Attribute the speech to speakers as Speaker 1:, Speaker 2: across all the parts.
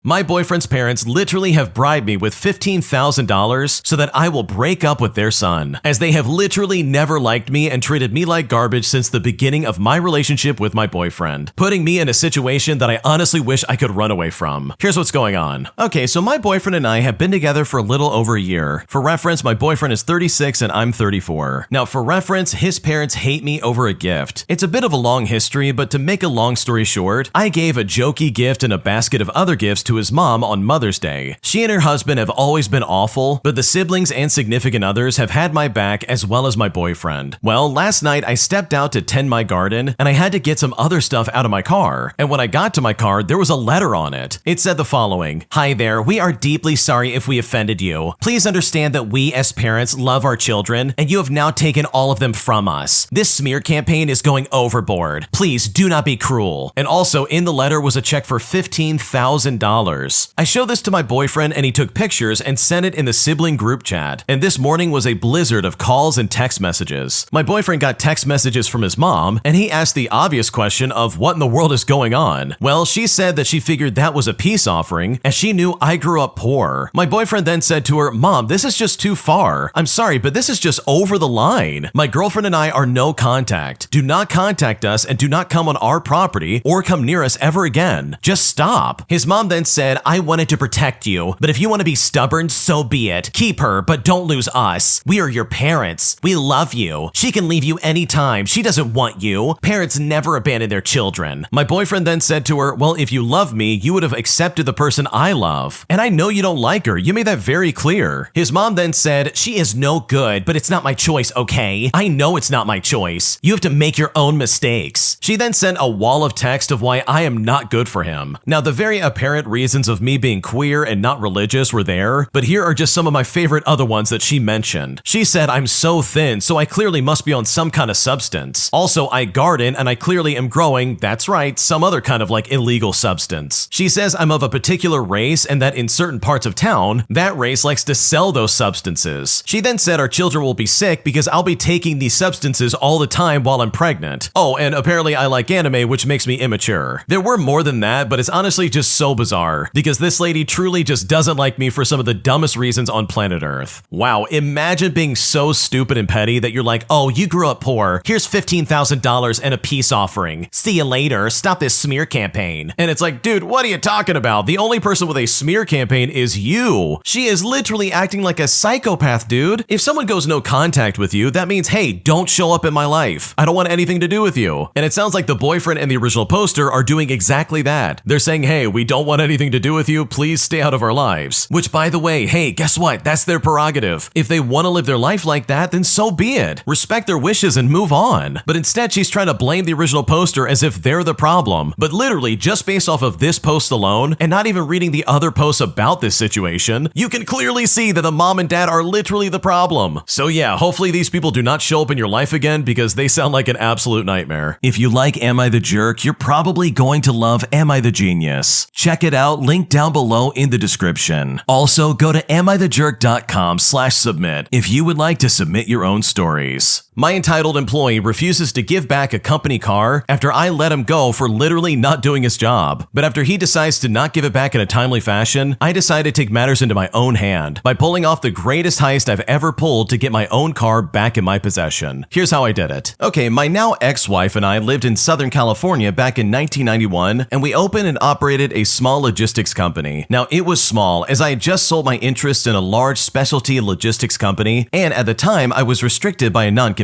Speaker 1: My boyfriend's parents literally have bribed me with $15,000 so that I will break up with their son, as they have literally never liked me and treated me like garbage since the beginning of my relationship with my boyfriend, putting me in a situation that I honestly wish I could run away from. Here's what's going on. Okay, so my boyfriend and I have been together for a little over a year. For reference, my boyfriend is 36 and I'm 34. Now, for reference, his parents hate me over a gift. It's a bit of a long history, but to make a long story short, I gave a jokey gift and a basket of other gifts to his mom on Mother's Day. She and her husband have always been awful, but the siblings and significant others have had my back as well as my boyfriend. Well, last night I stepped out to tend my garden and I had to get some other stuff out of my car. And when I got to my car, there was a letter on it. It said the following: "Hi there, we are deeply sorry if we offended you. Please understand that we as parents love our children and you have now taken all of them from us. This smear campaign is going overboard. Please do not be cruel." And also in the letter was a check for $15,000. I showed this to my boyfriend and he took pictures and sent it in the sibling group chat. And this morning was a blizzard of calls and text messages. My boyfriend got text messages from his mom and he asked the obvious question of what in the world is going on. Well, she said that she figured that was a peace offering as she knew I grew up poor. My boyfriend then said to her, "Mom, this is just too far. I'm sorry, but this is just over the line. My girlfriend and I are no contact. Do not contact us and do not come on our property or come near us ever again. Just stop." His mom then said, "I wanted to protect you, but if you want to be stubborn, so be it. Keep her, but don't lose us. We are your parents. We love you. She can leave you anytime. She doesn't want you. Parents never abandon their children." My boyfriend then said to her, "Well, if you love me, you would have accepted the person I love. And I know you don't like her. You made that very clear." His mom then said, "She is no good, but it's not my choice, okay? I know it's not my choice. You have to make your own mistakes." She then sent a wall of text of why I am not good for him. Now, the very apparent reasons of me being queer and not religious were there, but here are just some of my favorite other ones that she mentioned. She said, "I'm so thin, so I clearly must be on some kind of substance. Also, I garden and I clearly am growing, that's right, some other kind of like illegal substance." She says I'm of a particular race and that in certain parts of town, that race likes to sell those substances. She then said our children will be sick because I'll be taking these substances all the time while I'm pregnant. Oh, and apparently I like anime, which makes me immature. There were more than that, but it's honestly just so bizarre because this lady truly just doesn't like me for some of the dumbest reasons on planet Earth. Wow, imagine being so stupid and petty that you're like, "Oh, you grew up poor. Here's $15,000 and a peace offering. See you later. Stop this smear campaign." And it's like, dude, what are you talking about? The only person with a smear campaign is you. She is literally acting like a psychopath, dude. If someone goes no contact with you, that means, hey, don't show up in my life. I don't want anything to do with you. And it sounds like the boyfriend and the original poster are doing exactly that. They're saying, hey, we don't want anything to do with you. Please stay out of our lives. Which, by the way, hey, guess what? That's their prerogative. If they want to live their life like that, then so be it. Respect their wishes and move on. But instead, she's trying to blame the original poster as if they're the problem. But literally, just based off of this post alone, and not even reading the other posts about this situation, you can clearly see that the mom and dad are literally the problem. So yeah, hopefully these people do not show up in your life again because they sound like an absolute nightmare. If you like Am I the Jerk, you're probably going to love Am I the Genius. Check it out, link down below in the description. Also, go to amithejerk.com/submit if you would like to submit your own stories. My entitled employee refuses to give back a company car after I let him go for literally not doing his job. But after he decides to not give it back in a timely fashion, I decide to take matters into my own hand by pulling off the greatest heist I've ever pulled to get my own car back in my possession. Here's how I did it. Okay, my now ex-wife and I lived in Southern California back in 1991, and we opened and operated a small logistics company. Now, it was small as I had just sold my interest in a large specialty logistics company, and at the time, I was restricted by a non-compete.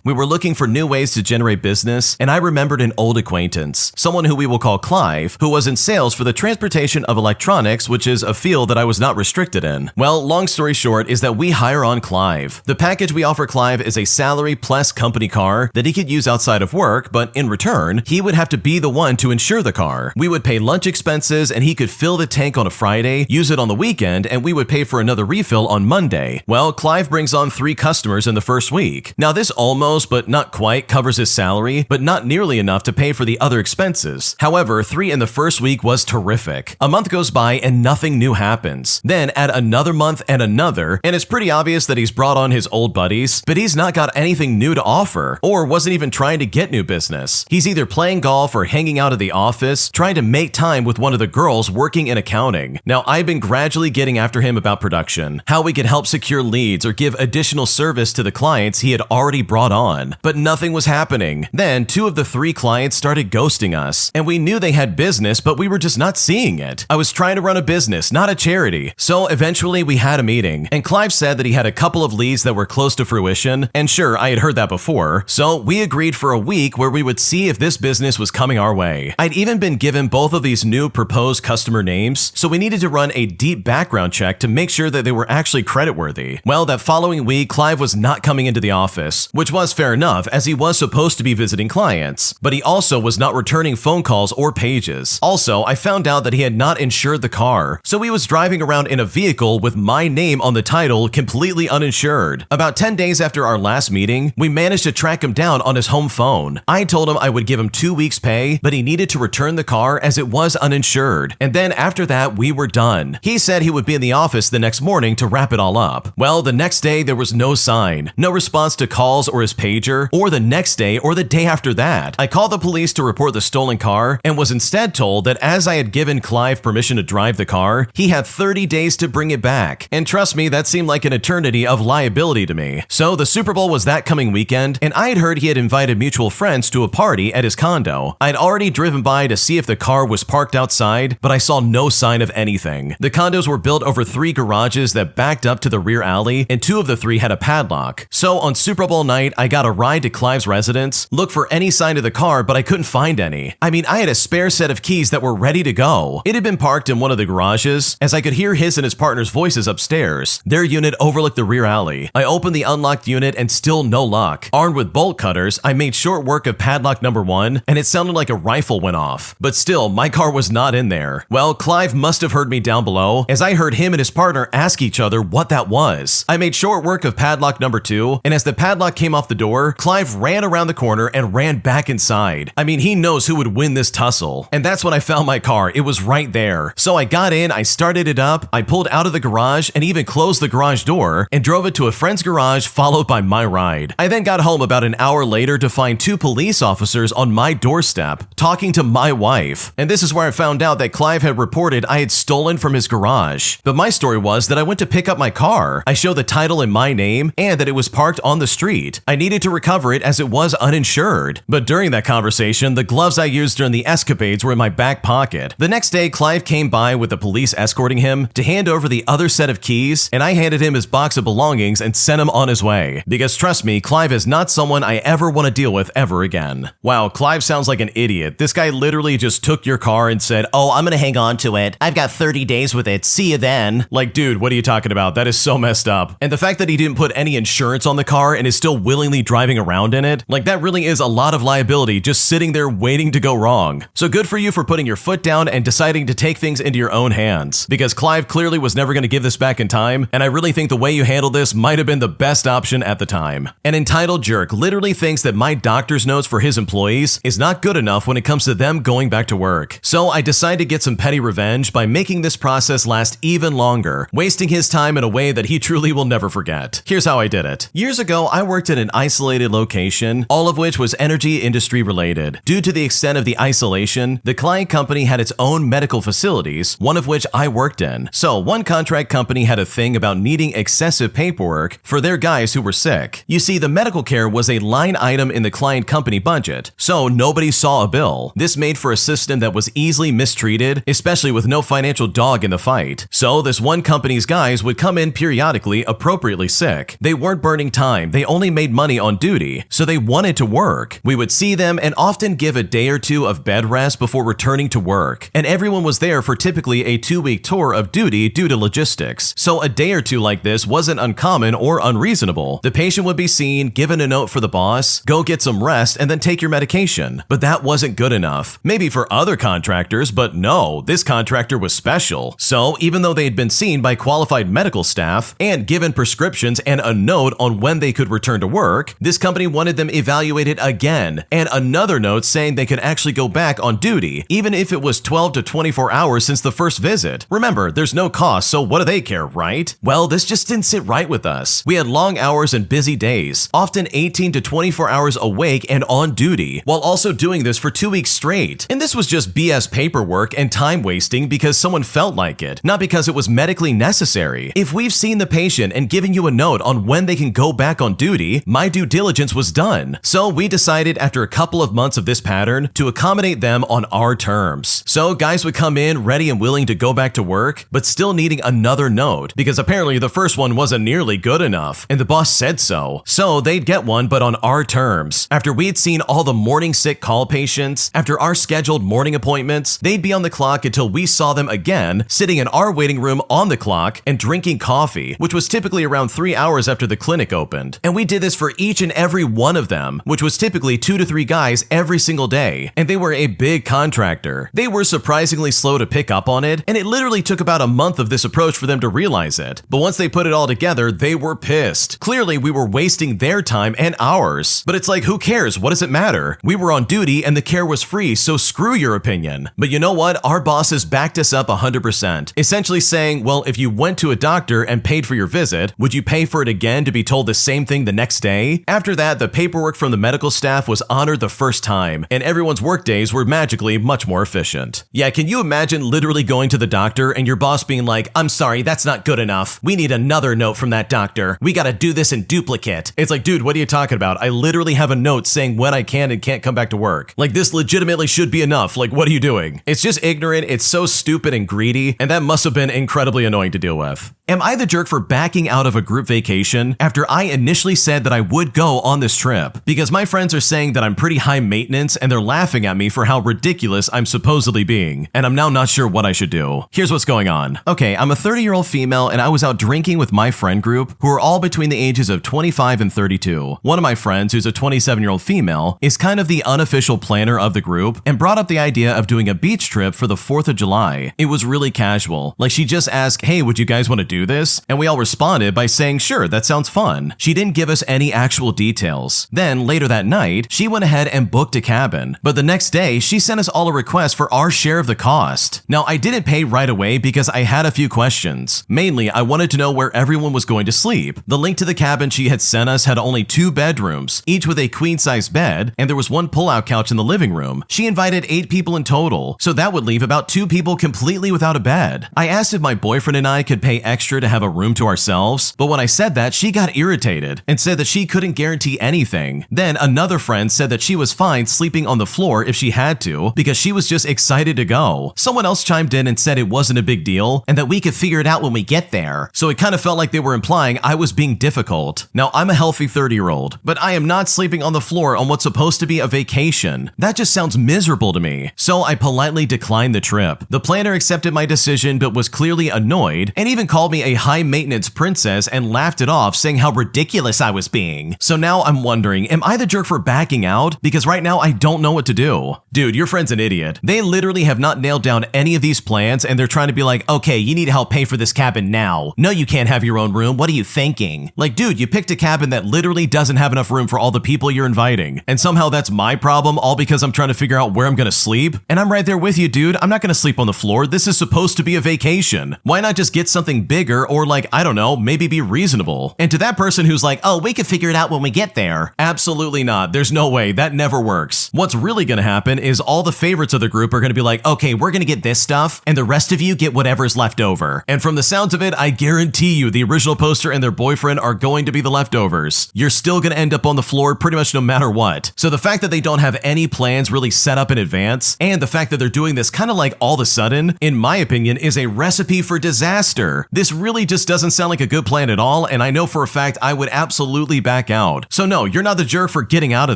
Speaker 1: We were looking for new ways to generate business, and I remembered an old acquaintance, someone who we will call Clive, who was in sales for the transportation of electronics, which is a field that I was not restricted in. Well, long story short is that we hire on Clive. The package we offer Clive is a salary plus company car that he could use outside of work, but in return, he would have to be the one to insure the car. We would pay lunch expenses, and he could fill the tank on a Friday, use it on the weekend, and we would pay for another refill on Monday. Well, Clive brings on 3 customers in the first week. Now, this almost, but not quite, covers his salary, but not nearly enough to pay for the other expenses. However, 3 in the first week was terrific. A month goes by and nothing new happens. Then add another month and another, and it's pretty obvious that he's brought on his old buddies, but he's not got anything new to offer, or wasn't even trying to get new business. He's either playing golf or hanging out at the office, trying to make time with one of the girls sales working in accounting. Now, I've been gradually getting after him about production, how we could help secure leads or give additional service to the clients he had already brought on, but nothing was happening. Then 2 of the 3 clients started ghosting us, and we knew they had business, but we were just not seeing it. I was trying to run a business, not a charity. So eventually we had a meeting, and Clive said that he had a couple of leads that were close to fruition, and sure, I had heard that before, so we agreed for a week where we would see if this business was coming our way. I'd even been given both of these new proposed customer names, so we needed to run a deep background check to make sure that they were actually creditworthy. Well, that following week, Clive was not coming into the office, which was fair enough as he was supposed to be visiting clients, but he also was not returning phone calls or pages. Also, I found out that he had not insured the car, so he was driving around in a vehicle with my name on the title completely uninsured. About 10 days after our last meeting, we managed to track him down on his home phone. I told him I would give him 2 weeks pay, but he needed to return the car as it was uninsured. And then after that, we were done. He said he would be in the office the next morning to wrap it all up. Well, the next day there was no sign, no response to calls or his pager, or the next day or the day after that. I called the police to report the stolen car and was instead told that as I had given Clive permission to drive the car, he had 30 days to bring it back. And trust me, that seemed like an eternity of liability to me. So the Super Bowl was that coming weekend, and I had heard he had invited mutual friends to a party at his condo. I'd already driven by to see if the car was parked outside, but I saw no sign of anything. The condos were built over 3 garages that backed up to the rear alley, and 2 of the 3 had a padlock. So on Super Bowl night, I got a ride to Clive's residence, looked for any sign of the car, but I couldn't find any. I mean, I had a spare set of keys that were ready to go. It had been parked in one of the garages, as I could hear his and his partner's voices upstairs. Their unit overlooked the rear alley. I opened the unlocked unit and still no luck. Armed with bolt cutters, I made short work of padlock number 1, and it sounded like a rifle went off. But still, my car was not in there. Well, Clive must have heard me down below, as I heard him and his partner ask each other what that was. I made short work of padlock number 2, and as the padlock came off the door, Clive ran around the corner and ran back inside. I mean, he knows who would win this tussle. And that's when I found my car. It was right there. So I got in, I started it up, I pulled out of the garage and even closed the garage door and drove it to a friend's garage, followed by my ride. I then got home about an hour later to find 2 police officers on my doorstep talking to my wife. And this is where I found out that Clive had reported I had stolen from his garage. But my story was that I went to pick up my car. I showed the title in my name and that it was parked on the street. I needed to recover it as it was uninsured. But during that conversation, the gloves I used during the escapades were in my back pocket. The next day, Clive came by with the police escorting him to hand over the other set of keys, and I handed him his box of belongings and sent him on his way. Because trust me, Clive is not someone I ever want to deal with ever again. Wow, Clive sounds like an idiot. This guy literally just took your car and said, "Oh, I'm gonna hang on to it. I've got 30 days with it. See you then." Like, dude, what are you talking about? That is so messed up. And the fact that he didn't put any insurance on the car and is still willingly driving around in it, like that really is a lot of liability just sitting there waiting to go wrong. So good for you for putting your foot down and deciding to take things into your own hands. Because Clive clearly was never going to give this back in time, and I really think the way you handled this might have been the best option at the time. An entitled jerk literally thinks that my doctor's notes for his employees is not good enough when it comes to them going back to work. So I decided to get some petty revenge by making this process last even longer, wasting his time in a way that he truly will never forget. Here's how I did it. Years ago, I worked at an isolated location, all of which was energy industry related. Due to the extent of the isolation, the client company had its own medical facilities, one of which I worked in. So one contract company had a thing about needing excessive paperwork for their guys who were sick. You see, the medical care was a line item in the client company budget, so nobody saw a bill. This made for a system that was easily mistreated, especially with no financial dog in the fight. So this one company's guys would come in periodically appropriately sick. They weren't burning time, they only made money on duty, so they wanted to work. We would see them and often give a day or 2 of bed rest before returning to work. And everyone was there for typically a 2-week tour of duty due to logistics. So a day or 2 like this wasn't uncommon or unreasonable. The patient would be seen, given a note for the boss, go get some rest, and then take your medication. But that wasn't good enough. Maybe for other contractors, but no, this contractor was special. So even though they had been seen by qualified medical staff and given prescriptions and a note on when they could return to work, this company wanted them evaluated again, and another note saying they could actually go back on duty, even if it was 12 to 24 hours since the first visit. Remember, there's no cost, so what do they care, right? Well, this just didn't sit right with us. We had long hours and busy days, often 18 to 24 hours awake and on duty, while also doing this for 2 weeks straight. And this was just BS paperwork and time wasting because someone felt like it, not because it was medically necessary. If we've seen the patient and given you a note on when they can go back on duty, my due diligence was done. So we decided after a couple of months of this pattern to accommodate them on our terms. So guys would come in ready and willing to go back to work, but still needing another note because apparently the first one wasn't nearly good enough, and the boss said so. So they'd get one, but on our terms. After we had seen all the morning sick call patients, after our scheduled morning appointments, they'd be on the clock until we saw them again, sitting in our waiting room on the clock and drinking coffee, which was typically around 3 hours after the clinic opened. And we did this for each and every one of them, which was typically 2 to 3 guys every single day. And they were a big contractor. They were surprisingly slow to pick up on it, and it literally took about a month of this approach for them to realize it. But once they put it all together, they were pissed. Clearly, we were wasting their time and ours. But it's like, who cares? What does it matter? We were on duty and the care was free, so screw your opinion. But you know what? Our bosses backed us up 100%, essentially saying, well, if you went to a doctor and paid for your visit, would you pay for it again to be told the same thing the next day? After that, the paperwork from the medical staff was honored the first time, and everyone's work days were magically much more efficient. Yeah, can you imagine literally going to the doctor and your boss being like, I'm sorry, that's not good enough. We need another note from that doctor. We gotta do this in duplicate. It's like, dude, what are you talking about? I literally have a note saying when I can and can't come back to work. Like, this legitimately should be enough. Like, what are you doing? It's just ignorant. It's so stupid and greedy, and that must have been incredibly annoying to deal with. Am I the jerk for backing out of a group vacation after I initially said that I would go on this trip? Because my friends are saying that I'm pretty high maintenance and they're laughing at me for how ridiculous I'm supposedly being, and I'm now not sure what I should do. Here's what's going on. Okay, I'm a 30-year-old female and I was out drinking with my friend group who are all between the ages of 25 and 32. One of my friends, who's a 27-year-old female, is kind of the unofficial planner of the group and brought up the idea of doing a beach trip for the 4th of July. It was really casual. Like, she just asked, hey, would you guys want to do this? And we all responded by saying, sure, that sounds fun. She didn't give us any actual details. Then later that night, she went ahead and booked a cabin. But the next day, she sent us all a request for our share of the cost. Now, I didn't pay right away because I had a few questions. Mainly, I wanted to know where everyone was going to sleep. The link to the cabin she had sent us had only 2 bedrooms, each with a queen-size bed, and there was 1 pull-out couch in the living room. She invited 8 people in total, so that would leave about 2 people completely without a bed. I asked if my boyfriend and I could pay extra to have a room to ourselves, but when I said that, she got irritated and said that she couldn't guarantee anything. Then another friend said that she was fine sleeping on the floor if she had to because she was just excited to go. Someone else chimed in and said it wasn't a big deal and that we could figure it out when we get there. So it kind of felt like they were implying I was being difficult. Now, I'm a healthy 30-year-old, but I am not sleeping on the floor on what's supposed to be a vacation. That just sounds miserable to me. So I politely declined the trip. The planner accepted my decision but was clearly annoyed and even called me a high-maintenance princess and laughed it off, saying how ridiculous I was being. So now I'm wondering, am I the jerk for backing out? Because right now I don't know what to do. Dude, your friend's an idiot. They literally have not nailed down any of these plans and they're trying to be like, okay, you need to help pay for this cabin now. No, you can't have your own room. What are you thinking? Like, dude, you picked a cabin that literally doesn't have enough room for all the people you're inviting. And somehow that's my problem, all because I'm trying to figure out where I'm gonna sleep? And I'm right there with you, dude. I'm not gonna sleep on the floor. This is supposed to be a vacation. Why not just get something bigger or, like, I don't know, maybe be reasonable? And to that person who's like, oh, we can figure it out when we get there. Absolutely not. There's no way. That never works. What's really gonna happen is all the favorites of the group are gonna be like, okay, we're gonna get this stuff and the rest of you get whatever's left over. And from the sounds of it, I guarantee you the original poster and their boyfriend are going to be the leftovers. You're still gonna end up on the floor pretty much no matter what. So the fact that they don't have any plans really set up in advance, and the fact that they're doing this kind of like all of a sudden, in my opinion, is a recipe for disaster. This really just doesn't sound like a good plan at all, and I know for a fact I would absolutely back out. So no, you're not the jerk for getting out of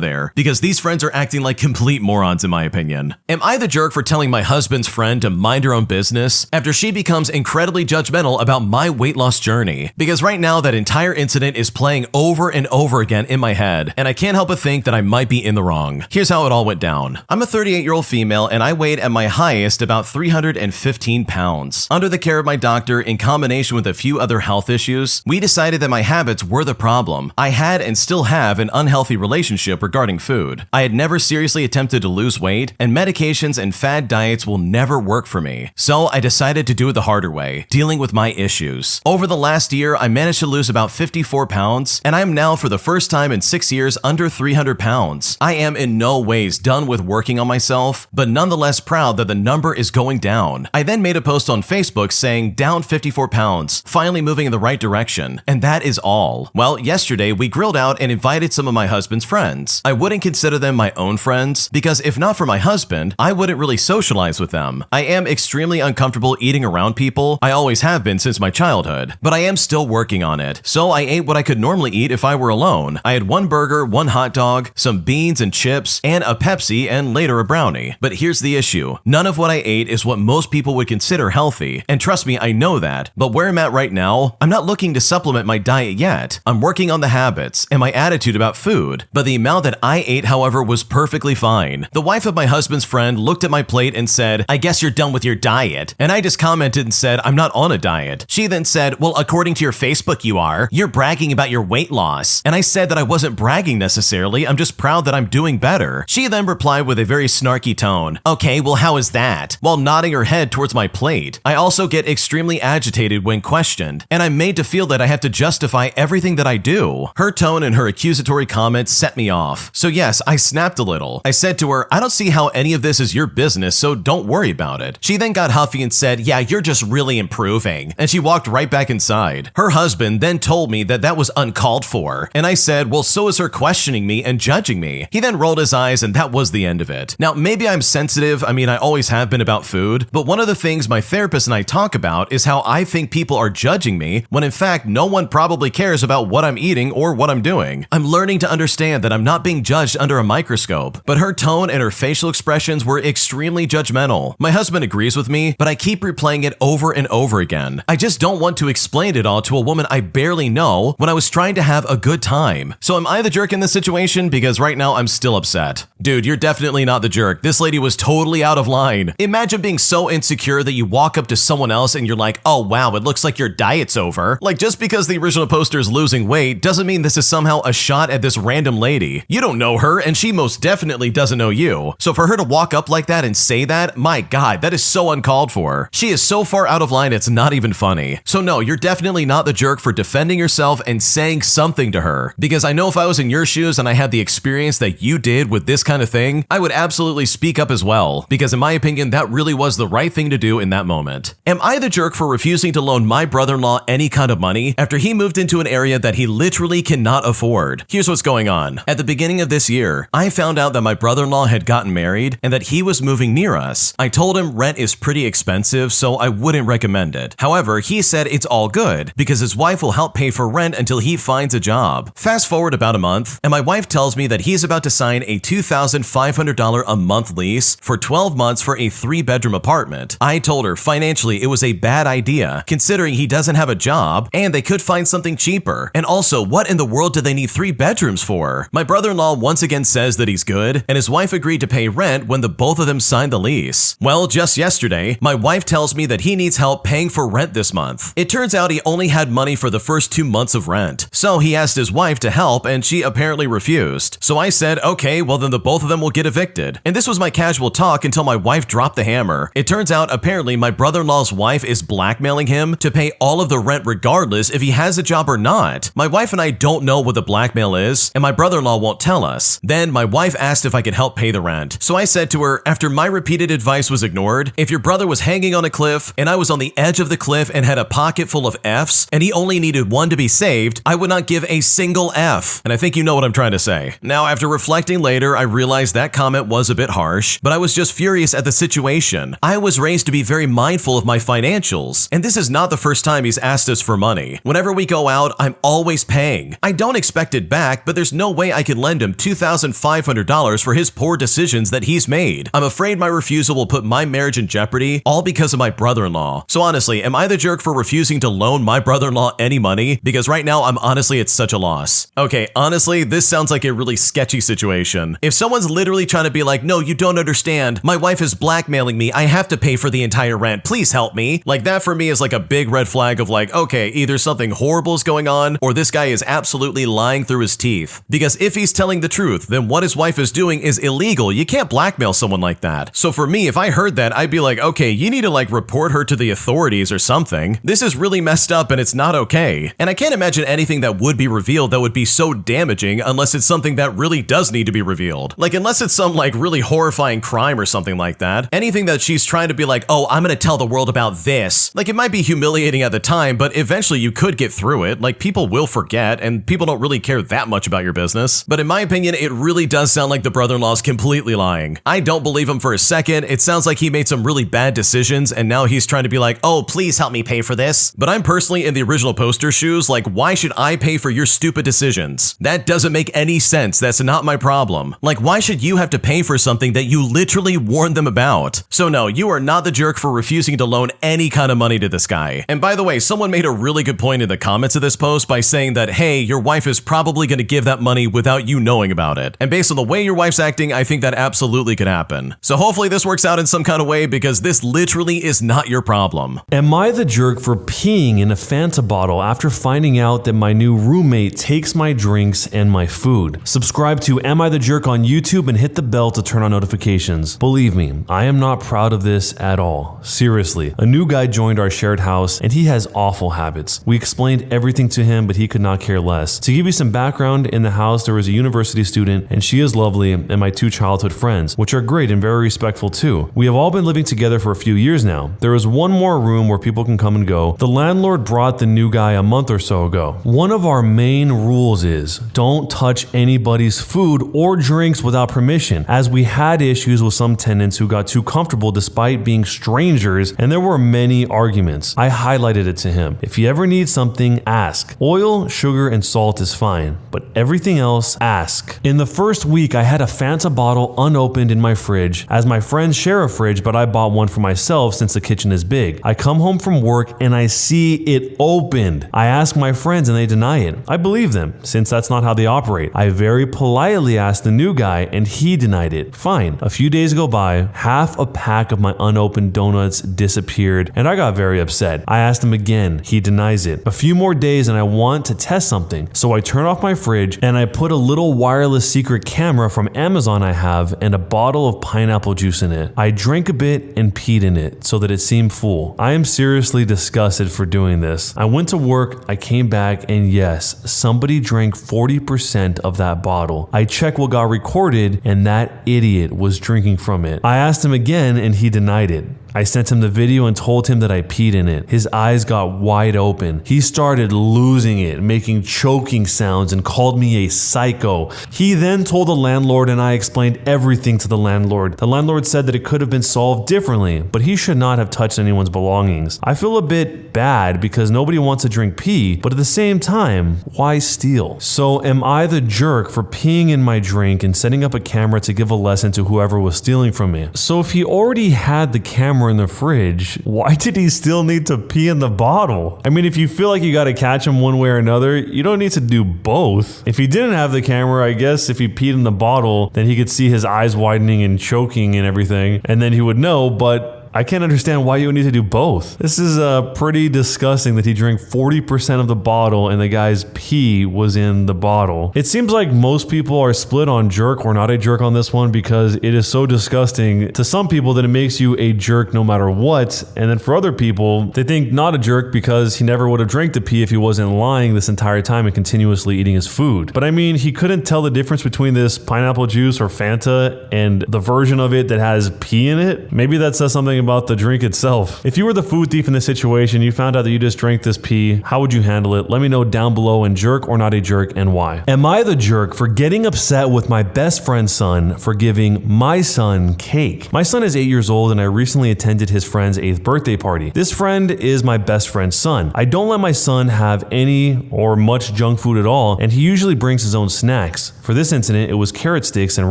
Speaker 1: there, because these friends are acting like complete morons in my opinion. Am I the jerk for telling my husband's friend to mind her own business after she becomes incredibly judgmental about my weight loss journey? Because right now that entire incident is playing over and over again in my head, and I can't help but think that I might be in the wrong. Here's how it all went down. I'm a 38-year-old female and I weighed at my highest about 315 pounds. Under the care of my doctor, in combination with a few other health issues, we decided that my habits were the problem. I had and still have an unhealthy relationship regarding food. I had never seriously attempted to lose weight, and medications and fad diets will never work for me. So I decided to do it the harder way, dealing with my issues. Over the last year, I managed to lose about 54 pounds, and I am now for the first time in 6 years under 300 pounds. I am in no ways done with working on myself, but nonetheless proud that the number is going down. I then made a post on Facebook saying down 54 pounds, finally moving in the right direction. And that is all. Well, yesterday we grilled out and invited some of my husband's friends. I wouldn't consider them my own friends because if not for my husband, I wouldn't really socialize with them. I am extremely uncomfortable eating around people. I always have been since my childhood, but I am still working on it. So I ate what I could normally eat if I were alone. I had one burger, one hot dog, some beans and chips, and a Pepsi, and later a brownie. But here's the issue. None of what I ate is what most people would consider healthy. And trust me, I know that. But where I'm at right now, I'm not looking to supplement my diet yet. I'm working on the habits and my attitude about food. But the amount that I ate, however, was perfectly fine. The wife of my husband's friend looked at my plate and said, "I guess you're done with your diet." And I just commented and said, "I'm not on a diet." She then said, "Well, according to your Facebook, you are. You're bragging about your weight loss." And I said that I wasn't bragging necessarily. I'm just proud that I'm doing better. She then replied with a very snarky tone, "Okay, well, how is that?" while nodding her head towards my plate. I also get extremely agitated when questioned, and I'm made to feel that I have to justify everything that I do. Her tone and her accusatory comments set me off. So yes, I snapped a little. I said to her, "I don't see how any of this is your business, so don't worry about it." She then got huffy and said, "Yeah, you're just really improving." And she walked right back inside. Her husband then told me that that was uncalled for. And I said, well, so is her questioning me and judging me. He then rolled his eyes and that was the end of it. Now, maybe I'm sensitive. I mean, I always have been about food, but one of the things my therapist and I talk about is how I think people are judging me when in fact, no one probably cares about what I'm eating or what I'm doing. I'm learning to understand that I'm not being judged under a microscope, but her tone and her facial expressions were extremely judgmental. My husband agrees with me, but I keep replaying it over and over again. I just don't want to explain it all to a woman I barely know when I was trying to have a good time. So am I the jerk in this situation? Because right now I'm still upset. Dude, you're definitely not the jerk. This lady was totally out of line. Imagine being so insecure that you walk up to someone else and you're like, "Oh wow, it looks like your diet's over." Like just because the original poster is losing weight doesn't mean this is somehow a shot at this random lady. You don't know her and she most definitely doesn't know you. So for her to walk up like that and say that, my God, that is so uncalled for. She is so far out of line it's not even funny. So no, you're definitely not the jerk for defending yourself and saying something to her. Because I know if I was in your shoes and I had the experience that you did with this kind of thing, I would absolutely speak up as well. Because in my opinion, that really was the right thing to do in that moment. Am I the jerk for refusing to loan my brother-in-law any kind of money after he moved into an area that he literally cannot afford? Here's what's going on. At the beginning of this year, I found out that my brother-in-law had gotten married and that he was moving near us. I told him rent is pretty expensive, so I wouldn't recommend it. However, he said it's all good because his wife will help pay for rent until he finds a job. Fast forward about a month, and my wife tells me that he's about to sign a $2,500 a month lease for 12 months for a 3-bedroom apartment. I told her financially it was a bad idea considering he doesn't have a job and they could find something cheaper. And also, what in the world do they need 3 bedrooms for? My brother-in-law once again says that he's good and his wife agreed to pay rent when the both of them signed the lease. Well, just yesterday, my wife tells me that he needs help paying for rent this month. It turns out he only had money for the first 2 months of rent. So he asked his wife to help and she apparently refused. So I said, okay, well then the both of them will get evicted. And this was my casual talk until my wife dropped the hammer. It turns out apparently my brother-in-law's wife is blackmailing him to pay all of the rent regardless if he has a job or not. My wife and I don't know what the blackmail is, and my brother-in-law won't tell us. Then my wife asked if I could help pay the rent. So I said to her, after my repeated advice was ignored, if your brother was hanging on a cliff and I was on the edge of the cliff and had a pocket full of F's and he only needed one to be saved, I would not give a single F. And I think you know what I'm trying to say. Now, after reflecting later, I realized that comment was a bit harsh, but I was just furious at the situation. I was raised to be very mindful of my financials, and this is not the first time he's asked us for money. Whenever we go out, I'm always paying. I don't expect it back, but there's no way I can lend him $2,500 for his poor decisions that he's made. I'm afraid my refusal will put my marriage in jeopardy, all because of my brother-in-law. So honestly, am I the jerk for refusing to loan my brother-in-law any money? Because right now, I'm honestly at such a loss. Okay, honestly, this sounds like a really sketchy situation. If someone's literally trying to be like, no, you don't understand, my wife is blackmailing me, I have to pay for the entire rent, please help me. Like that for me is like a big red flag of like, okay, either something horrible is going on or this guy is absolutely lying through his teeth. Because if he's telling the truth, then what his wife is doing is illegal. You can't blackmail someone like that. So for me, if I heard that, I'd be like, okay, you need to like report her to the authorities or something. This is really messed up and it's not okay. And I can't imagine anything that would be revealed that would be so damaging unless it's something that really does need to be revealed. Like unless it's some like really horrifying crime or something like that. bad. Anything that she's trying to be like, oh, I'm gonna tell the world about this. Like, it might be humiliating at the time, but eventually you could get through it. Like, people will forget, and people don't really care that much about your business. But in my opinion, it really does sound like the brother-in-law's completely lying. I don't believe him for a second. It sounds like he made some really bad decisions, and now he's trying to be like, oh, please help me pay for this. But I'm personally in the original poster shoes. Like, why should I pay for your stupid decisions? That doesn't make any sense. That's not my problem. Like, why should you have to pay for something that you literally warned them about? So no, you are not the jerk for refusing to loan any kind of money to this guy. And by the way, someone made a really good point in the comments of this post by saying that, hey, your wife is probably going to give that money without you knowing about it. And based on the way your wife's acting, I think that absolutely could happen. So hopefully this works out in some kind of way, because this literally is not your problem.
Speaker 2: Am I the jerk for peeing in a Fanta bottle after finding out that my new roommate takes my drinks and my food? Subscribe to Am I the Jerk on YouTube and hit the bell to turn on notifications. Believe me, I am not proud of this at all. Seriously, a new guy joined our shared house and he has awful habits. We explained everything to him, but he could not care less. To give you some background, in the house there was a university student, and she is lovely, and my two childhood friends, which are great and very respectful too. We have all been living together for a few years now. There is one more room where people can come and go. The landlord brought the new guy a month or so ago. One of our main rules is don't touch anybody's food or drinks without permission, as we had issues with some tenants who got too comfortable despite being strangers, and there were many arguments. I highlighted it to him. If you ever need something, ask. Oil, sugar, and salt is fine, but everything else, ask. In the first week, I had a Fanta bottle unopened in my fridge, as my friends share a fridge, but I bought one for myself since the kitchen is big. I come home from work and I see it opened. I ask my friends and they deny it. I believe them, since that's not how they operate. I very politely asked the new guy and he denied it. Fine. A few days go by, half a pack of my unopened donuts disappeared, and I got very upset. I asked him again. He denies it. A few more days and I want to test something, so I turn off my fridge and I put a little wireless secret camera from Amazon I have and a bottle of pineapple juice in it. I drank a bit and peed in it so that it seemed full. I am seriously disgusted for doing this. I went to work, I came back, and yes, somebody drank 40% of that bottle. I checked what got recorded and that idiot was drinking from it. I asked him again and he denied it. I sent him the video and told him that I peed in it. His eyes got wide open. He started losing it, making choking sounds, and called me a psycho. He then told the landlord and I explained everything to the landlord. The landlord said that it could have been solved differently, but he should not have touched anyone's belongings. I feel a bit bad because nobody wants to drink pee, but at the same time, why steal? So am I the jerk for peeing in my drink and setting up a camera to give a lesson to whoever was stealing from me? So if he already had the camera in the fridge, why did he still need to pee in the bottle? I mean, if you feel like you gotta catch him one way or another, you don't need to do both. If he didn't have the camera, I guess if he peed in the bottle, then he could see his eyes widening and choking and everything, and then he would know, but I can't understand why you would need to do both. This is pretty disgusting that he drank 40% of the bottle and the guy's pee was in the bottle. It seems like most people are split on jerk or not a jerk on this one, because it is so disgusting to some people that it makes you a jerk no matter what, and then for other people, they think not a jerk because he never would have drank the pee if he wasn't lying this entire time and continuously eating his food. But I mean, he couldn't tell the difference between this pineapple juice or Fanta and the version of it that has pee in it. Maybe that says something about the drink itself. If you were the food thief in this situation, you found out that you just drank this pee, how would you handle it? Let me know down below in jerk or not a jerk and why. Am I the jerk for getting upset with my best friend's son for giving my son cake? My son is 8 years old and I recently attended his friend's 8th birthday party. This friend is my best friend's son. I don't let my son have any or much junk food at all, and he usually brings his own snacks. For this incident, it was carrot sticks and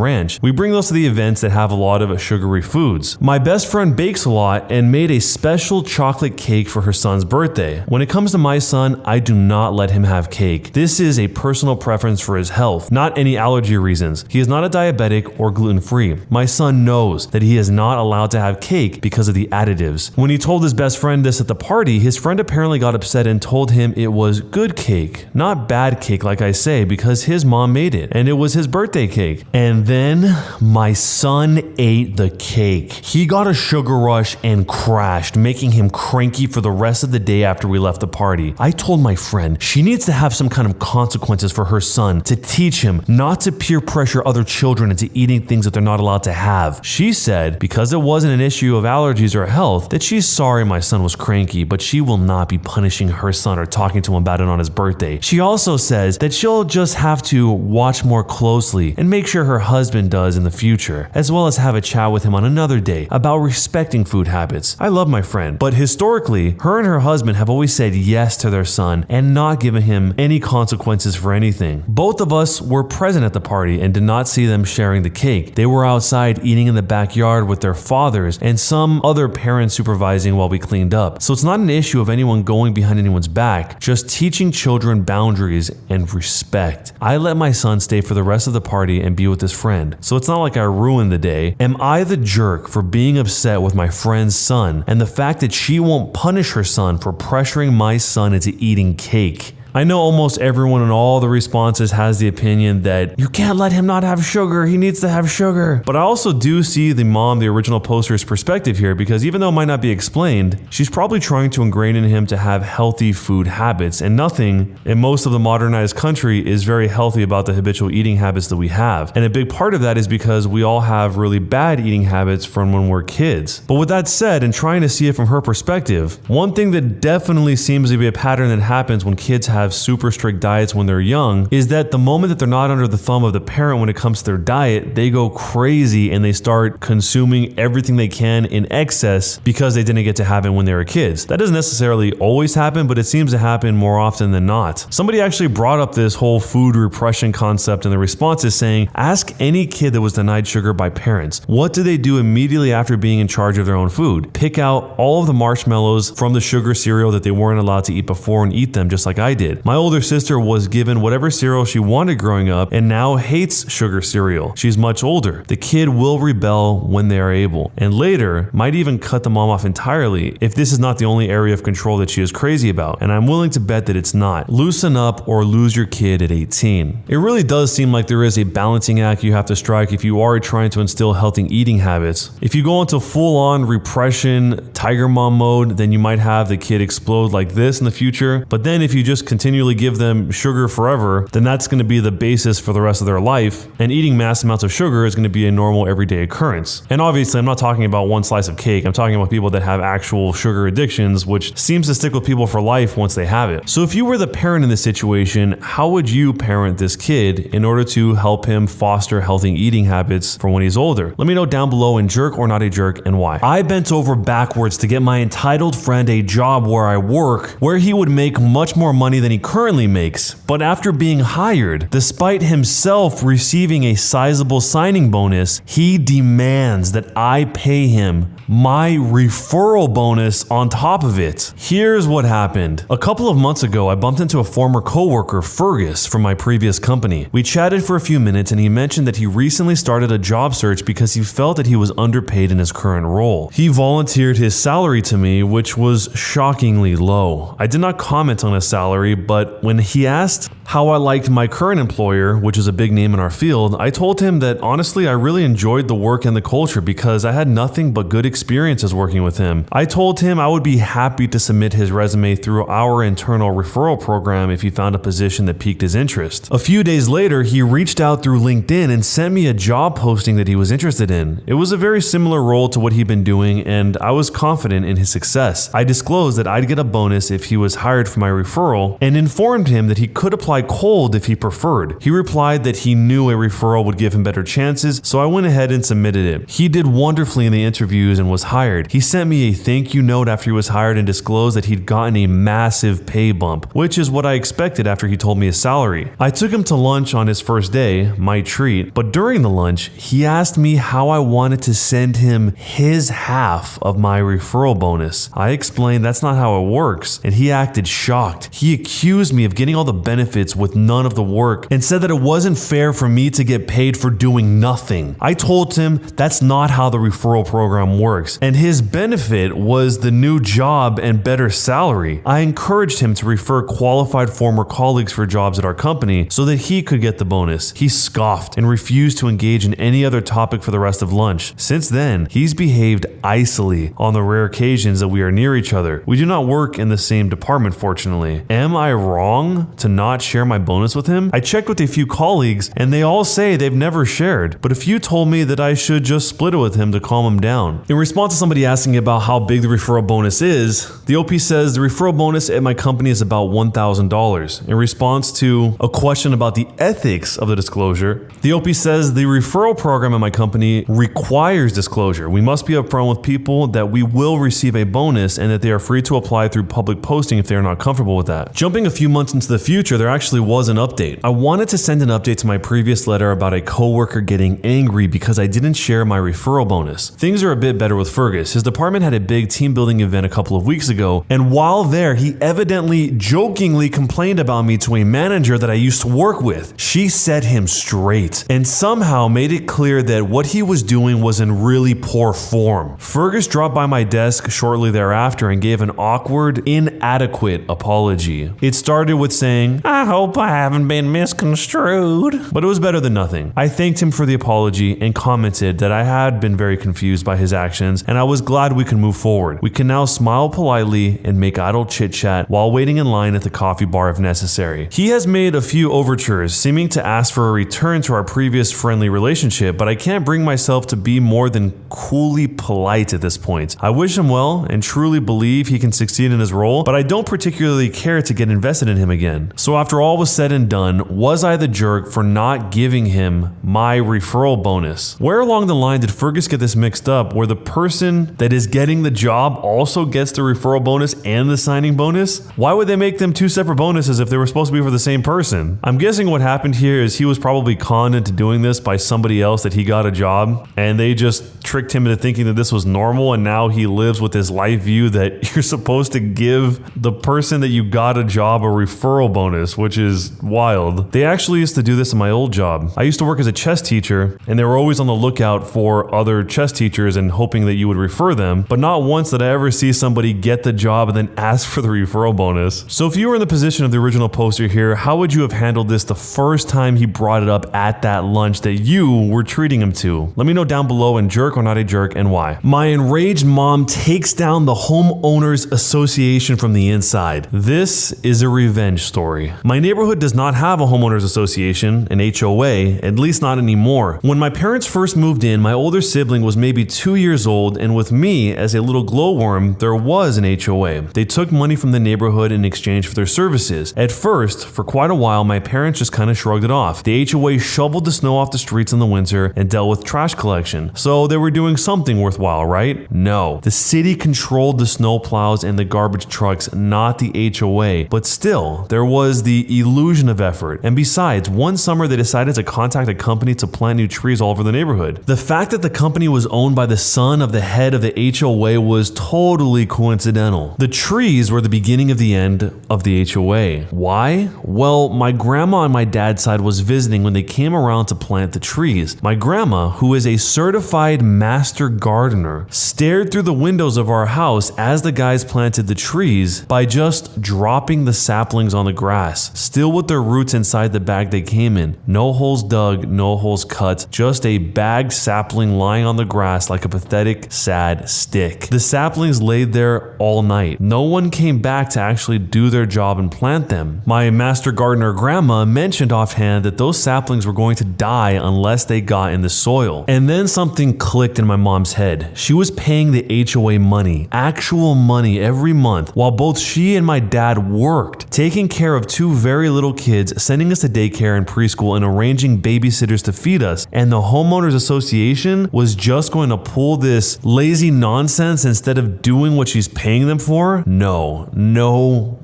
Speaker 2: ranch. We bring those to the events that have a lot of sugary foods. My best friend bakes a lot and made a special chocolate cake for her son's birthday. When it comes to my son, I do not let him have cake. This is a personal preference for his health, not any allergy reasons. He is not a diabetic or gluten-free. My son knows that he is not allowed to have cake because of the additives. When he told his best friend this at the party, his friend apparently got upset and told him it was good cake, not bad cake like I say, because his mom made it and it was his birthday cake. And then my son ate the cake. He got a sugar rush and crashed, making him cranky for the rest of the day after we left the party. I told my friend she needs to have some kind of consequences for her son to teach him not to peer pressure other children into eating things that they're not allowed to have. She said, because it wasn't an issue of allergies or health, that she's sorry my son was cranky, but she will not be punishing her son or talking to him about it on his birthday. She also says that she'll just have to watch more closely and make sure her husband does in the future, as well as have a chat with him on another day about respecting food habits. I love my friend, but historically, her and her husband have always said yes to their son and not given him any consequences for anything. Both of us were present at the party and did not see them sharing the cake. They were outside eating in the backyard with their fathers and some other parents supervising while we cleaned up. So it's not an issue of anyone going behind anyone's back, just teaching children boundaries and respect. I let my son stay for the rest of the party and be with his friend, so it's not like I ruined the day. Am I the jerk for being upset with my friend's son and the fact that she won't punish her son for pressuring my son into eating cake? I know almost everyone in all the responses has the opinion that you can't let him not have sugar, he needs to have sugar. But I also do see the original poster's perspective here, because even though it might not be explained, she's probably trying to ingrain in him to have healthy food habits, and nothing in most of the modernized country is very healthy about the habitual eating habits that we have. And a big part of that is because we all have really bad eating habits from when we're kids. But with that said, and trying to see it from her perspective, one thing that definitely seems to be a pattern that happens when kids have super strict diets when they're young is that the moment that they're not under the thumb of the parent when it comes to their diet, they go crazy and they start consuming everything they can in excess because they didn't get to have it when they were kids. That doesn't necessarily always happen, but it seems to happen more often than not. Somebody actually brought up this whole food repression concept, and the response is saying, ask any kid that was denied sugar by parents. What do they do immediately after being in charge of their own food? Pick out all of the marshmallows from the sugar cereal that they weren't allowed to eat before and eat them just like I did. My older sister was given whatever cereal she wanted growing up and now hates sugar cereal. She's much older. The kid will rebel when they are able, and later might even cut the mom off entirely if this is not the only area of control that she is crazy about, and I'm willing to bet that it's not. Loosen up or lose your kid at 18. It really does seem like there is a balancing act you have to strike if you are trying to instill healthy eating habits. If you go into full-on repression, tiger mom mode, then you might have the kid explode like this in the future, but then if you just continually give them sugar forever, then that's going to be the basis for the rest of their life, and eating mass amounts of sugar is going to be a normal everyday occurrence. And obviously I'm not talking about one slice of cake, I'm talking about people that have actual sugar addictions, which seems to stick with people for life once they have it. So if you were the parent in this situation, how would you parent this kid in order to help him foster healthy eating habits for when he's older? Let me know down below in jerk or not a jerk and why. I bent over backwards to get my entitled friend a job where I work, where he would make much more money than he currently makes, but after being hired, despite himself receiving a sizable signing bonus, he demands that I pay him my referral bonus on top of it. Here's what happened. A couple of months ago, I bumped into a former coworker, Fergus, from my previous company. We chatted for a few minutes and he mentioned that he recently started a job search because he felt that he was underpaid in his current role. He volunteered his salary to me, which was shockingly low. I did not comment on his salary, but when he asked how I liked my current employer, which is a big name in our field, I told him that honestly I really enjoyed the work and the culture because I had nothing but good experiences working with him. I told him I would be happy to submit his resume through our internal referral program if he found a position that piqued his interest. A few days later, he reached out through LinkedIn and sent me a job posting that he was interested in. It was a very similar role to what he'd been doing, and I was confident in his success. I disclosed that I'd get a bonus if he was hired for my referral and informed him that he could apply cold if he preferred. He replied that he knew a referral would give him better chances, so I went ahead and submitted it. He did wonderfully in the interviews and was hired. He sent me a thank you note after he was hired and disclosed that he'd gotten a massive pay bump, which is what I expected after he told me his salary. I took him to lunch on his first day, my treat, but during the lunch, he asked me how I wanted to send him his half of my referral bonus. I explained that's not how it works, and he acted shocked. He accused me of getting all the benefits benefits with none of the work and said that it wasn't fair for me to get paid for doing nothing. I told him that's not how the referral program works, and his benefit was the new job and better salary. I encouraged him to refer qualified former colleagues for jobs at our company so that he could get the bonus. He scoffed and refused to engage in any other topic for the rest of lunch. Since then, he's behaved icily on the rare occasions that we are near each other. We do not work in the same department, fortunately. Am I wrong to not share my bonus with him? I checked with a few colleagues and they all say they've never shared, but a few told me that I should just split it with him to calm him down. In response to somebody asking about how big the referral bonus is, the OP says the referral bonus at my company is about $1,000. In response to a question about the ethics of the disclosure, the OP says the referral program at my company requires disclosure. We must be upfront with people that we will receive a bonus and that they are free to apply through public posting if they are not comfortable with that. Jumping a few months into the future, there actually was an update. I wanted to send an update to my previous letter about a coworker getting angry because I didn't share my referral bonus. Things are a bit better with Fergus. His department had a big team building event a couple of weeks ago, and while there, he evidently jokingly complained about me to a manager that I used to work with. She set him straight and somehow made it clear that what he was doing was in really poor form. Fergus dropped by my desk shortly thereafter and gave an awkward, inadequate apology. It started with saying, "I hope I haven't been misconstrued," but it was better than nothing. I thanked him for the apology and commented that I had been very confused by his actions and I was glad we could move forward. We can now smile politely and make idle chit-chat while waiting in line at the coffee bar if necessary. He has made a few overtures, seeming to ask for a return to our previous friendly relationship, but I can't bring myself to be more than coolly polite at this point. I wish him well and truly believe he can succeed in his role, but I don't particularly care to get invested in him again. So after all was said and done, was I the jerk for not giving him my referral bonus? Where along the line did Fergus get this mixed up, where the person that is getting the job also gets the referral bonus and the signing bonus? Why would they make them two separate bonuses if they were supposed to be for the same person? I'm guessing what happened here is he was probably conned into doing this by somebody else that he got a job, and they just tricked him into thinking that this was normal, and now he lives with this life view that you're supposed to give the person that you got a job a referral bonus, which is wild. They actually used to do this in my old job. I used to work as a chess teacher, and they were always on the lookout for other chess teachers and hoping that you would refer them, but not once did I ever see somebody get the job and then ask for the referral bonus. So if you were in the position of the original poster here, how would you have handled this the first time he brought it up at that lunch that you were treating him to? Let me know down below, and jerk or not a jerk, and why. My enraged mom takes down the homeowners association from the inside. This is a revenge story. My neighborhood does not have a homeowners association, an HOA, at least not anymore. When my parents first moved in, my older sibling was maybe 2 years old, and with me as a little glowworm, there was an HOA. They took money from the neighborhood in exchange for their services. At first, for quite a while, my parents just kind of shrugged it off. The HOA shoveled the snow off the streets in the winter and dealt with trash collection. So they were doing something worthwhile, right? No. The city controlled the snow plows and the garbage trucks, not the HOA. But still, there was the illusion of effort. And besides, one summer they decided to contact a company to plant new trees all over the neighborhood. The fact that the company was owned by the son of the head of the HOA was totally coincidental. The trees were the beginning of the end of the HOA. Why? Well, my grandma on my dad's side was visiting when they came around to plant the trees. My grandma, who is a certified master gardener, stared through the windows of our house as the guys planted the trees by just dropping the saplings on the grass, still with their roots inside the bag they came in. No holes dug, no holes cut, just a bagged sapling lying on the grass like a pathetic, sad stick. The saplings laid there all night. No one came back to actually do their job and plant them. My master gardener grandma mentioned offhand that those saplings were going to die unless they got in the soil. And then something clicked in my mom's head. She was paying the HOA money, actual money every month, while both she and my dad worked, taking care of two very little kids, sending us to daycare and preschool, and arranging babysitters to feed us. And the homeowners association was just going to pull this lazy nonsense instead of doing what she's paying them for? No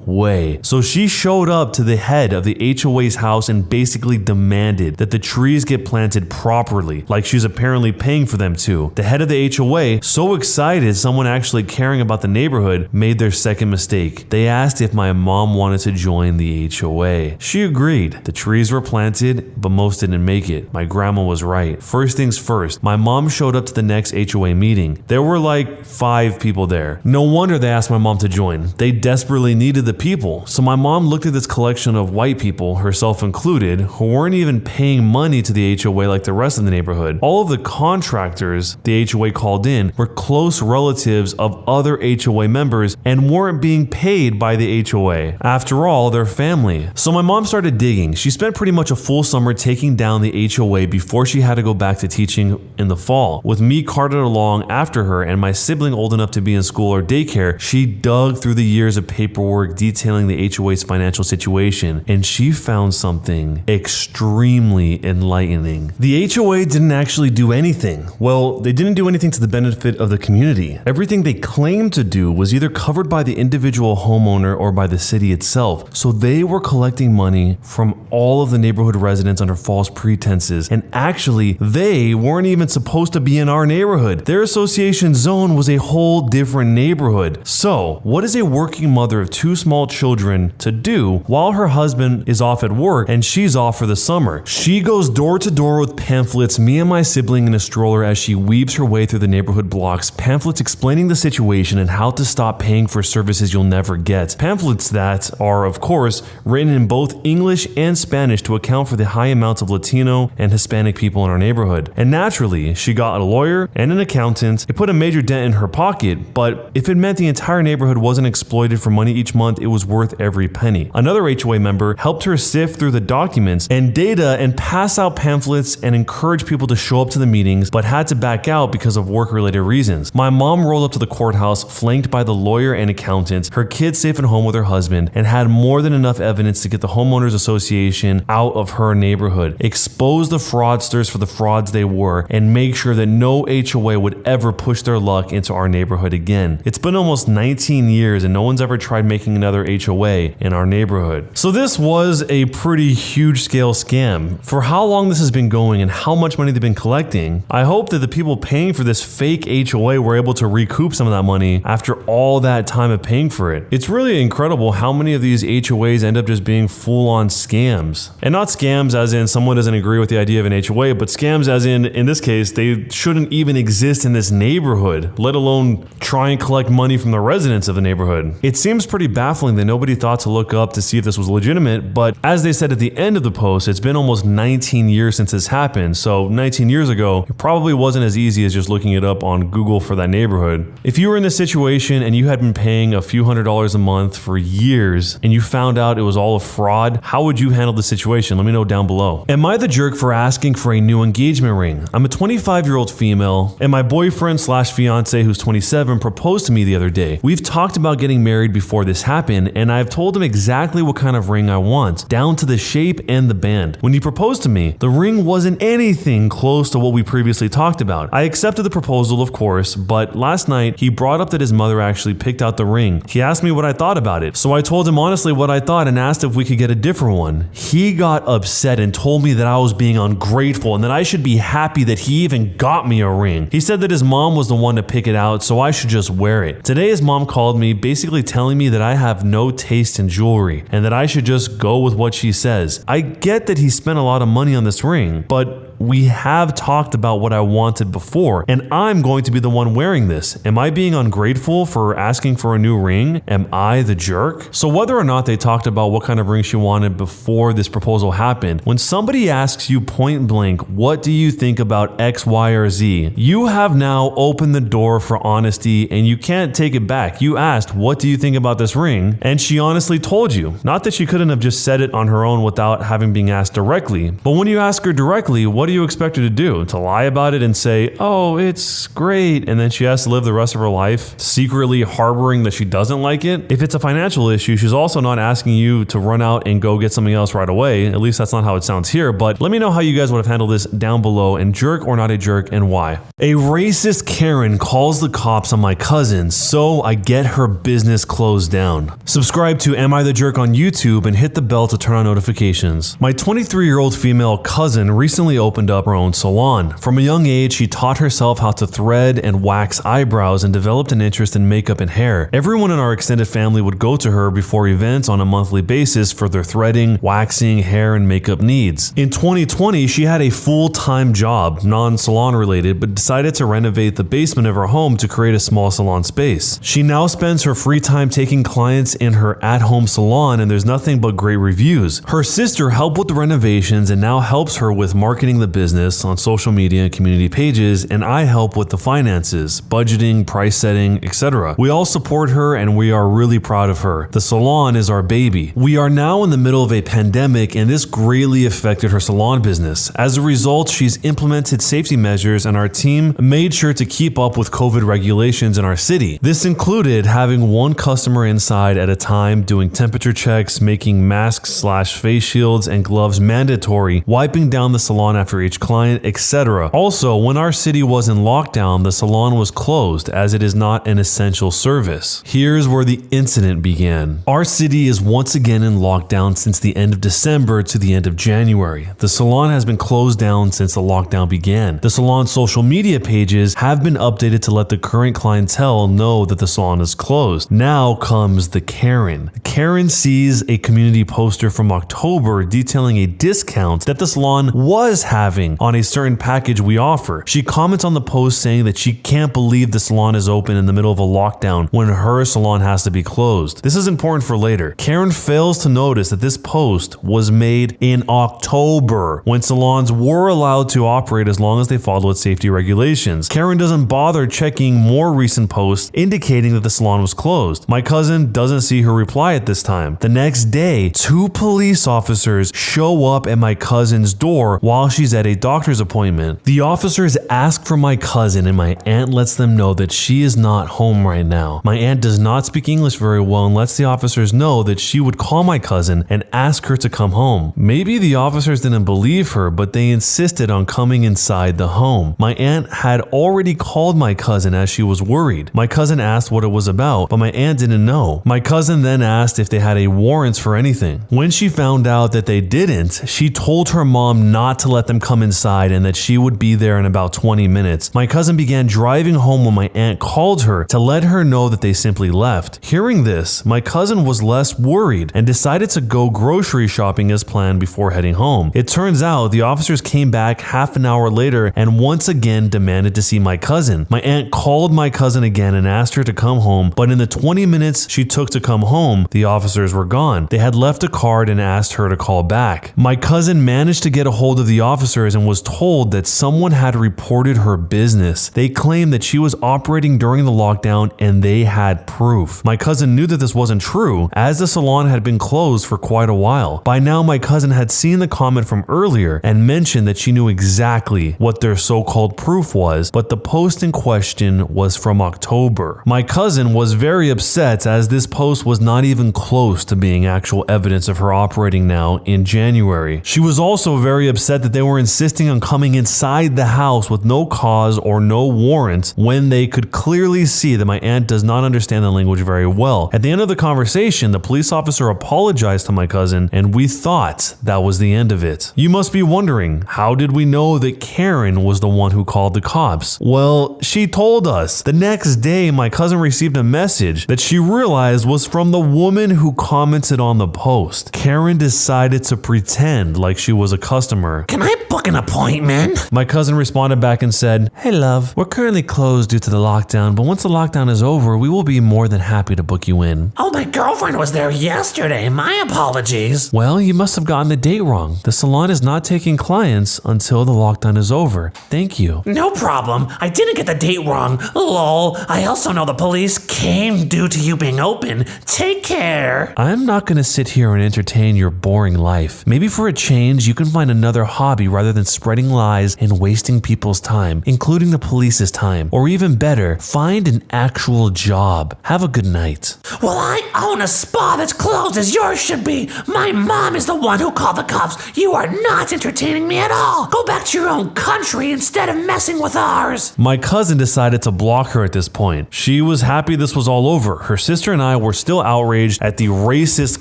Speaker 2: way. So she showed up to the head of the HOA's house and basically demanded that the trees get planted properly, like she's apparently paying for them to. The head of the HOA, so excited someone actually caring about the neighborhood, made their second mistake. They asked if my mom wanted to join the HOA. She agreed. The trees were planted, but most didn't make it. My grandma was right. First things first, my mom showed up to the next HOA meeting. There were like 5 people there. No wonder they asked my mom to join. They desperately needed the people. So my mom looked at this collection of white people, herself included, who weren't even paying money to the HOA like the rest of the neighborhood. All of the contractors the HOA called in were close relatives of other HOA members and weren't being paid by the HOA. After all, they're family. So my mom started digging. She spent pretty much a full summer taking down the HOA before she had to go back to teaching in the fall. With me carted along after her and my sibling old enough to be in school or daycare, she dug through the years of paperwork detailing the HOA's financial situation, and she found something extremely enlightening. The HOA didn't actually do anything. Well, they didn't do anything to the benefit of the community. Everything they claimed to do was either covered by the individual homeowner or by the city itself. So they were collecting money from all of the neighborhood residents under false pretenses, and actually they weren't even supposed to be in our neighborhood. Their association zone was a whole different neighborhood. So what is a working mother of 2 small children to do while her husband is off at work and she's off for the summer? She goes door to door with pamphlets, me and my sibling in a stroller, as she weaves her way through the neighborhood blocks, pamphlets explaining the situation and how to stop paying for services you'll never get. Pamphlets that are, of course, written in both English and Spanish to account for the high amounts of Latino and Hispanic people in our neighborhood. And naturally, she got a lawyer and an accountant. It put a major dent in her pocket, but if it meant the entire neighborhood wasn't exploited for money each month, it was worth every penny. Another HOA member helped her sift through the documents and data and pass out pamphlets and encourage people to show up to the meetings, but had to back out because of work-related reasons. My mom rolled up to the courthouse flanked by the lawyer and accountant, her kids safe at home with her husband, and had more than enough evidence to get the homeowners association out of her neighborhood, expose the fraudsters for the frauds they were, and make sure that no HOA would ever push their luck into our neighborhood again. It's been almost 19 years and no one's ever tried making another HOA in our neighborhood. So this was a pretty huge scale scam. For how long this has been going and how much money they've been collecting, I hope that the people paying for this fake HOA were able to recoup some of that money after all that time of paying for it. It's really incredible how many of these HOAs end up just being full-on scams. And not scams as in someone doesn't agree with the idea of an HOA, but scams as in this case, they shouldn't even exist in this neighborhood, let alone try and collect money from the residents of the neighborhood. It seems pretty baffling that nobody thought to look up to see if this was legitimate, but as they said at the end of the post, it's been almost 19 years since this happened, so 19 years ago, it probably wasn't as easy as just looking it up on Google for that neighborhood. If you were in this situation and you had been paying a few $100s a month for years and you found out it was all a fraud, how would you handle the situation? Let me know down below. Am I the jerk for asking for a new engagement ring? I'm a 25-year-old female and my boyfriend/fiance who's 27 proposed to me the other day. We've talked about getting married before this happened and I've told him exactly what kind of ring I want, down to the shape and the band. When he proposed to me, the ring wasn't anything close to what we previously talked about. I accepted the proposal, of course, but last night he brought up that his mother actually picked out the ring. He asked me what I thought about it, so I told him honestly what I thought and asked if we could get a different one. He got upset and told me that I was being ungrateful and that I should be happy that he even got me a ring. He said that his mom was the one to pick it out, so I should just wear it. Today his mom called me basically telling me that I have no taste in jewelry and that I should just go with what she says. I get that he spent a lot of money on this ring, but we have talked about what I wanted before, and I'm going to be the one wearing this. Am I being ungrateful for asking for a new ring? Am I the jerk? So whether or not they talked about what kind of ring she wanted before this proposal happened, when somebody asks you point blank, what do you think about X, Y, or Z? You have now opened the door for honesty and you can't take it back. You asked, what do you think about this ring? And she honestly told you. Not that she couldn't have just said it on her own without having been asked directly, but when you ask her directly, what do you expect her to do? To lie about it and say, oh, it's great, and then she has to live the rest of her life secretly harboring that she doesn't like it? If it's a financial issue, she's also not asking you to run out and go get something else right away. At least that's not how it sounds here, but let me know how you guys would have handled this down below, and jerk or not a jerk, and why. A racist Karen calls the cops on my cousin, so I get her business closed down. Subscribe to Am I the Jerk on YouTube and hit the bell to turn on notifications. My 23-year-old female cousin recently opened opened up her own salon. From a young age, she taught herself how to thread and wax eyebrows and developed an interest in makeup and hair. Everyone in our extended family would go to her before events on a monthly basis for their threading, waxing, hair, and makeup needs. In 2020, she had a full-time job, non-salon related, but decided to renovate the basement of her home to create a small salon space. She now spends her free time taking clients in her at-home salon, and there's nothing but great reviews. Her sister helped with the renovations and now helps her with marketing the business on social media and community pages, and I help with the finances, budgeting, price setting, etc. We all support her and we are really proud of her. The salon is our baby. We are now in the middle of a pandemic and this greatly affected her salon business. As a result, she's implemented safety measures and our team made sure to keep up with COVID regulations in our city. This included having one customer inside at a time, doing temperature checks, making masks/face shields and gloves mandatory, wiping down the salon after each client, etc. Also, when our city was in lockdown, the salon was closed as it is not an essential service. Here's where the incident began. Our city is once again in lockdown since the end of December to the end of January. The salon has been closed down since the lockdown began. The salon's social media pages have been updated to let the current clientele know that the salon is closed. Now comes the Karen. Karen sees a community poster from October detailing a discount that the salon was having on a certain package we offer. She comments on the post saying that she can't believe the salon is open in the middle of a lockdown when her salon has to be closed. This is important for later. Karen fails to notice that this post was made in October when salons were allowed to operate as long as they followed safety regulations. Karen doesn't bother checking more recent posts indicating that the salon was closed. My cousin doesn't see her reply at this time. The next day, 2 police officers show up at my cousin's door while she's at a doctor's appointment. The officers ask for my cousin and my aunt lets them know that she is not home right now. My aunt does not speak English very well and lets the officers know that she would call my cousin and ask her to come home. Maybe the officers didn't believe her, but they insisted on coming inside the home. My aunt had already called my cousin as she was worried. My cousin asked what it was about, but my aunt didn't know. My cousin then asked if they had a warrant for anything. When she found out that they didn't, she told her mom not to let them come inside and that she would be there in about 20 minutes. My cousin began driving home when my aunt called her to let her know that they simply left. Hearing this, my cousin was less worried and decided to go grocery shopping as planned before heading home. It turns out the officers came back half an hour later and once again demanded to see my cousin. My aunt called my cousin again and asked her to come home, but in the 20 minutes she took to come home, the officers were gone. They had left a card and asked her to call back. My cousin managed to get a hold of the officers and was told that someone had reported her business. They claimed that she was operating during the lockdown and they had proof. My cousin knew that this wasn't true as the salon had been closed for quite a while. By now my cousin had seen the comment from earlier and mentioned that she knew exactly what their so-called proof was, but the post in question was from October. My cousin was very upset as this post was not even close to being actual evidence of her operating now in January. She was also very upset that they were insisting on coming inside the house with no cause or no warrant when they could clearly see that my aunt does not understand the language very well. At the end of the conversation, the police officer apologized to my cousin and we thought that was the end of it. You must be wondering, how did we know that Karen was the one who called the cops? Well, she told us. The next day, my cousin received a message that she realized was from the woman who commented on the post. Karen decided to pretend like she was a customer.
Speaker 3: Can I book an appointment?
Speaker 2: My cousin responded back and said, "Hey love, we're currently closed due to the lockdown, but once the lockdown is over, we will be more than happy to book you in."
Speaker 3: Oh, my girlfriend was there yesterday. My apologies.
Speaker 2: Well, you must have gotten the date wrong. The salon is not taking clients until the lockdown is over. Thank you.
Speaker 3: No problem. I didn't get the date wrong. Lol. I also know the police came due to you being open. Take care.
Speaker 2: I'm not going to sit here and entertain your boring life. Maybe for a change, you can find another hobby rather than spreading lies and wasting people's time, including the police's time. Or even better, find an actual job. Have a good night.
Speaker 3: Well, I own a spa that's closed as yours should be. My mom is the one who called the cops. You are not entertaining me at all. Go back to your own country instead of messing with ours.
Speaker 2: My cousin decided to block her at this point. She was happy this was all over. Her sister and I were still outraged at the racist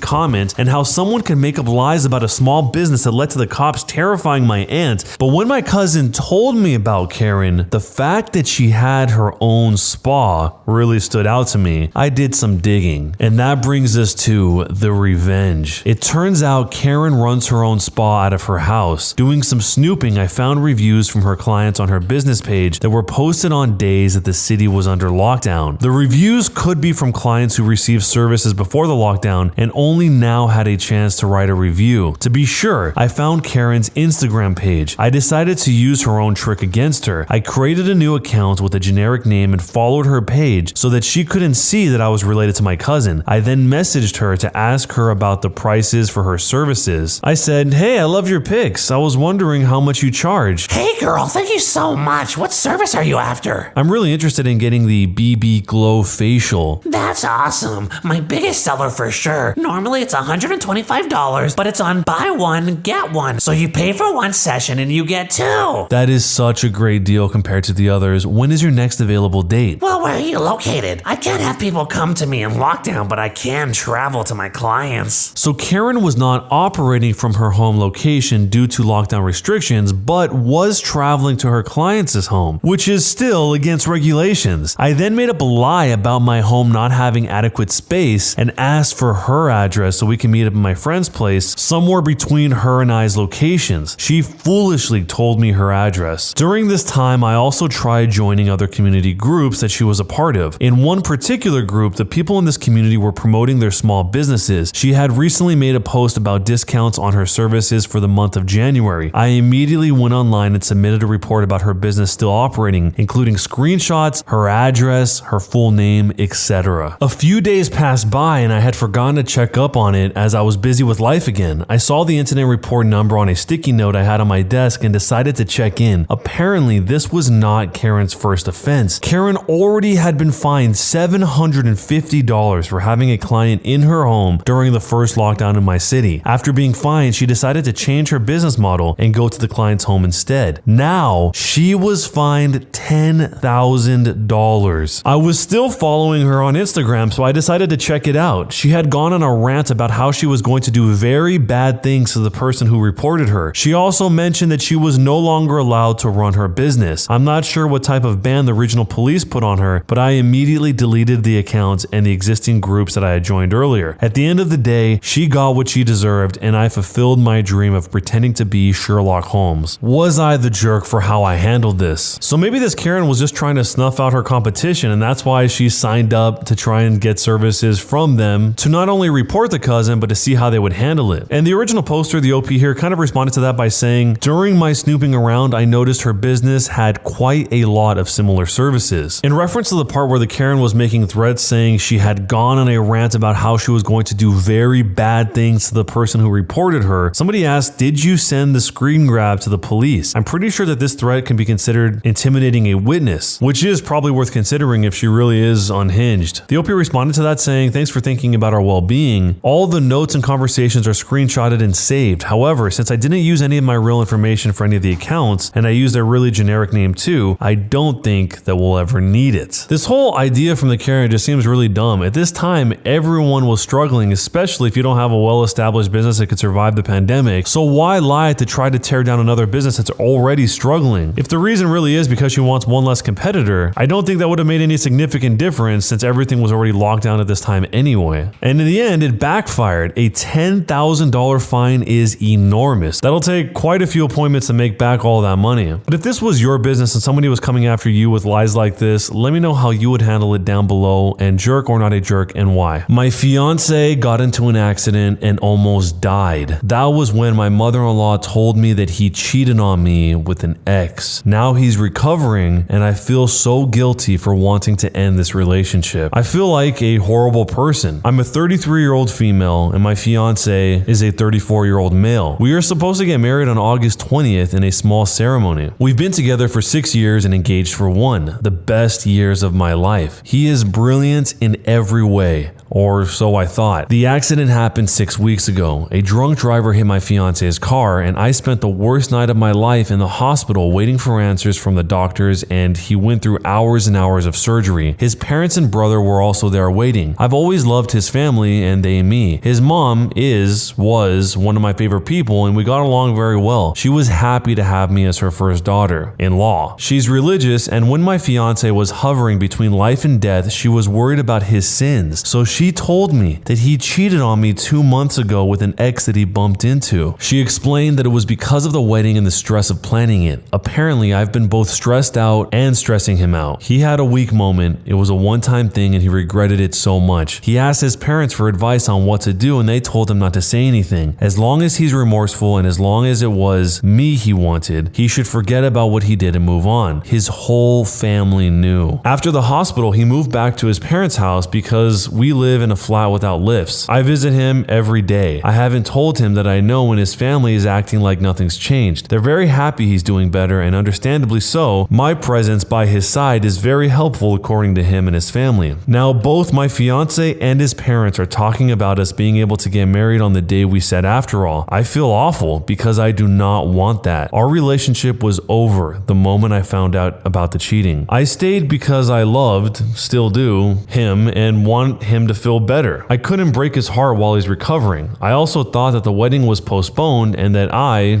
Speaker 2: comment and how someone could make up lies about a small business that led to the cops terrifying my my aunt. But when my cousin told me about Karen, the fact that she had her own spa really stood out to me. I did some digging. And that brings us to the revenge. It turns out Karen runs her own spa out of her house. Doing some snooping, I found reviews from her clients on her business page that were posted on days that the city was under lockdown. The reviews could be from clients who received services before the lockdown and only now had a chance to write a review. To be sure, I found Karen's Instagram page. I decided to use her own trick against her. I created a new account with a generic name and followed her page so that she couldn't see that I was related to my cousin. I then messaged her to ask her about the prices for her services. I said, "Hey, I love your pics. I was wondering how much you charge."
Speaker 3: Hey girl, thank you so much. What service are you after?
Speaker 2: I'm really interested in getting the BB Glow facial.
Speaker 3: That's awesome. My biggest seller for sure. Normally it's $125, but it's on buy one, get one. So you pay for one session and you get two.
Speaker 2: That is such a great deal compared to the others. When is your next available date?
Speaker 3: Well, where are you located? I can't have people come to me in lockdown, but I can travel to my clients.
Speaker 2: So Karen was not operating from her home location due to lockdown restrictions, but was traveling to her clients' home, which is still against regulations. I then made up a lie about my home not having adequate space and asked for her address so we can meet up at my friend's place somewhere between her and I's locations. She foolishly told me her address. During this time, I also tried joining other community groups that she was a part of. In one particular group, the people in this community were promoting their small businesses. She had recently made a post about discounts on her services for the month of January. I immediately went online and submitted a report about her business still operating, including screenshots, her address, her full name, etc. A few days passed by and I had forgotten to check up on it as I was busy with life again. I saw the incident report number on a sticky note I had on my desk and decided to check in. Apparently, this was not Karen's first offense. Karen already had been fined $750 for having a client in her home during the first lockdown in my city. After being fined, she decided to change her business model and go to the client's home instead. Now, she was fined $10,000. I was still following her on Instagram, so I decided to check it out. She had gone on a rant about how she was going to do very bad things to the person who reported her. She also mentioned that she was no longer allowed to run her business. I'm not sure what type of ban the regional police put on her, but I immediately deleted the accounts and the existing groups that I had joined earlier. At the end of the day, she got what she deserved and I fulfilled my dream of pretending to be Sherlock Holmes. Was I the jerk for how I handled this? So maybe this Karen was just trying to snuff out her competition and that's why she signed up to try and get services from them to not only report the cousin, but to see how they would handle it. And the original poster, the OP here, kind of responded to that by saying, "During my snooping around, I noticed her business had quite a lot of similar services." In reference to the part where the Karen was making threats saying she had gone on a rant about how she was going to do very bad things to the person who reported her, somebody asked, "Did you send the screen grab to the police?" I'm pretty sure that this threat can be considered intimidating a witness, which is probably worth considering if she really is unhinged. The OP responded to that saying, "Thanks for thinking about our well-being. All the notes and conversations are screenshotted and saved. However, since I didn't use any of my real information for any of the accounts, and I used a really generic name too, I don't think that we'll ever need it." This whole idea from the Karen just seems really dumb. At this time, everyone was struggling, especially if you don't have a well-established business that could survive the pandemic. So why lie to try to tear down another business that's already struggling? If the reason really is because she wants one less competitor, I don't think that would have made any significant difference since everything was already locked down at this time anyway. And in the end, it backfired. A $10,000 fine is enormous. That'll take quite a few appointments to make back all that money. But if this was your business and somebody was coming after you with lies like this, let me know how you would handle it down below, and jerk or not a jerk, and why. My fiance got into an accident and almost died. That was when my mother-in-law told me that he cheated on me with an ex. Now he's recovering and I feel so guilty for wanting to end this relationship. I feel like a horrible person. I'm a 33-year-old female and my fiance is a 34-year-old male. We are supposed to get married on August 20th in a small ceremony. We've been together for 6 years and engaged for 1, the best years of my life. He is brilliant in every way. or so I thought. The accident happened 6 weeks ago. A drunk driver hit my fiance's car, and I spent the worst night of my life in the hospital waiting for answers from the doctors, and he went through hours and hours of surgery. His parents and brother were also there waiting. I've always loved his family and they me. His mom was one of my favorite people, and we got along very well. She was happy to have me as her first daughter-in-law. She's religious, and when my fiance was hovering between life and death, she was worried about his sins. So she told me that he cheated on me 2 months ago with an ex that he bumped into. She explained that it was because of the wedding and the stress of planning it. Apparently, I've been both stressed out and stressing him out. He had a weak moment. It was a one-time thing and he regretted it so much. He asked his parents for advice on what to do and they told him not to say anything. As long as he's remorseful and as long as it was me he wanted, he should forget about what he did and move on. His whole family knew. After the hospital, he moved back to his parents' house because we live in a flat without lifts. I visit him every day. I haven't told him that I know when his family is acting like nothing's changed. They're very happy he's doing better, and understandably so. My presence by his side is very helpful according to him and his family. Now, both my fiance and his parents are talking about us being able to get married on the day we said after all. I feel awful because I do not want that. Our relationship was over the moment I found out about the cheating. I stayed because I loved, still do, him and want him to feel better. I couldn't break his heart while he's recovering. I also thought that the wedding was postponed and that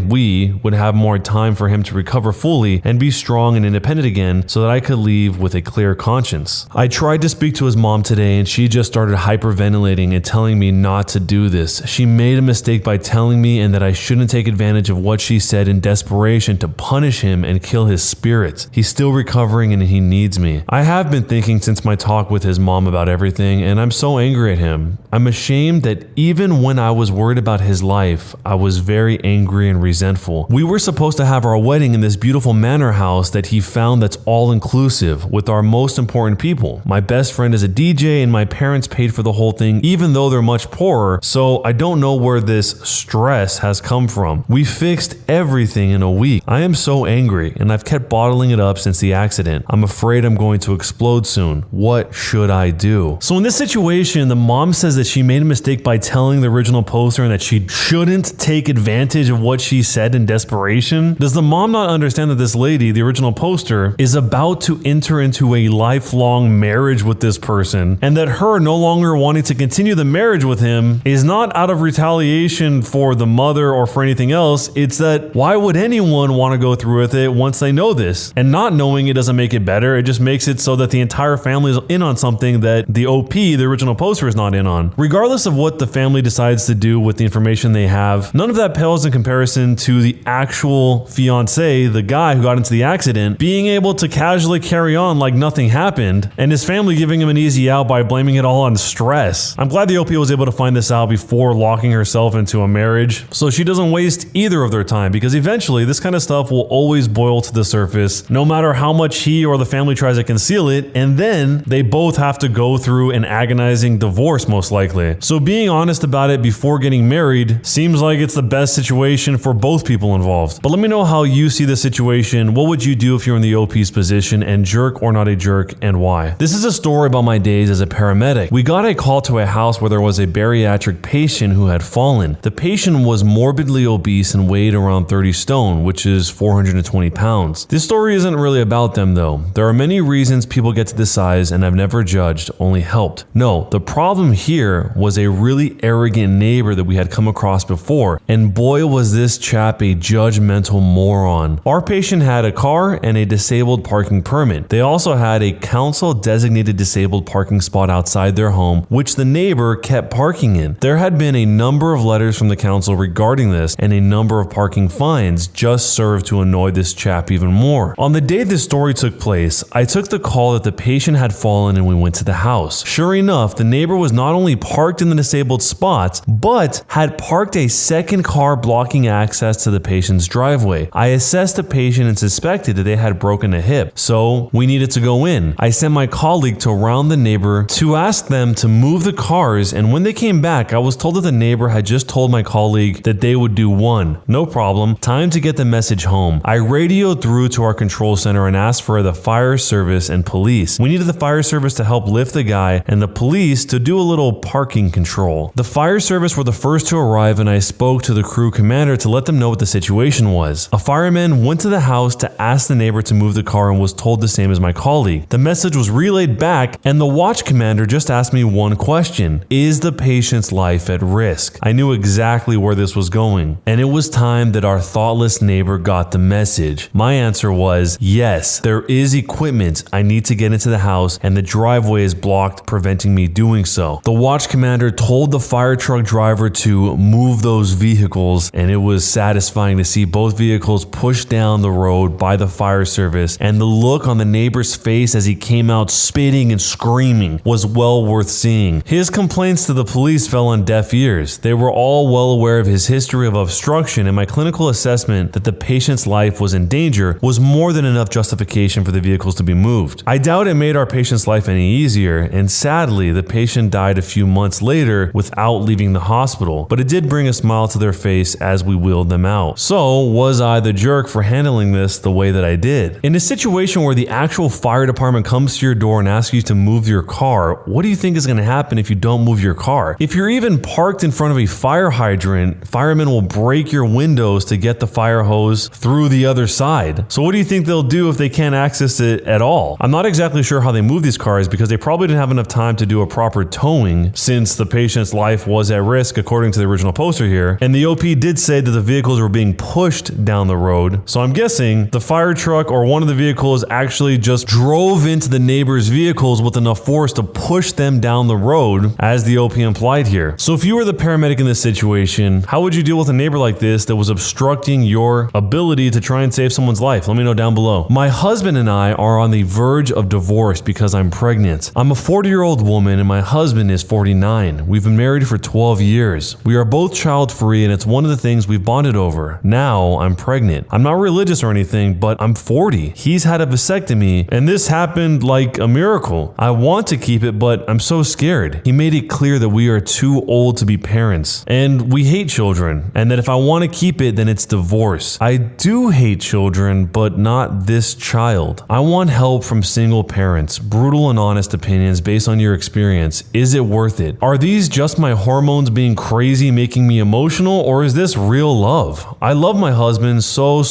Speaker 2: we would have more time for him to recover fully and be strong and independent again so that I could leave with a clear conscience. I tried to speak to his mom today and she just started hyperventilating and telling me not to do this. She made a mistake by telling me and that I shouldn't take advantage of what she said in desperation to punish him and kill his spirit. He's still recovering and he needs me. I have been thinking since my talk with his mom about everything and I'm so angry at him. I'm ashamed that even when I was worried about his life, I was very angry and resentful. We were supposed to have our wedding in this beautiful manor house that he found that's all inclusive with our most important people. My best friend is a DJ and my parents paid for the whole thing even though they're much poorer, so I don't know where this stress has come from. We fixed everything in a week. I am so angry and I've kept bottling it up since the accident. I'm afraid I'm going to explode soon. What should I do? So in this situation, the mom says that she made a mistake by telling the original poster and that she shouldn't take advantage of what she said in desperation. Does the mom not understand that this lady, the original poster, is about to enter into a lifelong marriage with this person and that her no longer wanting to continue the marriage with him is not out of retaliation for the mother or for anything else? It's that why would anyone want to go through with it once they know this? And not knowing it doesn't make it better. It just makes it so that the entire family is in on something that the OP, the original poster, is not in on. Regardless of what the family decides to do with the information they have, none of that pales in comparison to the actual fiance, the guy who got into the accident, being able to casually carry on like nothing happened, and his family giving him an easy out by blaming it all on stress. I'm glad the OP was able to find this out before locking herself into a marriage, so she doesn't waste either of their time, because eventually this kind of stuff will always boil to the surface, no matter how much he or the family tries to conceal it, and then they both have to go through an agonizing divorce most likely. So being honest about it before getting married seems like it's the best situation for both people involved. But let me know how you see the situation. What would you do if you're in the OP's position, and jerk or not a jerk, and why? This is a story about my days as a paramedic. We got a call to a house where there was a bariatric patient who had fallen. The patient was morbidly obese and weighed around 30 stone, which is 420 pounds. This story isn't really about them though. There are many reasons people get to this size, and I've never judged, only helped. No, the problem here was a really arrogant neighbor that we had come across before, and boy was this chap a judgmental moron. Our patient had a car and a disabled parking permit. They also had a council designated disabled parking spot outside their home, which the neighbor kept parking in. There had been a number of letters from the council regarding this, and a number of parking fines just served to annoy this chap even more. On the day this story took place, I took the call that the patient had fallen and we went to the house. Sure enough, the neighbor was not only parked in the disabled spots, but had parked a second car blocking access to the patient's driveway. I assessed the patient and suspected that they had broken a hip, so we needed to go in. I sent my colleague to round the neighbor to ask them to move the cars, and when they came back, I was told that the neighbor had just told my colleague that they would do one. No problem. Time to get the message home. I radioed through to our control center and asked for the fire service and police. We needed the fire service to help lift the guy, and the police police to do a little parking control. The fire service were the first to arrive, and I spoke to the crew commander to let them know what the situation was. A fireman went to the house to ask the neighbor to move the car and was told the same as my colleague. The message was relayed back, and the watch commander just asked me one question: is the patient's life at risk? I knew exactly where this was going, and it was time that our thoughtless neighbor got the message. My answer was, yes, there is equipment. I need to get into the house, and the driveway is blocked, preventing me doing so. The watch commander told the fire truck driver to move those vehicles, and it was satisfying to see both vehicles pushed down the road by the fire service, and the look on the neighbor's face as he came out spitting and screaming was well worth seeing. His complaints to the police fell on deaf ears. They were all well aware of his history of obstruction, and my clinical assessment that the patient's life was in danger was more than enough justification for the vehicles to be moved. I doubt it made our patient's life any easier, and sadly, the patient died a few months later without leaving the hospital, but it did bring a smile to their face as we wheeled them out. So, was I the jerk for handling this the way that I did? In a situation where the actual fire department comes to your door and asks you to move your car, what do you think is going to happen if you don't move your car? If you're even parked in front of a fire hydrant, firemen will break your windows to get the fire hose through the other side. So what do you think they'll do if they can't access it at all? I'm not exactly sure how they move these cars because they probably didn't have enough time to do a proper towing since the patient's life was at risk according to the original poster here. And the OP did say that the vehicles were being pushed down the road. So I'm guessing the fire truck or one of the vehicles actually just drove into the neighbor's vehicles with enough force to push them down the road, as the OP implied here. So if you were the paramedic in this situation, how would you deal with a neighbor like this that was obstructing your ability to try and save someone's life? Let me know down below. My husband and I are on the verge of divorce because I'm pregnant. I'm a 40-year-old woman and my husband is 49. We've been married for 12 years. We are both child-free and it's one of the things we've bonded over. Now I'm pregnant. I'm not religious or anything, but I'm 40. He's had a vasectomy and this happened like a miracle. I want to keep it, but I'm so scared. He made it clear that we are too old to be parents and we hate children, and that if I want to keep it, then it's divorce. I do hate children, but not this child. I want help from single parents. Brutal and honest opinions based on your experience. Is it worth it? Are these just my hormones being crazy making me emotional, or is this real love? I love my husband so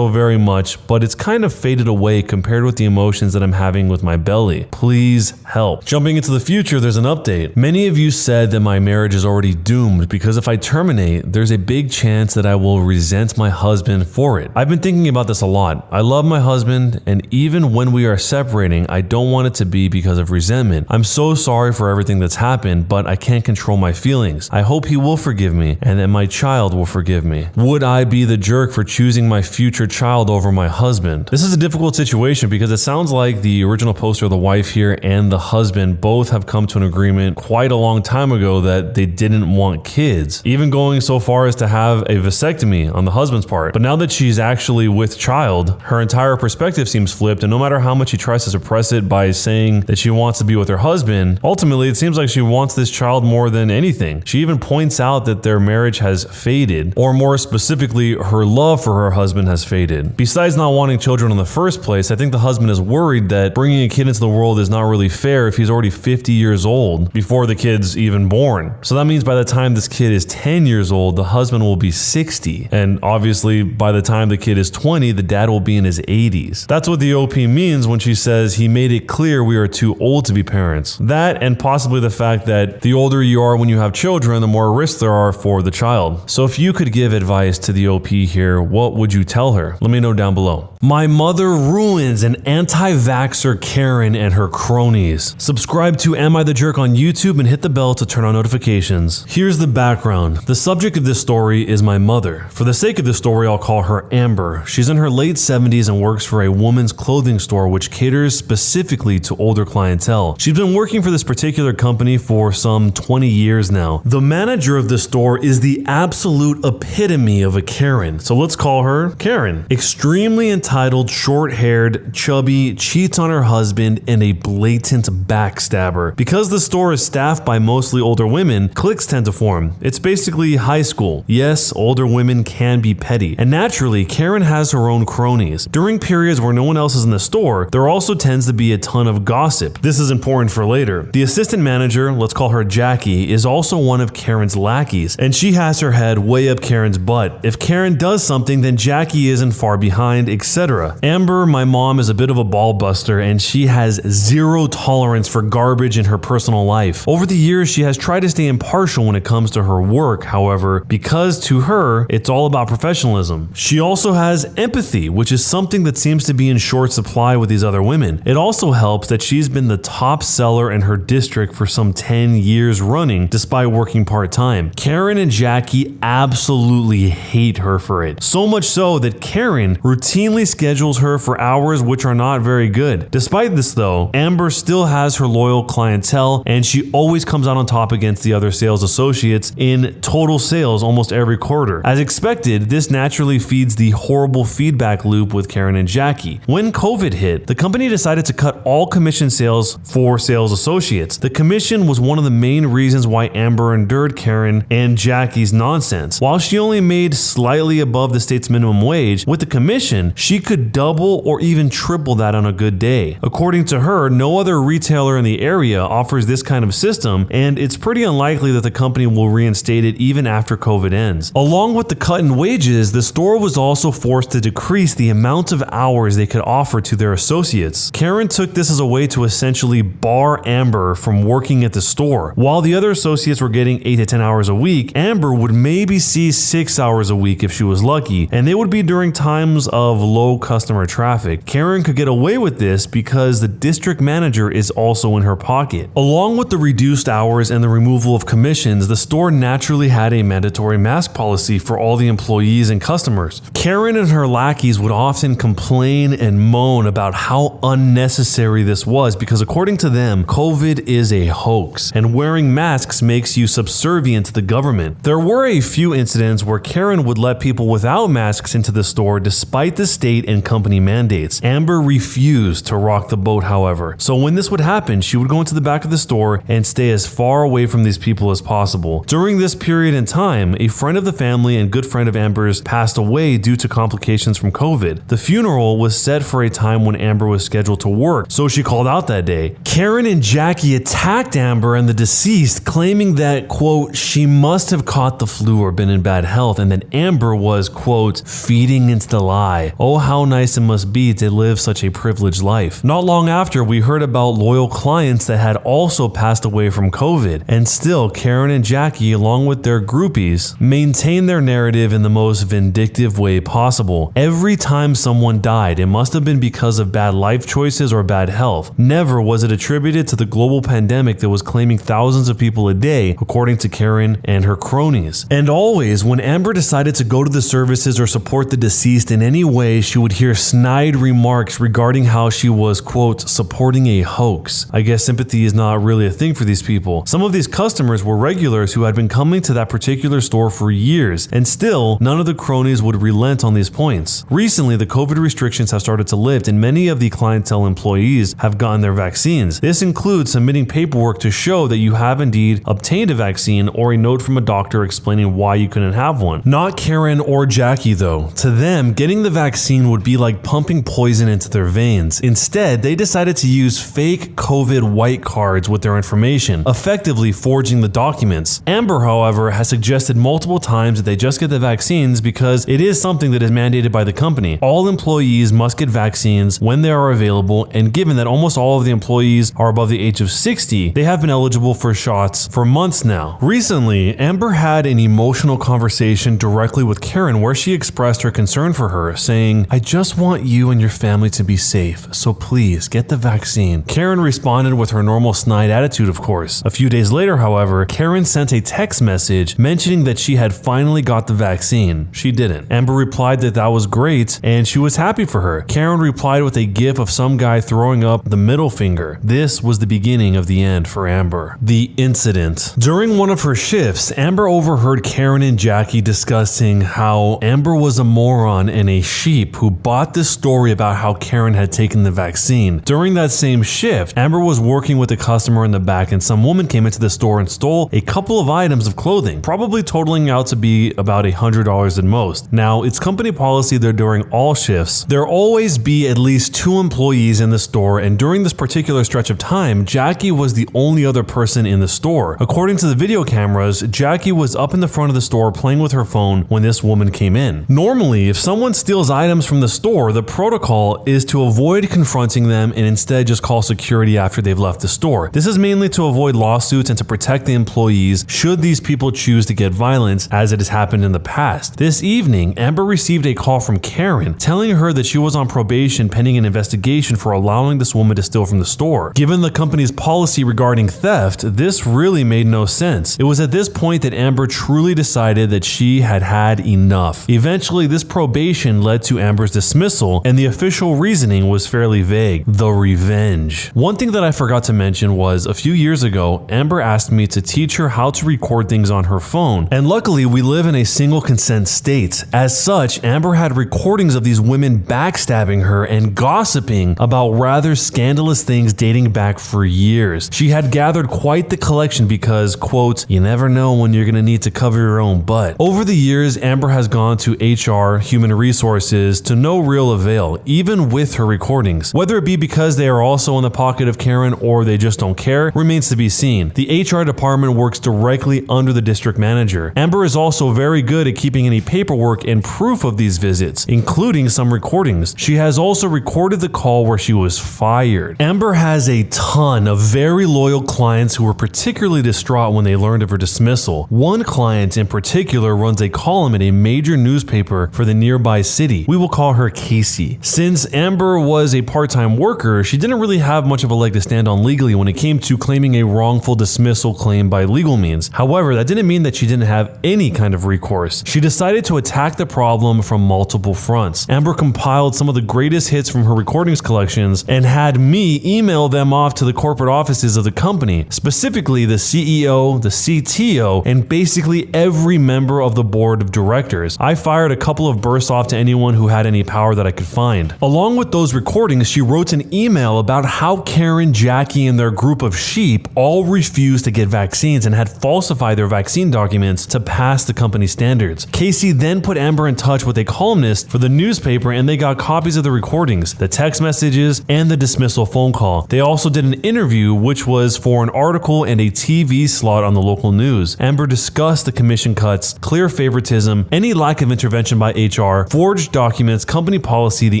Speaker 2: very much, but it's kind of faded away compared with the emotions that I'm having with my belly. Please help. Jumping into the future, there's an update. Many of you said that my marriage is already doomed because if I terminate, there's a big chance that I will resent my husband for it. I've been thinking about this a lot. I love my husband, and even when we are separating, I don't want it to be because of resentment. I'm so sorry for everything that's happened, but I can't control my feelings. I hope he will forgive me and that my child will forgive me. Would I be the jerk for choosing my future child over my husband? This is a difficult situation because it sounds like the original poster of the wife here and the husband both have come to an agreement quite a long time ago that they didn't want kids, even going so far as to have a vasectomy on the husband's part. But now that she's actually with child, her entire perspective seems flipped, and no matter how much she tries to suppress it by saying that she wants to be with her husband, ultimately it seems like she wants this child more than anything. She even points out that their marriage has faded, or more specifically, her love for her husband has faded. Besides not wanting children in the first place, I think the husband is worried that bringing a kid into the world is not really fair if he's already 50 years old before the kid's even born. So that means by the time this kid is 10 years old, the husband will be 60. And obviously by the time the kid is 20, the dad will be in his 80s. That's what the OP means when she says he made it clear we are too old to be parents. That, and possibly the fact that the older you are when you have children, the more risks there are for the child. So if you could give advice to the OP here, what would you tell her? Let me know down below. My mother ruins an anti-vaxxer Karen and her cronies. Subscribe to Am I the Jerk on YouTube and hit the bell to turn on notifications. Here's the background. The subject of this story is my mother. For the sake of this story, I'll call her Amber. She's in her late 70s and works for a woman's clothing store which caters specifically to older clientele. She's been working for this particular company for some 20 years now. The manager of the store is the absolute epitome of a Karen, so let's call her Karen. Extremely entitled, short-haired, chubby, cheats on her husband, and a blatant backstabber. Because the store is staffed by mostly older women, cliques tend to form. It's basically high school. Yes, older women can be petty, and naturally, Karen has her own cronies. During periods where no one else is in the store, there also tends to be a ton of gossip. This is important for later. The assistant manager, let's call her Jackie, is also one of Karen's lackeys, and she has her head way up Karen's butt. If Karen does something, then Jackie isn't far behind, etc. Amber, my mom, is a bit of a ball buster, and she has zero tolerance for garbage in her personal life. Over the years, she has tried to stay impartial when it comes to her work, however, because to her, it's all about professionalism. She also has empathy, which is something that seems to be in short supply with these other women. It also helps that she's been the top seller in her district for some 10 years running, despite working part-time. Karen and Jackie absolutely hate her for it. So much so that Karen routinely schedules her for hours which are not very good. Despite this though, Amber still has her loyal clientele, and she always comes out on top against the other sales associates in total sales almost every quarter. As expected, this naturally feeds the horrible feedback loop with Karen and Jackie. When COVID hit, the company decided to cut all commission sales for sales associates. The commission was one of the main reasons why Amber endured Karen and Jackie's nonsense. While she only made slightly above the state's minimum wage, with the commission, she could double or even triple that on a good day. According to her, no other retailer in the area offers this kind of system, and it's pretty unlikely that the company will reinstate it even after COVID ends. Along with the cut in wages, the store was also forced to decrease the amount of hours they could offer to their associates. Karen took this as a way to essentially bar Amber from working at the store. While the other associates were getting 8 to 10 hours a week, Amber would maybe see 6 hours a week if she was lucky, and they would be during times of low customer traffic. Karen could get away with this because the district manager is also in her pocket. Along with the reduced hours and the removal of commissions, the store naturally had a mandatory mask policy for all the employees and customers. Karen and her lackeys would often complain and moan about how unnecessary this was because according to them, COVID is a hoax, and wearing masks makes you subservient to the government. There were a few incidents where Karen would let people without masks into the store despite the state and company mandates. Amber refused to rock the boat, however. So when this would happen, she would go into the back of the store and stay as far away from these people as possible. During this period in time, a friend of the family and good friend of Amber's passed away due to complications from COVID. The funeral was set for a time when Amber was scheduled to work, so she called out that day. Karen and Jackie attacked Amber and the deceased, claiming that, quote, she must have caught the flu or been in bad health, and that Amber was, quote, feeding into the lie. Oh, how nice it must be to live such a privileged life. Not long after, we heard about loyal clients that had also passed away from COVID, and still Karen and Jackie, along with their groupies, maintained their narrative in the most vindictive way possible. Every time someone died, it must have been because of bad life choices or bad health. Never was it attributed to the global pandemic that was claiming thousands of people a day, according to Karen and her cronies. And always, when Amber decided to go to the services or support the deceased in any way, she would hear snide remarks regarding how she was, quote, supporting a hoax. I guess sympathy is not really a thing for these people. Some of these customers were regulars who had been coming to that particular store for years, and still, none of the cronies would relent on these points. Recently, the COVID restrictions have started to lift, and many of the clientele employees have gotten their vaccines. This includes submitting paperwork to show that you have indeed obtained a vaccine or a note from a doctor explaining why you couldn't have one. Not Karen or Jackie though. To them, getting the vaccine would be like pumping poison into their veins. Instead, they decided to use fake COVID white cards with their information, effectively forging the documents. Amber, however, has suggested multiple times that they just get the vaccines because it is something that is mandated by the company. All employees must get vaccines when they are available, and given that almost all of the employees are above the age of 60, they have been eligible for shots for months now. Recently, Amber had an emotional conversation directly with Karen where she expressed her concern for her, saying, I just want you and your family to be safe, so please get the vaccine. Karen responded with her normal snide attitude, of course. A few days later, however, Karen sent a text message mentioning that she had finally got the vaccine. She didn't. Amber replied that that was great and she was happy for her. Karen replied with a gif of some guy throwing up the middle finger. This was the beginning of the end for Amber. The incident. During one of her shifts, Amber overheard Karen and Jackie discussing how Amber was a moron and a sheep who bought this story about how Karen had taken the vaccine. During that same shift, Amber was working with a customer in the back and some woman came into the store and stole a couple of items of clothing, probably totaling out to be about $100 at most. Now, it's company policy that during all shifts, there always be at least 2 employees in the store, and during this particular stretch of time, time, Jackie was the only other person in the store. According to the video cameras, Jackie was up in the front of the store playing with her phone when this woman came in. Normally, if someone steals items from the store, the protocol is to avoid confronting them and instead just call security after they've left the store. This is mainly to avoid lawsuits and to protect the employees should these people choose to get violent, as it has happened in the past. This evening, Amber received a call from Karen telling her that she was on probation pending an investigation for allowing this woman to steal from the store. Given the company's policy regarding theft, this really made no sense. It was at this point that Amber truly decided that she had had enough. Eventually, this probation led to Amber's dismissal, and the official reasoning was fairly vague: the revenge. One thing that I forgot to mention was a few years ago, Amber asked me to teach her how to record things on her phone, and luckily we live in a single consent state. As such, Amber had recordings of these women backstabbing her and gossiping about rather scandalous things dating back for years. She had gathered quite the collection because, quote, you never know when you're gonna need to cover your own butt. Over the years, Amber has gone to HR, human resources, to no real avail, even with her recordings. Whether it be because they are also in the pocket of Karen or they just don't care, remains to be seen. The HR department works directly under the district manager. Amber is also very good at keeping any paperwork and proof of these visits, including some recordings. She has also recorded the call where she was fired. Amber has a ton of very loyal clients who were particularly distraught when they learned of her dismissal. One client in particular runs a column in a major newspaper for the nearby city. We will call her Casey. Since Amber was a part-time worker, she didn't really have much of a leg to stand on legally when it came to claiming a wrongful dismissal claim by legal means. However, that didn't mean that she didn't have any kind of recourse. She decided to attack the problem from multiple fronts. Amber compiled some of the greatest hits from her recordings collections and had me email them off to the corporate offices of the company, specifically the CEO, the CTO, and basically every member of the board of directors. I fired a couple of bursts off to anyone who had any power that I could find. Along with those recordings, she wrote an email about how Karen, Jackie, and their group of sheep all refused to get vaccines and had falsified their vaccine documents to pass the company standards. Casey then put Amber in touch with a columnist for the newspaper, and they got copies of the recordings, the text messages, and the dismissal phone call. They also did an interview, which was for an article and a TV slot on the local news. Amber discussed the commission cuts, clear favoritism, any lack of intervention by HR, forged documents, company policy, the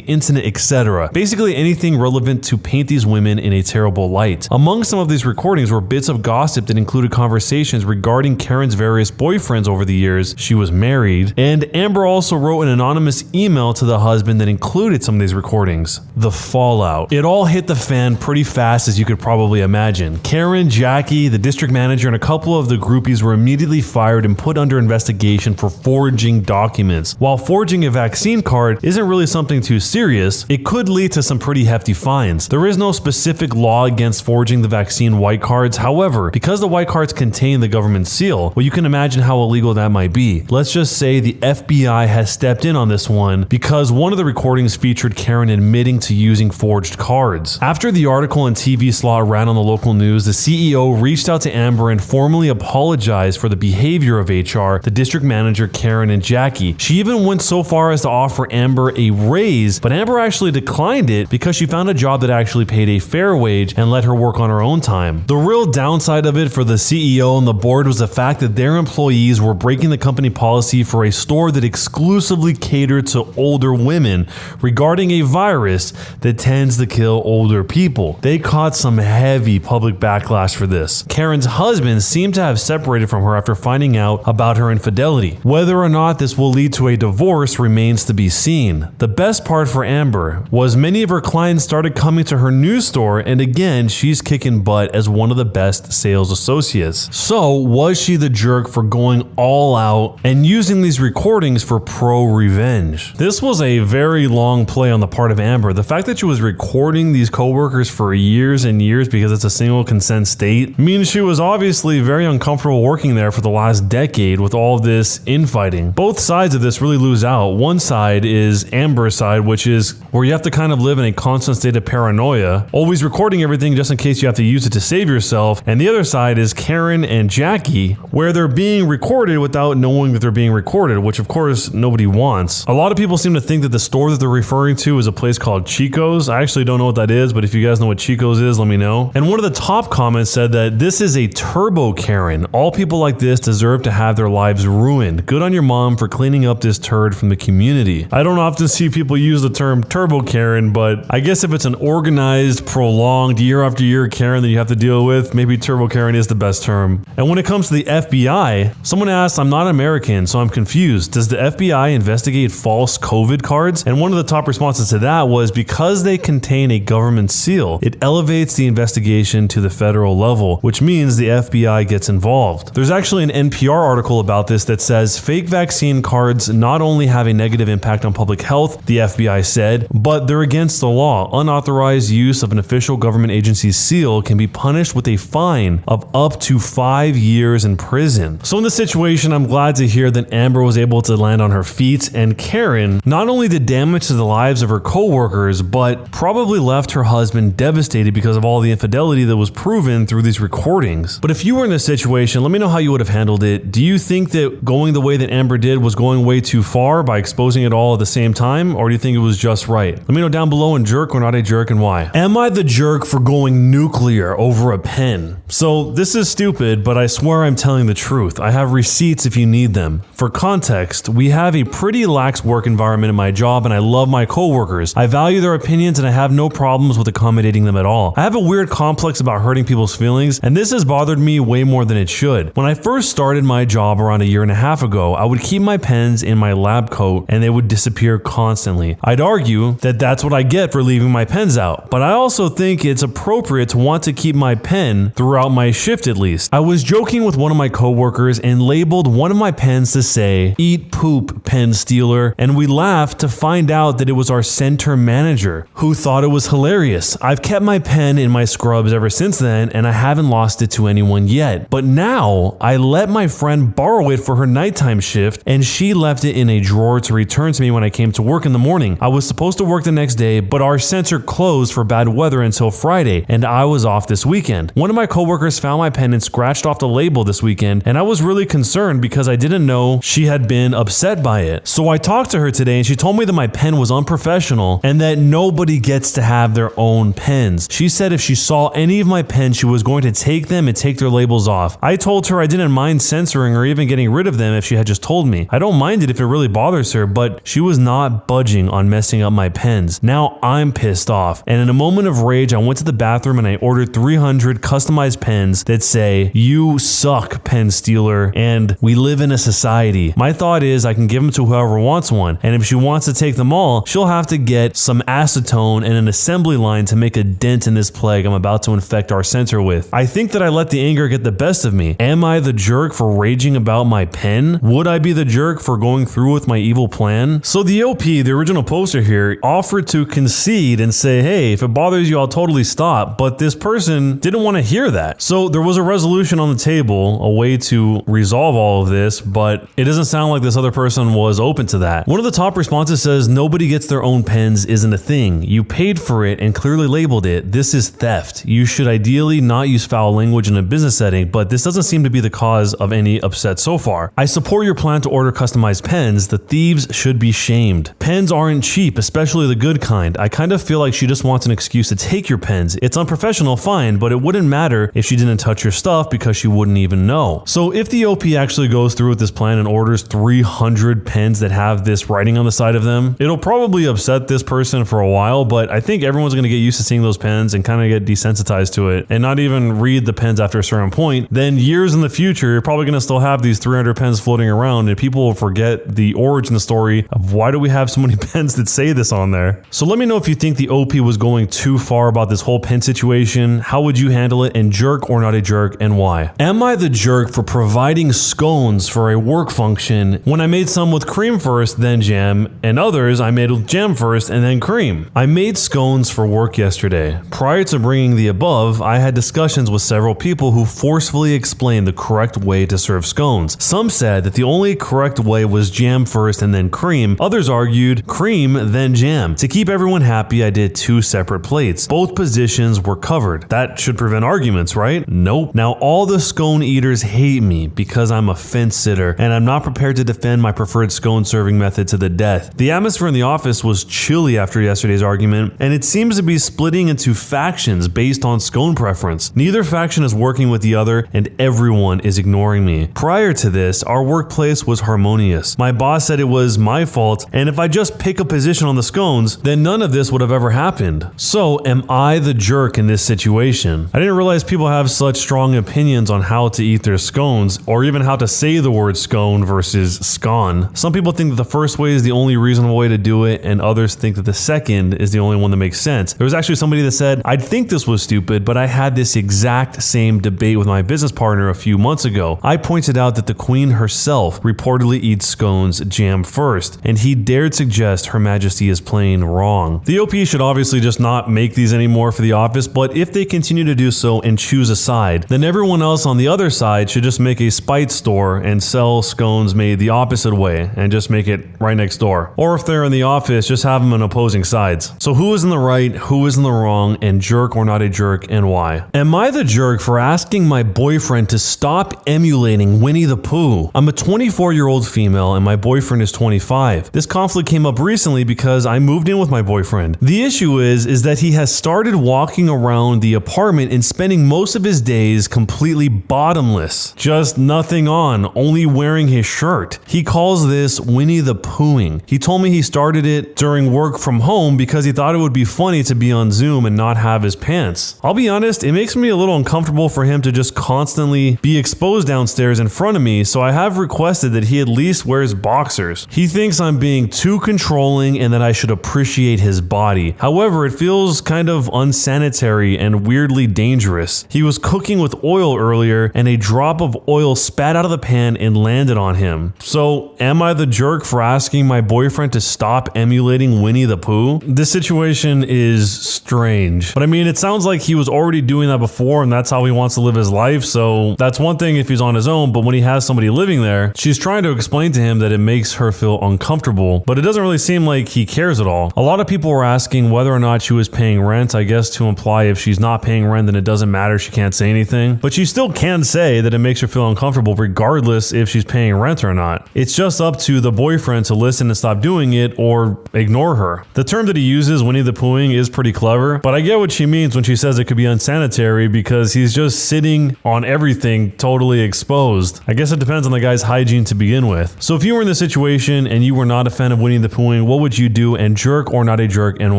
Speaker 2: incident, etc. Basically anything relevant to paint these women in a terrible light. Among some of these recordings were bits of gossip that included conversations regarding Karen's various boyfriends over the years she was married, and Amber also wrote an anonymous email to the husband that included some of these recordings. The fallout. It all hit the fan pretty fast, as you could probably imagine. Karen, Jackie, the district manager, and a couple of the groupies were immediately fired and put under investigation for forging documents. While forging a vaccine card isn't really something too serious, it could lead to some pretty hefty fines. There is no specific law against forging the vaccine white cards. However, because the white cards contain the government seal, well, you can imagine how illegal that might be. Let's just say the FBI has stepped in on this one because one of the recordings featured Karen admitting to using forged cards. After the article and TV slot ran on the local news, the CEO reached out to Amber and formally apologized for the behavior of HR, the district manager, Karen, and Jackie. She even went so far as to offer Amber a raise, but Amber actually declined it because she found a job that actually paid a fair wage and let her work on her own time. The real downside of it for the CEO and the board was the fact that their employees were breaking the company policy for a store that exclusively catered to older women regarding a virus that tends to kill older people. They caught some heavy public backlash for this. Karen's husband seemed to have separated from her after finding out about her infidelity. Whether or not this will lead to a divorce remains to be seen. The best part for Amber was many of her clients started coming to her new store, and again, she's kicking butt as one of the best sales associates. So, was she the jerk for going all out and using these recordings for pro-revenge? This was a very long play on the part of Amber. The fact that she was recording these coworkers for years and years because it's a single consent state means she was obviously very uncomfortable working there for the last decade with all of this infighting. Both sides of this really lose out. One side is Amber's side, which is where you have to kind of live in a constant state of paranoia, always recording everything just in case you have to use it to save yourself. And the other side is Karen and Jackie, where they're being recorded without knowing that they're being recorded, which of course nobody wants. A lot of people seem to think that the store that they're referring to is a place called Chico's. I actually don't know what that is, but if you guys know what Chico's is, let me know. And one of the top comments said that this is a turbo Karen. All people like this deserve to have their lives ruined. Good on your mom for cleaning up this turd from the community. I don't often see people use the term turbo Karen, but I guess if it's an organized, prolonged, year after year Karen that you have to deal with, maybe turbo Karen is the best term. And when it comes to the FBI, someone asked, I'm not American, so I'm confused. Does the FBI investigate false COVID cards? And one of the top responses to that was because they contain a government seal, it elevates the investigation to the federal level, which means the FBI gets involved. There's actually an NPR article about this that says fake vaccine cards not only have a negative impact on public health, the FBI said, but they're against the law. Unauthorized use of an official government agency's seal can be punished with a fine of up to 5 years in prison. So in this situation, I'm glad to hear that Amber was able to land on her feet, and Karen not only did damage to the lives of her co-workers, but probably left her husband devastated because of all the infidelity that was proven through these recordings. But if you were in this situation, let me know how you would have handled it. Do you think that going the way that Amber did was going way too far by exposing it all at the same time, or do you think it was just right? Let me know down below, and jerk or not a jerk, and why. Am I the jerk for going nuclear over a pen? So this is stupid, but I swear I'm telling the truth. I have receipts if you need them. For context, we have a pretty lax work environment in my job, and I love my coworkers. I value their opinions, and I have no problems with accommodating them at all. I have a weird complex about hurting people's feelings, and this has bothered me way more than it should. When I first started my job around a year and a half ago, I would keep my pens in my lab coat, and they would disappear constantly. I'd argue that that's what I get for leaving my pens out, but I also think it's appropriate to want to keep my pen throughout my shift at least. I was joking with one of my coworkers and labeled one of my pens to say, "Eat poop, pen stealer," and we laughed to find out that it was our center manager, who thought it was hilarious. I've kept my pen in my scrubs ever since then, and I haven't lost it to anyone yet. But now, I let my friend borrow it for her nighttime shift, and she left it in a drawer to return to me when I came to work in the morning. I was supposed to work the next day, but our center closed for bad weather until Friday, and I was off this weekend. One of my coworkers found my pen and scratched off the label this weekend, and I was really concerned because I didn't know she had been upset by it. So I talked to her today, and she told me that my pen was unprofessional and that nobody gets to have their own pens. She said if she saw any of my pens, she was going to take them and take their labels off. I told her I didn't mind censoring or even getting rid of them if she had just told me. I don't mind it if it really bothers her, but she was not budging on messing up my pens. Now I'm pissed off, and in a moment of rage, I went to the bathroom and I ordered 300 customized pens that say, "You suck, pen stealer," and "We live in a society." My thought is I can give them to whoever wants one, and if she wants to take them all, she'll have to get some acetone and an assembly line to make a dent in this plague I'm about to infect our center with. I think that I let the anger get the best of me. Am I the jerk for raging about my pen? Would I be the jerk for going through with my evil plan? So the OP, the original poster here, offered to concede and say, hey, if it bothers you, I'll totally stop, but this person didn't want to hear that. So there was a resolution on the table, a way to resolve all of this, but it doesn't sound like this other person was open to that. One of the top responses says, nobody gets their own pens isn't a thing. You paid for it and clearly labeled it. This is theft. You should ideally not use foul language in a business setting, but this doesn't seem to be the cause of any upset so far. I support your plan to order customized pens. The thieves should be shamed. Pens aren't cheap, especially the good kind. I kind of feel like she just wants an excuse to take your pens. It's unprofessional, fine, but it wouldn't matter if she didn't touch your stuff because she wouldn't even know. So if the OP actually goes through with this plan and orders 300 pens that have this writing on the side of them, it'll probably upset this person for a while, but I think everyone's going to get used to seeing those pens and kind of get desensitized to it and not even read the pens after a certain point. Then years in the future, you're probably going to still have these 300 pens floating around and people will forget the origin story of why do we have so many pens that say this on there. So let me know if you think the OP was going too far about this whole pen situation. How would you handle it, and jerk or not a jerk, and why? Am I the jerk for providing scones for a work function when I made some with cream first, then jam, and others I made with jam first and then cream? I made scones for work yesterday. Prior to bringing the above, I had discussions with several people who forcefully explained the correct way to serve scones. Some said that the only correct way was jam first and then cream. Others argued cream then jam. To keep everyone happy, I did 2 separate plates. Both positions were covered. That should prevent arguments, right? Nope. Now all the scone eaters hate me because I'm a fence sitter and I'm not prepared to defend my preferred scone serving method to the death. The atmosphere in the office was chilly after yesterday's argument, and it seems to be splitting into factions based on scone preference. Neither faction is working with the other, and everyone is ignoring me. Prior to this, our workplace was harmonious. My boss said it was my fault, and if I just pick a position on the scones, then none of this would have ever happened. So, am I the jerk in this situation? I didn't realize people have such strong opinions on how to eat their scones, or even how to say the word scone versus scone. Some people think that the first way is the only reasonable way to do it, and others think that the second is the only one that makes sense. There was actually somebody that said, I'd think this was stupid, but I had this exact same debate with my business partner a few months ago. I pointed out that the queen herself reportedly eats scones jam first, and he dared suggest Her Majesty is plain wrong. The OP should obviously just not make these anymore for the office, but if they continue to do so and choose a side, then everyone else on the other side should just make a spite store and sell scones made the opposite way and just make it right next door. Or if they're in the office, just have them on opposing sides. So who is in the right, who is in the wrong, and jerk or not a jerk, and why? Am I the jerk for asking my boyfriend to stop emulating Winnie the Pooh? I'm a 24-year-old female and my boyfriend is 25. This conflict came up recently because I moved in with my boyfriend. The issue is that he has started walking around the apartment and spending most of his days completely bottomless. Just nothing on, only wearing his shirt. He calls this Winnie the Poohing. He told me he started it during work from home because he thought it would be funny to be on Zoom and not have his pants. I'll be honest, it makes me a little uncomfortable for him to just constantly be exposed downstairs in front of me, so I have requested that he at least wears boxers. He thinks I'm being too controlling and that I should appreciate his body. However, it feels kind of unsanitary and weirdly dangerous. He was cooking with oil earlier and a drop of oil spat out of the pan and landed on him. So, am I the jerk for asking my boyfriend to stop emulating Winnie the Pooh? This situation is strange. But I mean, it sounds like he was already doing that before and that's how he wants to live his life, so that's one thing if he's on his own, but when he has somebody living there, she's trying to explain to him that it makes her feel uncomfortable, but it doesn't really seem like he cares at all. A lot of people were asking whether or not she was paying rent, I guess to imply if she's not paying rent then it doesn't matter, she can't say anything. But she still can say that it makes her feel uncomfortable regardless if she's paying rent or not. It's just up to the boyfriend to listen and stop doing it or ignore her. The term that he uses, Winnie the Poohing, is pretty clever, but I get what she means when she says it could be unsanitary because he's just sitting on everything totally exposed. I guess it depends on the guy's hygiene to begin with. So if you were in this situation and you were not a fan of Winnie the Poohing, what would you do, and jerk or not a jerk, and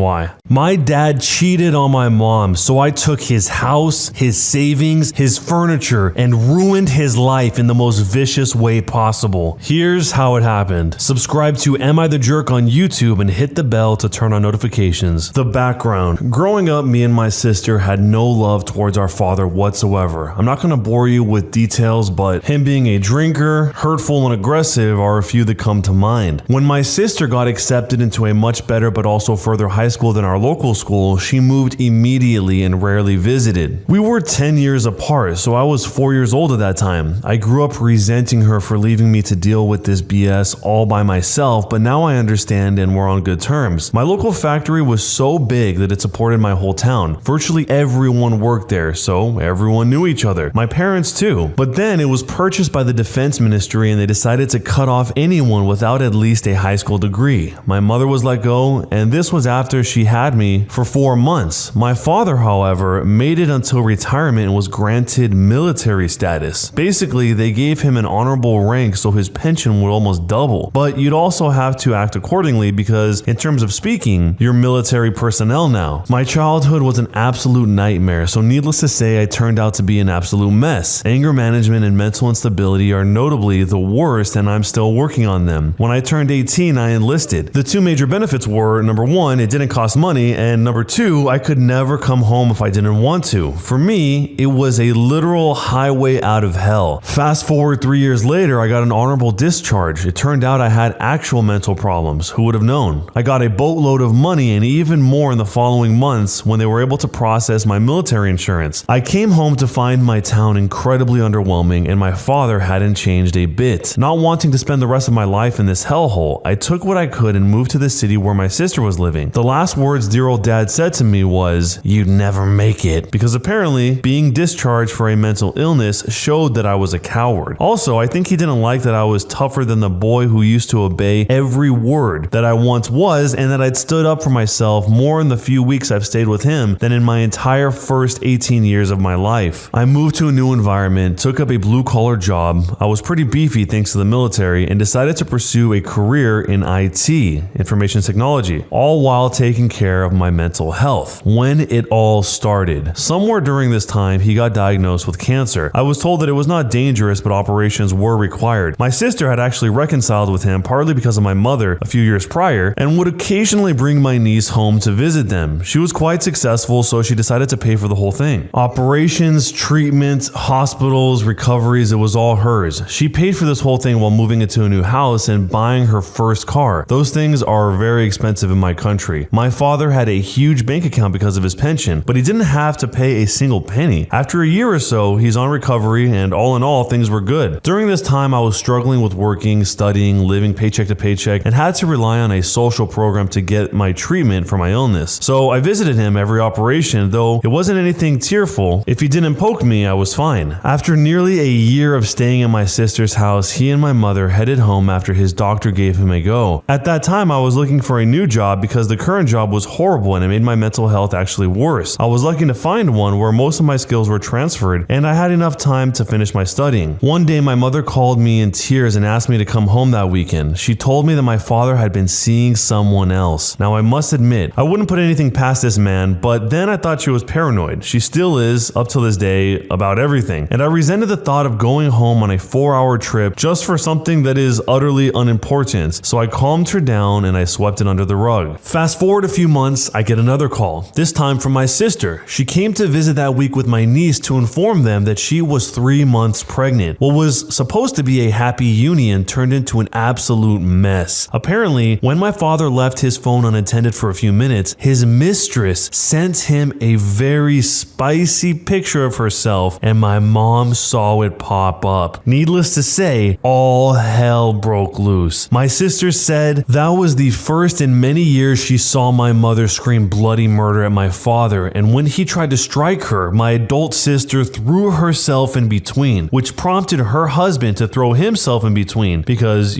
Speaker 2: why? My dad cheated on my mom, so I took his house, his savings, his furniture, and ruined his life in the most vicious way possible. Here's how it happened. Subscribe to Am I the Jerk on YouTube and hit the bell to turn on notifications. The background. Growing up, me and my sister had no love towards our father whatsoever. I'm not going to bore you with details, but him being a drinker, hurtful, and aggressive are a few that come to mind. When my sister got accepted into a much better but also further high school than our local school, she moved immediately and rarely visited. We were 10 years apart, so I was 4 years old at that time. I grew up resenting her for leaving me to deal with this BS all by myself, but now I understand and we're on good terms. My local factory was so big that it supported my whole town. Virtually everyone worked there, so everyone knew each other. My parents too. But then it was purchased by the defense ministry and they decided to cut off anyone without at least a high school degree. My mother was let go, and this was after she had me for 4 months. My father, however, made it until retirement and was granted military status. Basically, they gave him an honorable rank so his pension would almost double. But you'd also have to act accordingly because, in terms of speaking, you're military personnel now. My childhood was an absolute nightmare, so needless to say, I turned out to be an absolute mess. Anger management and mental instability are notably the worst, and I'm still working on them. When I turned 18, I enlisted. The two major benefits were, number one, it didn't cost money, and number two, I could never come home if I didn't want to. For me, it was a literal highway out of hell. Fast forward 3 years later, I got an honorable discharge. It turned out I had actual mental problems. Who would have known? I got a boatload of money and even more in the following months when they were able to process my military insurance. I came home to find my town incredibly underwhelming and my father hadn't changed a bit. Not wanting to spend the rest of my life in this hellhole, I took what I could and moved to the city where my sister was living. The last words dear old dad said to me was, "You'd never make it," because apparently being discharged for a mental illness showed that I was a coward. Also, I think he didn't like that I was tougher than the boy who used to obey every word that I once was, and that I'd stood up for myself more in the few weeks I've stayed with with him than in my entire first 18 years of my life. I moved to a new environment, took up a blue-collar job. I was pretty beefy thanks to the military and decided to pursue a career in IT, information technology, all while taking care of my mental health. When it all started, somewhere during this time, he got diagnosed with cancer. I was told that it was not dangerous, but operations were required. My sister had actually reconciled with him partly because of my mother a few years prior and would occasionally bring my niece home to visit them. She was quite successful, so she decided to pay for the whole thing. Operations, treatment, hospitals, recoveries, it was all hers. She paid for this whole thing while moving into a new house and buying her first car. Those things are very expensive in my country. My father had a huge bank account because of his pension, but he didn't have to pay a single penny. After a year or so, he's on recovery, and all in all, things were good. During this time, I was struggling with working, studying, living paycheck to paycheck, and had to rely on a social program to get my treatment for my illness. So I visited him every operation, though it wasn't anything tearful. If he didn't poke me, I was fine. After nearly a year of staying at my sister's house, he and my mother headed home after his doctor gave him a go. At that time, I was looking for a new job because the current job was horrible and it made my mental health actually worse. I was lucky to find one where most of my skills were transferred and I had enough time to finish my studying. One day, my mother called me in tears and asked me to come home that weekend. She told me that my father had been seeing someone else. Now, I must admit, I wouldn't put anything past this man, but then I thought she was paranoid. She still is, up till this day, about everything. And I resented the thought of going home on a 4-hour trip just for something that is utterly unimportant. So I calmed her down and I swept it under the rug. Fast forward a few months, I get another call, this time from my sister. She came to visit that week with my niece to inform them that she was 3 months pregnant. What was supposed to be a happy union turned into an absolute mess. Apparently, when my father left his phone unattended for a few minutes, his mistress sent him a very spicy picture of herself and my mom saw it pop up. Needless to say, all hell broke loose. My sister said that was the first in many years she saw my mother scream bloody murder at my father, and when he tried to strike her, my adult sister threw herself in between, which prompted her husband to throw himself in between because,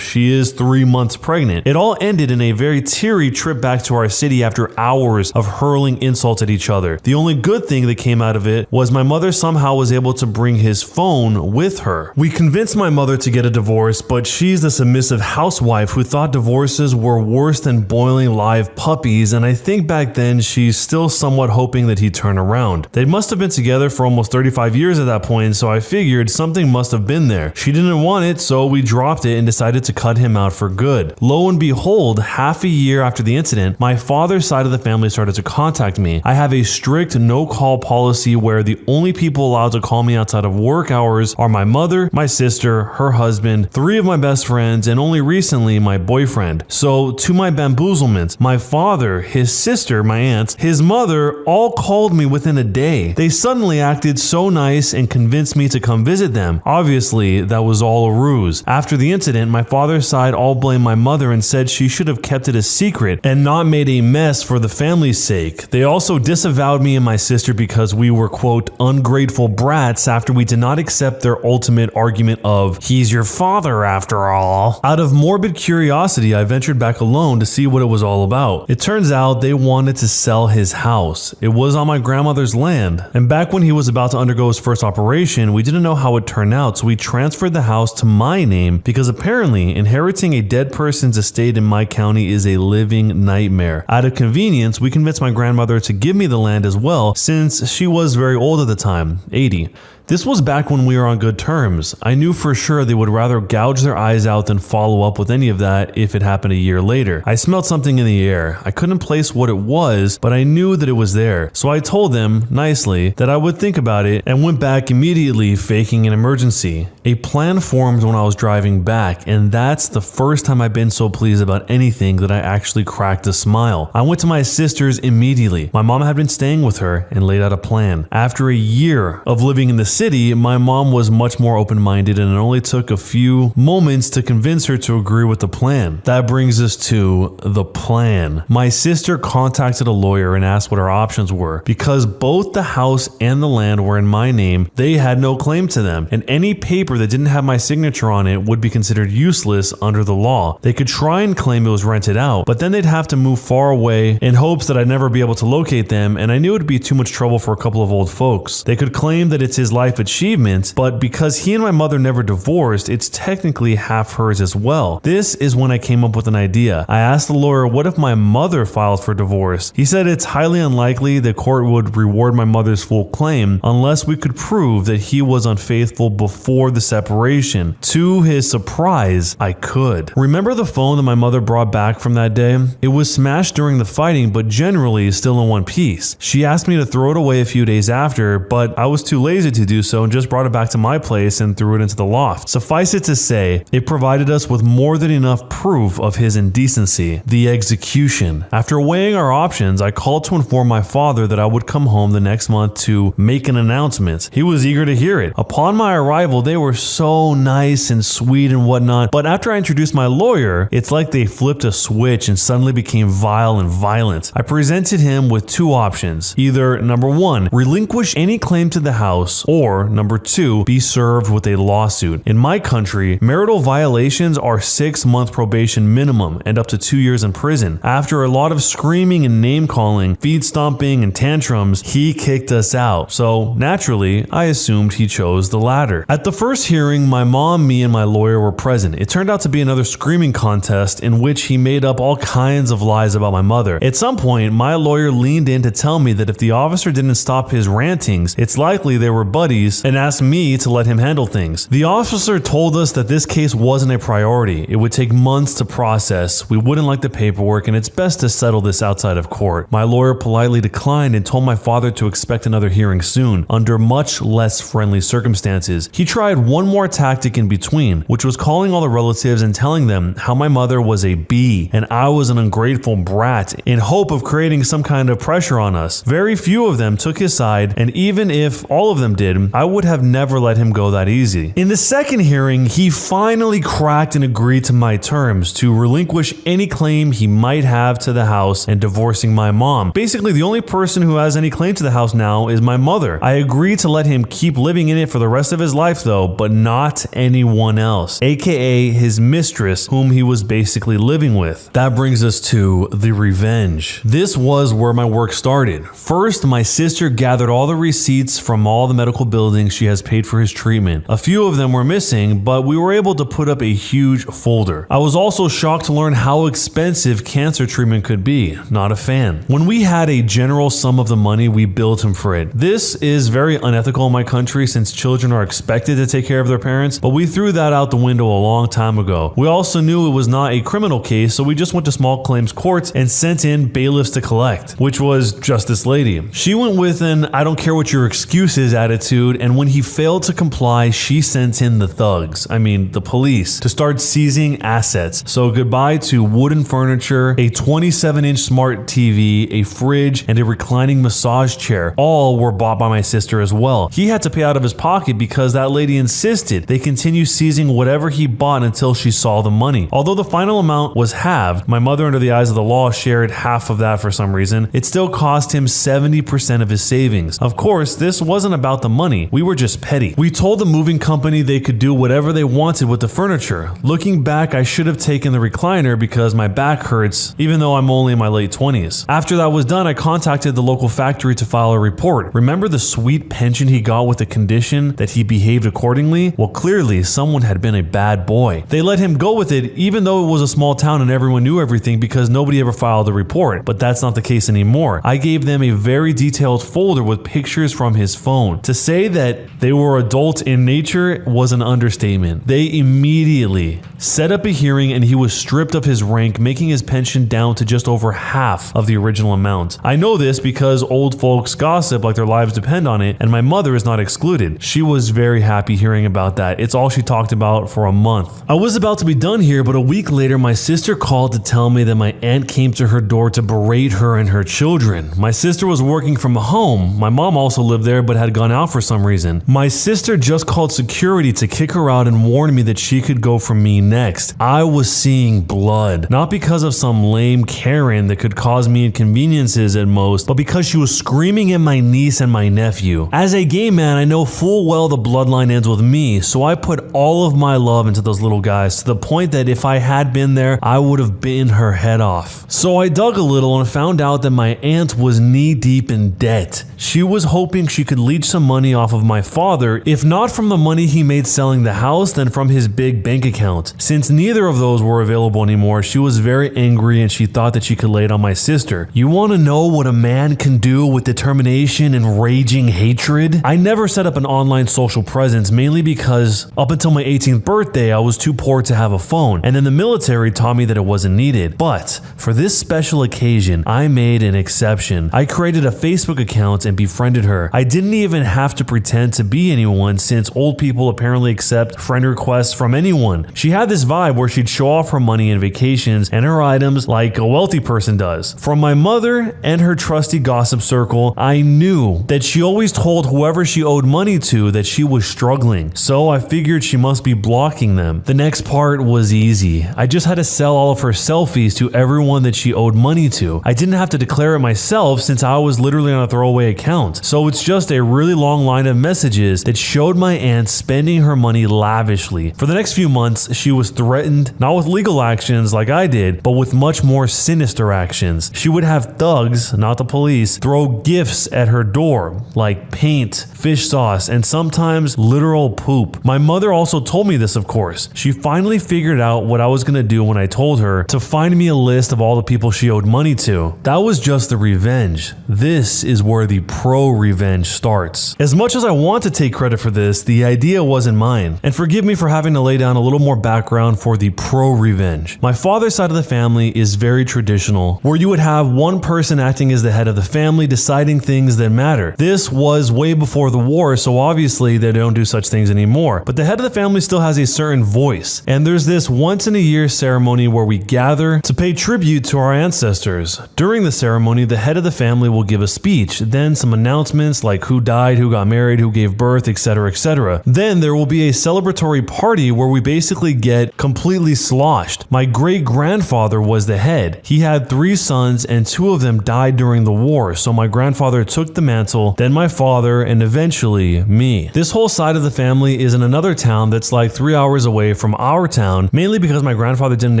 Speaker 2: she is 3 months pregnant. It all ended in a very teary trip back to our city after hours of hurling insults at each other. The only good thing that came out of it was my mother somehow was able to bring his phone with her. We convinced my mother to get a divorce, but she's the submissive housewife who thought divorces were worse than boiling live puppies, and I think back then she's still somewhat hoping that he'd turn around. They must have been together for almost 35 years at that point, so I figured something must have been there. She didn't want it, so we dropped it and decided to cut him out for good. Lo and behold, half a year after the incident, my father's side of the family started to contact me. I have a strict no-call policy where the only people allowed to call me outside of work hours are my mother, my sister, her husband, 3 of my best friends, and only recently my boyfriend. So to my bamboozlement, my father, his sister, my aunt, his mother all called me within a day. They suddenly acted so nice and convinced me to come visit them. Obviously, that was all a ruse. After the incident, my father's side all blamed my mother and said she should have kept it a secret and not made a mess for the family's sake. They also disavowed me and my sister because we were, quote, ungrateful brats after we did not accept their ultimate argument of, he's your father after all. Out of morbid curiosity, I ventured back alone to see what it was all about. It turns out they wanted to sell his house. It was on my grandmother's land. And back when he was about to undergo his first operation, we didn't know how it turned out, so we transferred the house to my name because apparently inheriting a dead person's estate in my county is a living nightmare. Out of convenience, we convinced my grandmother to give me the land as well since she was very old at the time, 80. This was back when we were on good terms. I knew for sure they would rather gouge their eyes out than follow up with any of that if it happened a year later. I smelled something in the air. I couldn't place what it was, but I knew that it was there. So I told them, nicely, that I would think about it and went back immediately, faking an emergency. A plan formed when I was driving back, and that's the first time I've been so pleased about anything that I actually cracked a smile. I went to my sister's immediately. My mom had been staying with her and laid out a plan. After a year of living in the city, my mom was much more open-minded, and it only took a few moments to convince her to agree with the plan. That brings us to the plan. My sister contacted a lawyer and asked what our options were. Because both the house and the land were in my name, they had no claim to them, and any paper that didn't have my signature on it would be considered useless under the law. They could try and claim it was rented out, but then they'd have to move far away in hopes that I'd never be able to locate them, and I knew it'd be too much trouble for a couple of old folks. They could claim that it's his life achievement, but because he and my mother never divorced, it's technically half hers as well. This is when I came up with an idea. I asked the lawyer, what if my mother filed for divorce? He said it's highly unlikely the court would reward my mother's full claim unless we could prove that he was unfaithful before the separation. To his surprise, I could. Remember the phone that my mother brought back from that day? It was smashed during the fighting, but generally still in one piece. She asked me to throw it away a few days after, but I was too lazy to do so and just brought it back to my place and threw it into the loft. Suffice it to say, it provided us with more than enough proof of his indecency. The execution. After weighing our options, I called to inform my father that I would come home the next month to make an announcement. He was eager to hear it. Upon my arrival, they were so nice and sweet and whatnot, but after I introduced my lawyer, it's like they flipped a switch and suddenly became vile and violent. I presented him with two options. Either number one, relinquish any claim to the house, or number two, be served with a lawsuit. In my country, marital violations are 6-month probation minimum and up to 2 years in prison. After a lot of screaming and name calling, feet stomping and tantrums, he kicked us out. So naturally, I assumed he chose the latter. At the first hearing, my mom, me, and my lawyer were present. It turned out to be another screaming contest in which he made up all kinds of lies about my mother. At some point, my lawyer leaned in to tell me that if the officer didn't stop his rantings, it's likely they were buddies, and asked me to let him handle things. The officer told us that this case wasn't a priority. It would take months to process. We wouldn't like the paperwork, and it's best to settle this outside of court. My lawyer politely declined and told my father to expect another hearing soon, under much less friendly circumstances. He tried one more tactic in between, which was calling all the relatives and telling them how my mother was a B and I was an ungrateful brat, in hope of creating some kind of pressure on us. Very few of them took his side, and even if all of them did, I would have never let him go that easy. In the second hearing, he finally cracked and agreed to my terms to relinquish any claim he might have to the house and divorcing my mom. Basically, the only person who has any claim to the house now is my mother. I agreed to let him keep living in it for the rest of his life though, but not anyone else, aka his mistress, whom he was basically living with. That brings us to the revenge. This was where my work started. First, my sister gathered all the receipts from all the medical buildings she has paid for his treatment. A few of them were missing, but we were able to put up a huge folder. I was also shocked to learn how expensive cancer treatment could be. Not a fan. When we had a general sum of the money, we billed him for it. This is very unethical in my country since children are expected to take care of their parents, but we threw that out the window a long time ago. We also knew it was not a criminal case, so we just went to small claims courts and sent in bailiffs to collect, which was just this lady. She went with an I don't care what your excuse is attitude, and when he failed to comply, she sent in the thugs, the police, to start seizing assets. So goodbye to wooden furniture, a 27-inch smart TV, a fridge, and a reclining massage chair. All were bought by my sister as well. He had to pay out of his pocket because that lady insisted they continue seizing whatever he bought until she saw the money. Although the final amount was halved, my mother, under the eyes of the law, shared half of that for some reason. It still cost him 70% of his savings. Of course, this wasn't about the money. We were just petty. We told the moving company they could do whatever they wanted with the furniture. Looking back, I should have taken the recliner because my back hurts, even though I'm only in my late 20s. After that was done, I contacted the local factory to file a report. Remember the sweet pension he got with the condition that he behaved accordingly? Well, clearly someone had been a bad boy. They let him go with it even though it was a small town and everyone knew everything because nobody ever filed a report. But that's not the case anymore. I gave them a very detailed folder with pictures from his phone. To say that they were adult in nature was an understatement. They immediately set up a hearing and he was stripped of his rank, making his pension down to just over half of the original amount. I know this because old folks gossip like their lives depend on it, and my mother is not excluded. She was very happy hearing about that. It's all she talked about for a month. I was about to be done here, but a week later, my sister called to tell me that my aunt came to her door to berate her and her children. My sister was working from home. My mom also lived there but had gone out for for some reason. My sister just called security to kick her out and warned me that she could go for me next. I was seeing blood, not because of some lame Karen that could cause me inconveniences at most, but because she was screaming at my niece and my nephew. As a gay man, I know full well the bloodline ends with me, so I put all of my love into those little guys to the point that if I had been there, I would have bitten her head off. So I dug a little and found out that my aunt was knee deep in debt. She was hoping she could leech some money off of my father, if not from the money he made selling the house, then from his big bank account. Since neither of those were available anymore, she was very angry and she thought that she could lay it on my sister. You want to know what a man can do with determination and raging hatred? I never set up an online social presence, mainly because up until my 18th birthday, I was too poor to have a phone, and then the military taught me that it wasn't needed. But for this special occasion, I made an exception. I created a Facebook account and befriended her. I didn't even have to pretend to be anyone, since old people apparently accept friend requests from anyone. She had this vibe where she'd show off her money and vacations and her items like a wealthy person does. From my mother and her trusty gossip circle, I knew that she always told whoever she owed money to that she was struggling, so I figured she must be blocking them. The next part was easy. I just had to sell all of her selfies to everyone that she owed money to. I didn't have to declare it myself since I was literally on a throwaway account, so it's just a really long line of messages that showed my aunt spending her money lavishly. For the next few months, she was threatened, not with legal actions like I did, but with much more sinister actions. She would have thugs, not the police, throw gifts at her door, like paint, fish sauce, and sometimes literal poop. My mother also told me this, of course. She finally figured out what I was gonna do when I told her to find me a list of all the people she owed money to. That was just the revenge. This is where the pro-revenge starts. As much as I want to take credit for this, the idea wasn't mine. And forgive me for having to lay down a little more background for the pro-revenge. My father's side of the family is very traditional, where you would have one person acting as the head of the family deciding things that matter. This was way before the war, so obviously they don't do such things anymore. But the head of the family still has a certain voice. And there's this once in a year ceremony where we gather to pay tribute to our ancestors. During the ceremony, the head of the family will give a speech, then some announcements like who died, who got married, who gave birth, etc., etc. Then there will be a celebratory party where we basically get completely sloshed. My great-grandfather was the head. He had 3 sons and 2 of them died during the war, so my grandfather took the mantle, then my father, and eventually me. This whole side of the family is in another town that's like 3 hours away from our town, mainly because my grandfather didn't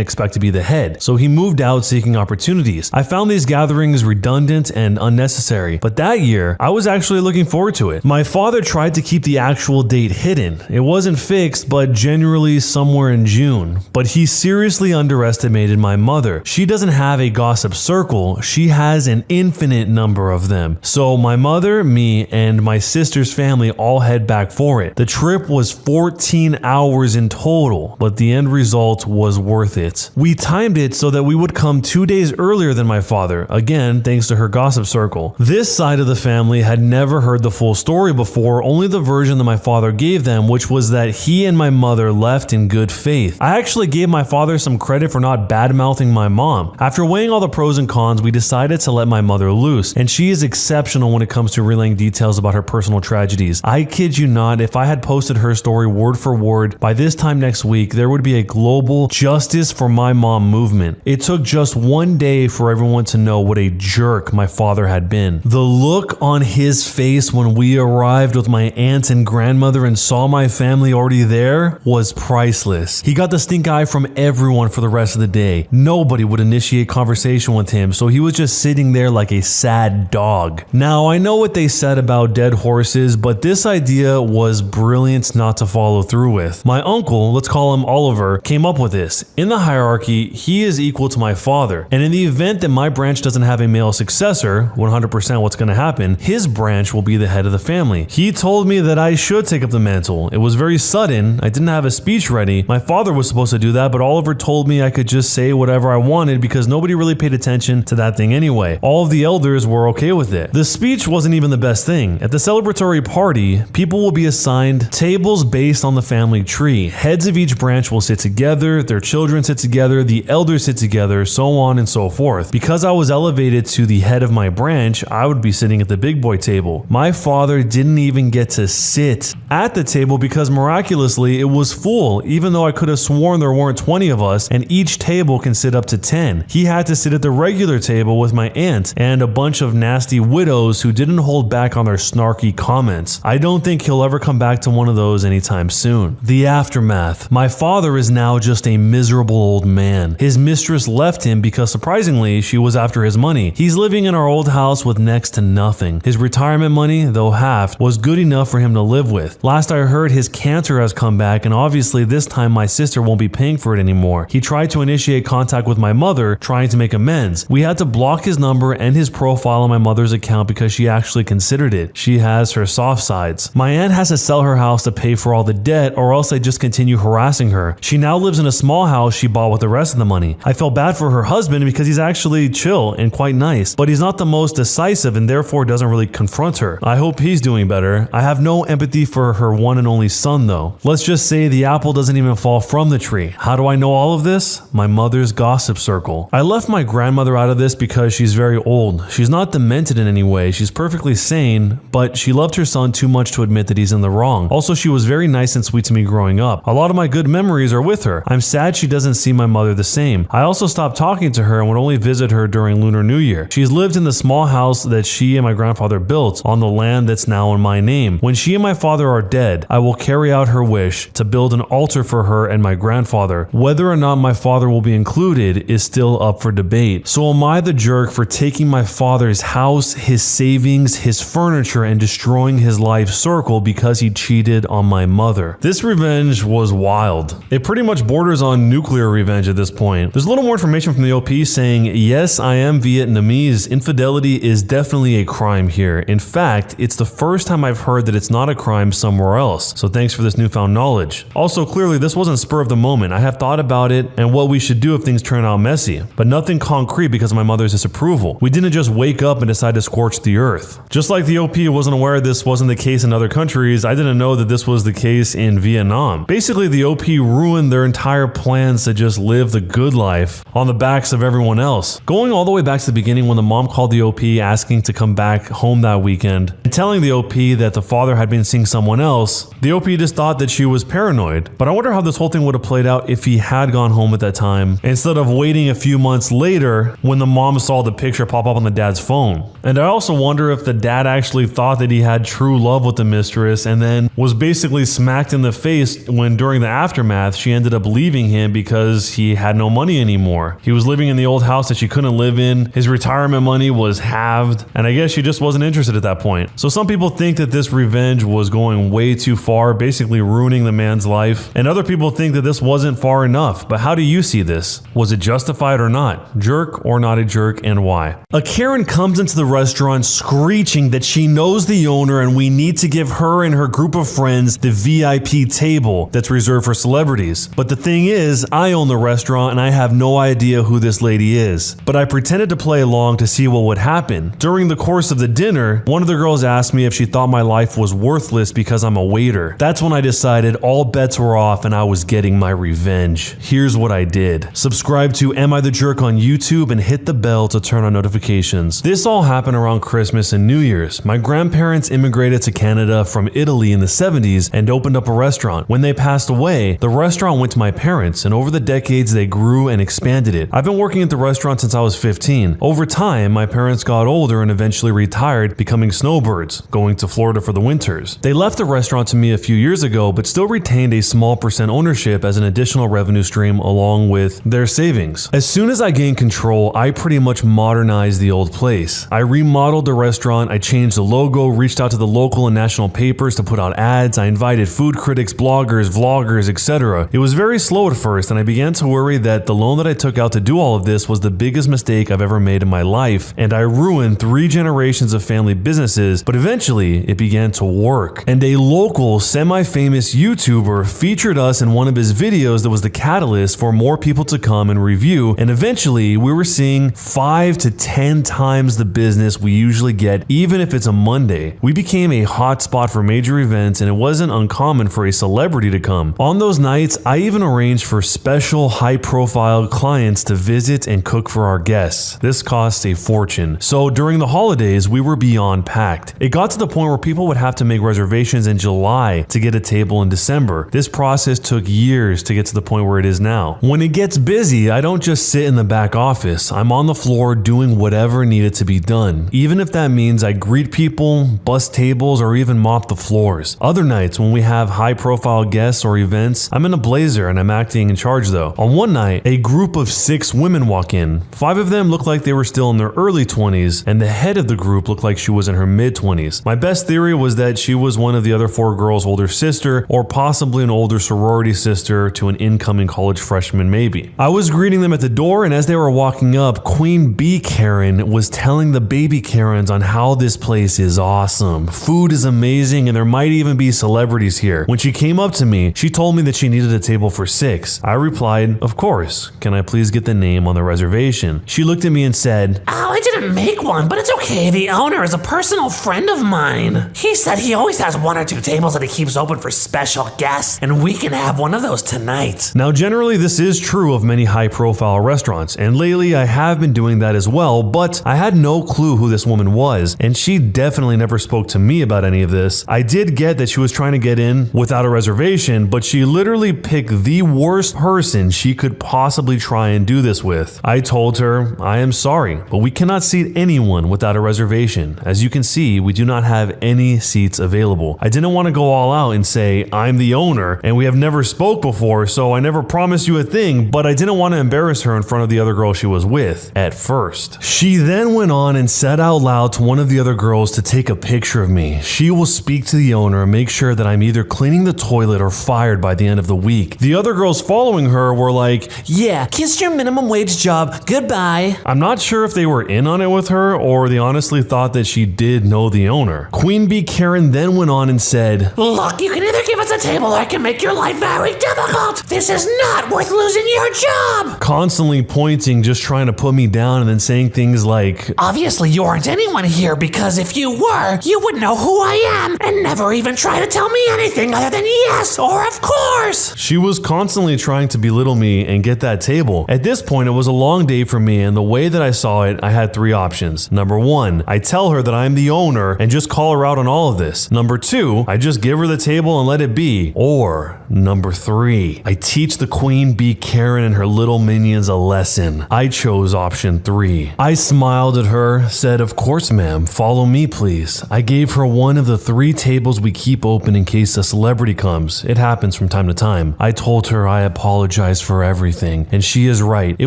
Speaker 2: expect to be the head, so he moved out seeking opportunities. I found these gatherings redundant and unnecessary, but that year, I was actually looking forward to it. My father tried to keep the actual date hidden. It wasn't fixed, but generally somewhere in June. But he seriously underestimated my mother. She doesn't have a gossip circle, she has an infinite number of them. So my mother, me, and my sister's family all head back for it. The trip was 14 hours in total, but the end result was worth it. We timed it so that we would come 2 days earlier than my father, again thanks to her gossip circle. This side of the family had never heard the full story before, only the version that my father gave them, which was that he and my mother left in good faith. I actually gave my father some credit for not bad-mouthing my mom. After weighing all the pros and cons, we decided to let my mother loose, and she is exceptional when it comes to relaying details about her personal tragedies. I kid you not, if I had posted her story word for word, by this time next week, there would be a global justice for my mom movement. It took just 1 day for everyone to know what a jerk my father had been. The look on his face when we arrived with my aunt and grandmother and saw my family already there was priceless. He got the stink eye from everyone for the rest of the day. Nobody would initiate conversation with him, so he was just sitting there like a sad dog. Now, I know what they said about dead horses, but this idea was brilliant not to follow through with. My uncle, let's call him Oliver, came up with this. In the hierarchy, he is equal to my father, and in the event that my branch doesn't have a male successor, 100% what's going to happen, his branch will be the head of the family. He told me that I should take up the mantle. It was very sudden. I didn't have a speech ready. My father was supposed to do that, but Oliver told me I could just say whatever I wanted because nobody really paid attention to that thing anyway. All of the elders were okay with it. The speech wasn't even the best thing. At the celebratory party, people will be assigned tables based on the family tree. Heads of each branch will sit together, their children sit together, the elders sit together, so on and so forth. Because I was elevated to the head of my branch, I would be sitting at the big boy table. My father didn't even get to sit at the table because miraculously it was full, even though I could have sworn there weren't 20 of us and each table can sit up to 10. He had to sit at the regular table with my aunt and a bunch of nasty widows who didn't hold back on their snarky comments. I don't think he'll ever come back to one of those anytime soon. The aftermath. My father is now just a miserable old man. His mistress left him because surprisingly she was after his money. He's living in our old house with next to nothing. His retirement money, though half, was good enough for him to live with. Last I heard, his cancer has come back, and obviously this time my sister won't be paying for it anymore. He tried to initiate contact with my mother, trying to make amends. We had to block his number and his profile on my mother's account because she actually considered it. She has her soft sides. My aunt has to sell her house to pay for all the debt, or else they just continue harassing her. She now lives in a small house she bought with the rest of the money. I felt bad for her husband because he's actually chill and quite nice, but he's not the most decisive and therefore doesn't really confront her. I hope he's doing better. I have no empathy for her one and only son though. Let's just say the apple doesn't even fall from the tree. How do I know all of this? My mother's gossip circle. I left my grandmother out of this because she's very old. She's not demented in any way. She's perfectly sane, but she loved her son too much to admit that he's in the wrong. Also, she was very nice and sweet to me growing up. A lot of my good memories are with her. I'm sad she doesn't see my mother the same. I also stopped talking to her and would only visit her during Lunar New Year. She's lived in the small house that she and my grandfather built on the land that's now in my name. When she and my father are dead, I will carry out her wish to build an altar for her and my grandfather. Whether or not my father will be included is still up for debate. So am I the jerk for taking my father's house, his savings, his furniture, and destroying his life circle because he cheated on my mother? This revenge was wild. It pretty much borders on nuclear revenge at this point. There's a little more information from the OP saying, yes, I am Vietnamese. Infidelity is definitely a crime here. In fact, it's the first time I've heard that it's not a crime somewhere else. So thanks for this newfound knowledge. Also, clearly this wasn't spur of the moment. I have thought about it and what we should do if things turn out messy, but nothing concrete because of my mother's disapproval. We didn't just wake up and decide to scorch the earth. Just like the OP wasn't aware this wasn't the case in other countries, I didn't know that this was the case in Vietnam. Basically, the OP ruined their entire plans to just live the good life on the backs of everyone else. Going all the way back to the beginning when the mom called the OP asking to come back home that weekend and telling the OP that the father had been seeing someone else, the OP just thought that she was paranoid. But I wonder how this whole thing would have played out if he had gone home at that time instead of waiting a few months later when the mom saw the picture pop up on the dad's phone. And I also wonder if the dad actually thought that he had true love with the mistress and then was basically smacked in the face when during the aftermath she ended up leaving him because he had no money anymore. He was living in the old house that she couldn't live in. His retirement money was halved, and I guess she just wasn't interested at that point. So some people think that this revenge was going way too far, basically ruining the man's life, and other people think that this wasn't far enough. But how do you see this? Was it justified or not? Jerk or not a jerk, and why? A Karen comes into the restaurant screeching that she knows the owner and we need to give her and her group of friends the VIP table that's reserved for celebrities. But the thing is, I own the restaurant and I have no idea who this lady is. But I pretended to play along to see what would happen. During the course of the dinner, one of the girls asked me if she thought my life was worthless because I'm a waiter. That's when I decided all bets were off and I was getting my revenge. Here's what I did. Subscribe to Am I the Jerk on YouTube and hit the bell to turn on notifications. This all happened around Christmas and New Year's. My grandparents immigrated to Canada from Italy in the 70s and opened up a restaurant. When they passed away, the restaurant went to my parents, and over the decades they grew and expanded it. I've been working at the restaurant since I was 15. Over time, my parents got older and eventually retired, becoming snowbirds, going to Florida for the winters. They left the restaurant to me a few years ago, but still retained a small percent ownership as an additional revenue stream along with their savings. As soon as I gained control, I pretty much modernized the old place. I remodeled the restaurant, I changed the logo, reached out to the local and national papers to put out ads, I invited food critics, bloggers, vloggers, etc. It was very slow at first, and I began to worry that the loan that I took out to do all of this was the biggest mistake I've ever made in my life, and I ruined 3 generations of family businesses, but eventually it began to work. And a local, semi-famous YouTuber featured us in one of his videos that was the catalyst for more people to come and review, and eventually we were seeing 5 to 10 times the business we usually get, even if it's a Monday. We became a hot spot for major events, and it wasn't uncommon for a celebrity to come. On those nights, I even arranged for special high-profile clients to visit and cook for our guests. This cost a fortune. So during the holidays, we were beyond packed. It got to the point where people would have to make reservations in July to get a table in December. This process took years to get to the point where it is now. When it gets busy, I don't just sit in the back office. I'm on the floor doing whatever needed to be done, even if that means I greet people, bus tables, or even mop the floors. Other nights when we have high-profile guests or events, I'm in a blazer and I'm acting in charge though. On one night, a group of 6 women walk in. 5 of them looked like they were still in their early 20s, and the head of the group looked like she was in her mid-20s. My best theory was that she was one of the other 4 girls' older sister, or possibly an older sorority sister to an incoming college freshman maybe. I was greeting them at the door, and as they were walking up, Queen Bee Karen was telling the baby Karens on how this place is awesome. Food is amazing, and there might even be celebrities here. When she came up to me, she told me that she needed a table for 6. I replied, "Of course. Can I please get the name on the reservation?" She looked at me and said,
Speaker 3: "Oh, I didn't make one, but it's okay. The owner is a personal friend of mine. He said he always has 1 or 2 tables that he keeps open for special guests, and we can have one of those tonight."
Speaker 2: Now, generally, this is true of many high-profile restaurants, and lately I have been doing that as well, but I had no clue who this woman was, and she definitely never spoke to me about any of this. I did get that she was trying to get in without a reservation, but she literally picked the worst person she could possibly try and do this with. I told her, "I am sorry, but we cannot seat anyone without a reservation. As you can see, we do not have any seats available." I didn't want to go all out and say, "I'm the owner, and we have never spoke before, so I never promised you a thing," but I didn't want to embarrass her in front of the other girl she was with at first. She then went on and said out loud to one of the other girls to take a picture of me. She will speak to the owner and make sure that I'm either cleaning the toilet or fired by the end of the week. The other girls following her were like,
Speaker 3: "Yeah, kiss your minimum wage job. Goodbye."
Speaker 2: I'm not sure if they were in on it with her or they honestly thought that she did know the owner. Queen Bee Karen then went on and said,
Speaker 3: "Look, you can either give us a table or I can make your life very difficult. This is not worth losing your job."
Speaker 2: constantly pointing, just trying to put me down, and then saying things like,
Speaker 3: "Obviously you aren't anyone here, because if you were, you would know who I am and never even try to tell me anything other than yes or of course."
Speaker 2: She was constantly trying to belittle me and get that table. At this point, it was a long day for me, and the way that I saw it, I had 3 options. Number 1, I tell her that I'm the owner and just call her out on all of this. Number 2, I just give her the table and let it be. Or number 3, I teach the Queen Bee Karen and her little minions a lesson. I chose option 3. I smiled at her, said, "Of course, ma'am, follow me, please." I gave her one of the 3 tables we keep open in case a celebrity comes. It happens from time to time. I told her I apologize for everything, and she is right. It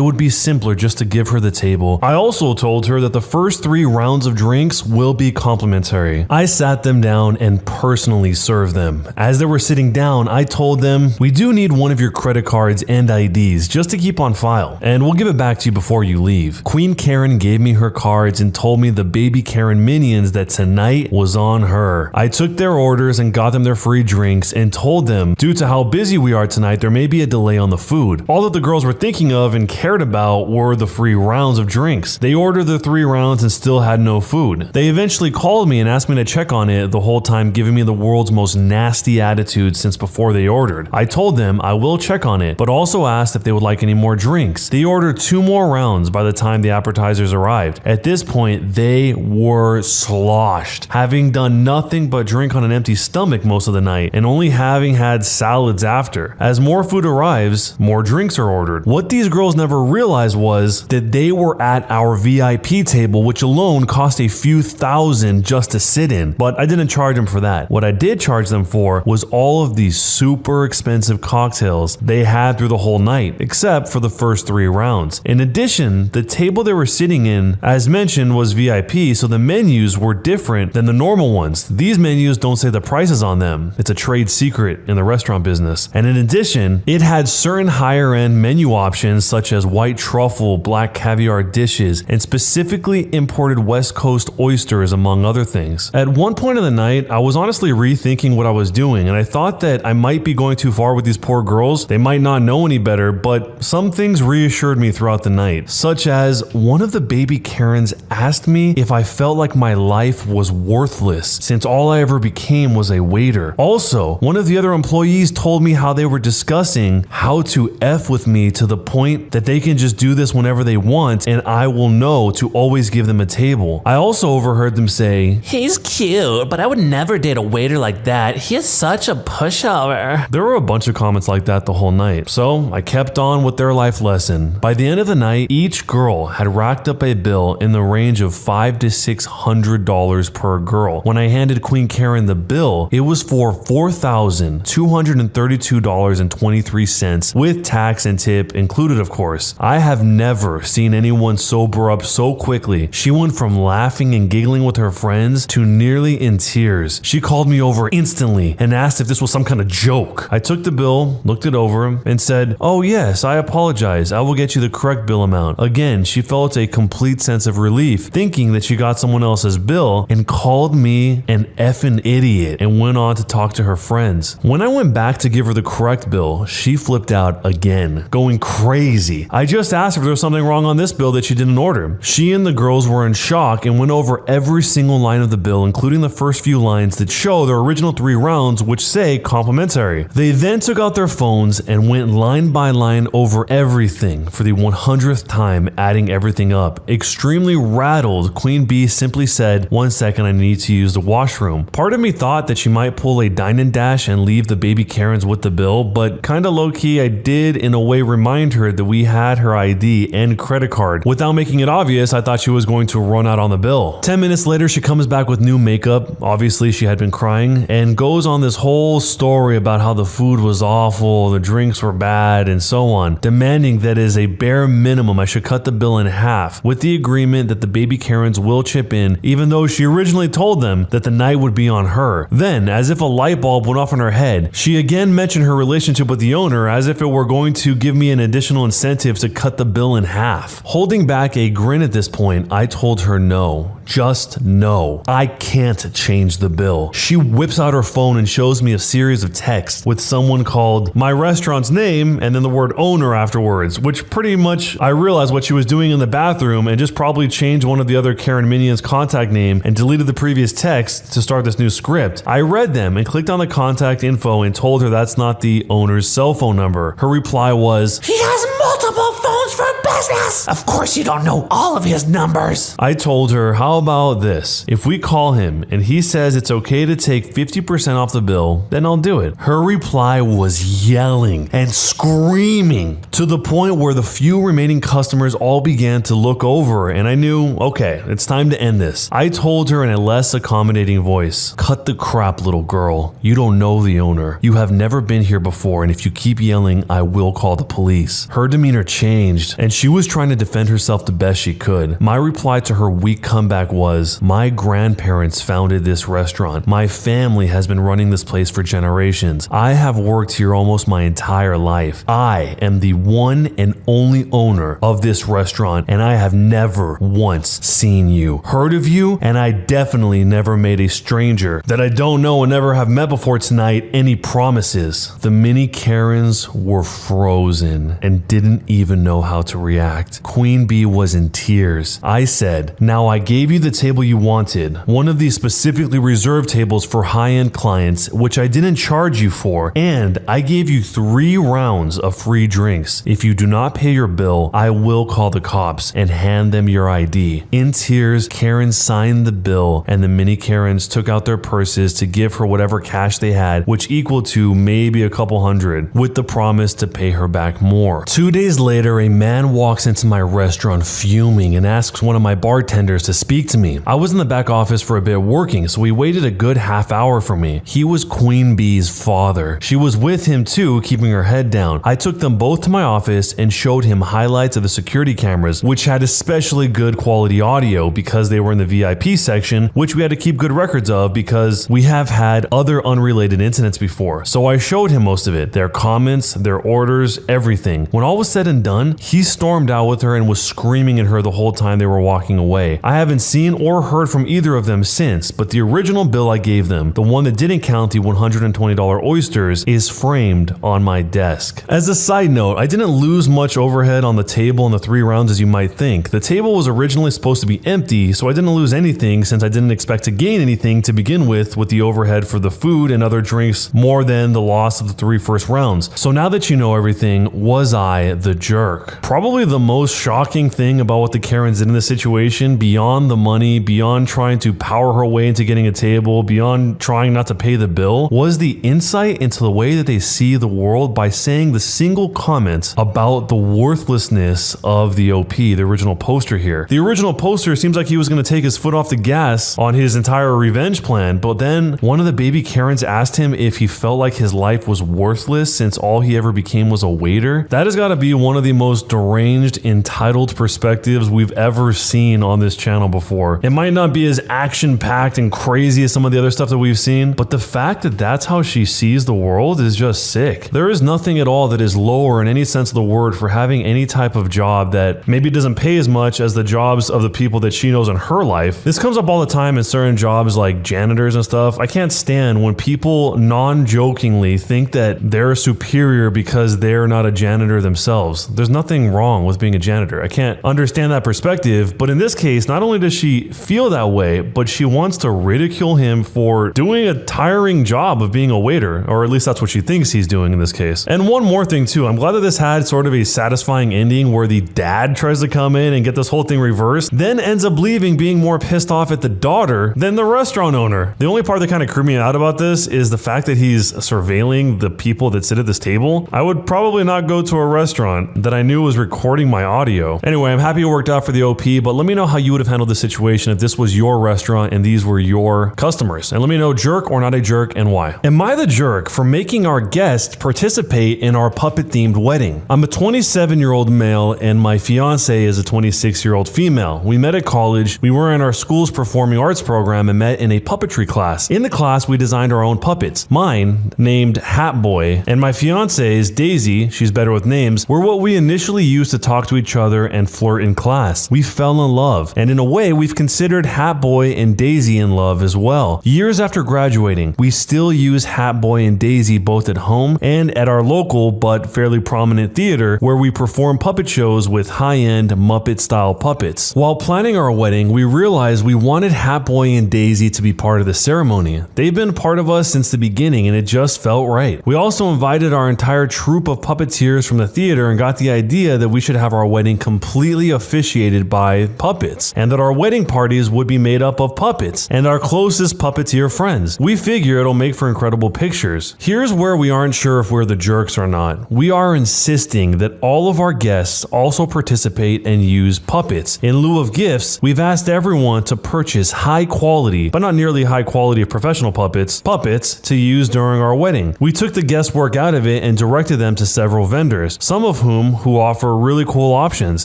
Speaker 2: would be simpler just to give her the table. I also told her that the first 3 rounds of drinks will be complimentary. I sat them down and personally served them. As they were sitting down, I told them, "We do need one of your credit cards and IDs just to keep on file, and we'll give it back to you before you leave." Queen Karen gave me her cards and told me the baby Karen minions that tonight was on her. I took their orders and got them their free drinks and told them, due to how busy we are tonight, there may be a delay on the food. All that the girls were thinking of and cared about were the free rounds of drinks. They ordered the 3 rounds and still had no food. They eventually called me and asked me to check on it, the whole time giving me the world's most nasty attitude since before they ordered. I told them I will check on it, but also asked if they would like any more drinks. They ordered 2 more rounds by the time the appetizers arrived. At this point, they were sloshed, having done nothing but drink on an empty stomach most of the night and only having had salads after. As more food arrives, more drinks are ordered. What these girls never realized was that they were at our VIP table, which alone cost a few thousand just to sit in, but I didn't charge them for that. What I did charge them for was all of these super expensive cocktails they had through the whole night, except for the first 3 rounds. In addition, the table they were sitting in, as mentioned, was VIP, so the menus were different than the normal ones. These menus don't say the prices on them. It's a trade secret in the restaurant business. And in addition, it had certain higher end menu options such as white truffle, black caviar dishes, and specifically imported West Coast oysters, among other things. At one point of the night, I was honestly rethinking what I was doing, and I thought that I might be going too far with these poor girls. They might not know any better, but some things reassured me throughout the night, such as one of the baby Karens asked me if I felt like my life was worthless since all I ever became was a waiter. Also, one of the other employees told me how they were discussing how to F with me to the point that they can just do this whenever they want and I will know to always give them a table. I also overheard them say,
Speaker 3: "Hey He's cute, but I would never date a waiter like that. He is such a pushover.
Speaker 2: There were a bunch of comments like that the whole night, so I kept on with their life lesson. By the end of the night, each girl had racked up a bill in the range of $500 to $600 per girl. When I handed Queen Karen the bill, it was for $4,232.23 with tax and tip included, of course. I have never seen anyone sober up so quickly. She went from laughing and giggling with her friends to nearly in tears. She called me over instantly and asked if this was some kind of joke. I took the bill, looked it over, and said, "Oh yes, I apologize. I will get you the correct bill amount." Again, she felt a complete sense of relief, thinking that she got someone else's bill, and called me an effing idiot and went on to talk to her friends. When I went back to give her the correct bill, she flipped out again, going crazy. I just asked if there was something wrong on this bill that she didn't order. She and the girls were in shock and went over every single line of the bill, including the first few lines that show the original 3 rounds, which say complimentary. They then took out their phones and went line by line over everything for the 100th time, adding everything up. Extremely rattled, Queen Bee simply said, "1 second, I need to use the washroom." Part of me thought that she might pull a dine and dash and leave the baby Karens with the bill, but kinda low-key, I did in a way remind her that we had her ID and credit card. Without making it obvious, I thought she was going to run out on the bill. 10 minutes later, she comes back with new makeup. Obviously, she had been crying, and goes on this whole story about how the food was awful, the drinks were bad, and so on, demanding that as a bare minimum I should cut the bill in half, with the agreement that the baby Karens will chip in, even though she originally told them that the night would be on her. Then, as if a light bulb went off in her head, she again mentioned her relationship with the owner as if it were going to give me an additional incentive to cut the bill in half. Holding back a grin at this point, I told her no. Just no. I can't change the bill. She whips out her phone and shows me a series of texts with someone called my restaurant's name and then the word owner afterwards, which pretty much I realized what she was doing in the bathroom and just probably changed one of the other Karen Minions' contact name and deleted the previous text to start this new script. I read them and clicked on the contact info and told her that's not the owner's cell phone number. Her reply was,
Speaker 3: He has multiple phones for business. Of course you don't know all of his numbers.
Speaker 2: I told her, how about this? If we call him and he says it's okay to take 50% off the bill, then I'll do it. Her reply was yelling and screaming to the point where the few remaining customers all began to look over, and I knew, okay, it's time to end this. I told her in a less accommodating voice, "Cut the crap, little girl. You don't know the owner. You have never been here before, and if you keep yelling, I will call the police." Her demeanor changed, and she was trying to defend herself the best she could. My reply to her weak comeback was, "My grandparents founded this restaurant. My family has been running this place for generations. I have worked here almost my entire life. I am the one and only owner of this restaurant, and I have never once seen you, heard of you, and I definitely never made a stranger that I don't know and never have met before tonight any promises." The mini Karens were frozen and didn't even know how to react. Queen Bee was in tears. I said, "Now I gave you the table you wanted, one of these specifically reserved tables for high-end clients, which I didn't charge you for, and I gave you 3 rounds of free drinks. If you do not pay your bill, I will call the cops and hand them your ID." In tears, Karen signed the bill, and the mini Karens took out their purses to give her whatever cash they had, which equaled to maybe a couple hundred, with the promise to pay her back more. 2 days later, a man walks into my restaurant fuming and asks one of my bartenders to speak to me. I was in the back office for a bit working, so he waited a good half hour for me. He was Queen Bee's father. She was with him too, keeping her head down. I took them both to my office and showed him highlights of the security cameras, which had especially good quality audio because they were in the VIP section, which we had to keep good records of because we have had other unrelated incidents before. So I showed him most of it, their comments, their orders, everything. When all was said and done, he stormed out with her and was screaming at her the whole time they were walking away. I haven't seen or heard from either of them since, but the original bill I gave them, the one that didn't count the $120 oysters, is framed on my desk. As a side note, I didn't lose much overhead on the table in the 3 rounds as you might think. The table was originally supposed to be empty, so I didn't lose anything since I didn't expect to gain anything to begin with the overhead for the food and other drinks more than the loss of the 3 first rounds. So now that you know everything, was I the jerk? Probably Probably the most shocking thing about what the Karens did in this situation, beyond the money, beyond trying to power her way into getting a table, beyond trying not to pay the bill, was the insight into the way that they see the world by saying the single comment about the worthlessness of the OP, the original poster here. The original poster seems like he was going to take his foot off the gas on his entire revenge plan, but then one of the baby Karens asked him if he felt like his life was worthless since all he ever became was a waiter. That has got to be one of the most deranged, entitled perspectives we've ever seen on this channel before. It might not be as action-packed and crazy as some of the other stuff that we've seen, but the fact that that's how she sees the world is just sick. There is nothing at all that is lower in any sense of the word for having any type of job that maybe doesn't pay as much as the jobs of the people that she knows in her life. This comes up all the time in certain jobs like janitors and stuff. I can't stand when people non-jokingly think that they're superior because they're not a janitor themselves. There's nothing wrong with being a janitor. I can't understand that perspective, but in this case, not only does she feel that way, but she wants to ridicule him for doing a tiring job of being a waiter, or at least that's what she thinks he's doing in this case. And one more thing too, I'm glad that this had sort of a satisfying ending where the dad tries to come in and get this whole thing reversed, then ends up leaving being more pissed off at the daughter than the restaurant owner. The only part that kind of creeped me out about this is the fact that he's surveilling the people that sit at this table. I would probably not go to a restaurant that I knew was recording my audio. Anyway, I'm happy it worked out for the OP, but let me know how you would have handled the situation if this was your restaurant and these were your customers. And let me know, jerk or not a jerk, and why. Am I the jerk for making our guests participate in our puppet-themed wedding? I'm a 27-year-old male and my fiance is a 26-year-old female. We met at college. We were in our school's performing arts program and met in a puppetry class. In the class, we designed our own puppets. Mine, named Hat Boy, and my fiance's, Daisy, she's better with names, were what we initially used to talk to each other and flirt in class. We fell in love, and in a way, we've considered Hat Boy and Daisy in love as well. Years after graduating, we still use Hat Boy and Daisy both at home and at our local but fairly prominent theater where we perform puppet shows with high-end Muppet-style puppets. While planning our wedding, we realized we wanted Hat Boy and Daisy to be part of the ceremony. They've been part of us since the beginning and it just felt right. We also invited our entire troupe of puppeteers from the theater and got the idea that we should have our wedding completely officiated by puppets and that our wedding parties would be made up of puppets and our closest puppeteer friends. We figure it'll make for incredible pictures. Here's where we aren't sure if we're the jerks or not. We are insisting that all of our guests also participate and use puppets. In lieu of gifts, we've asked everyone to purchase high quality, but not nearly high quality of professional puppets to use during our wedding. We took the guesswork out of it and directed them to several vendors, some of whom offer really cool options.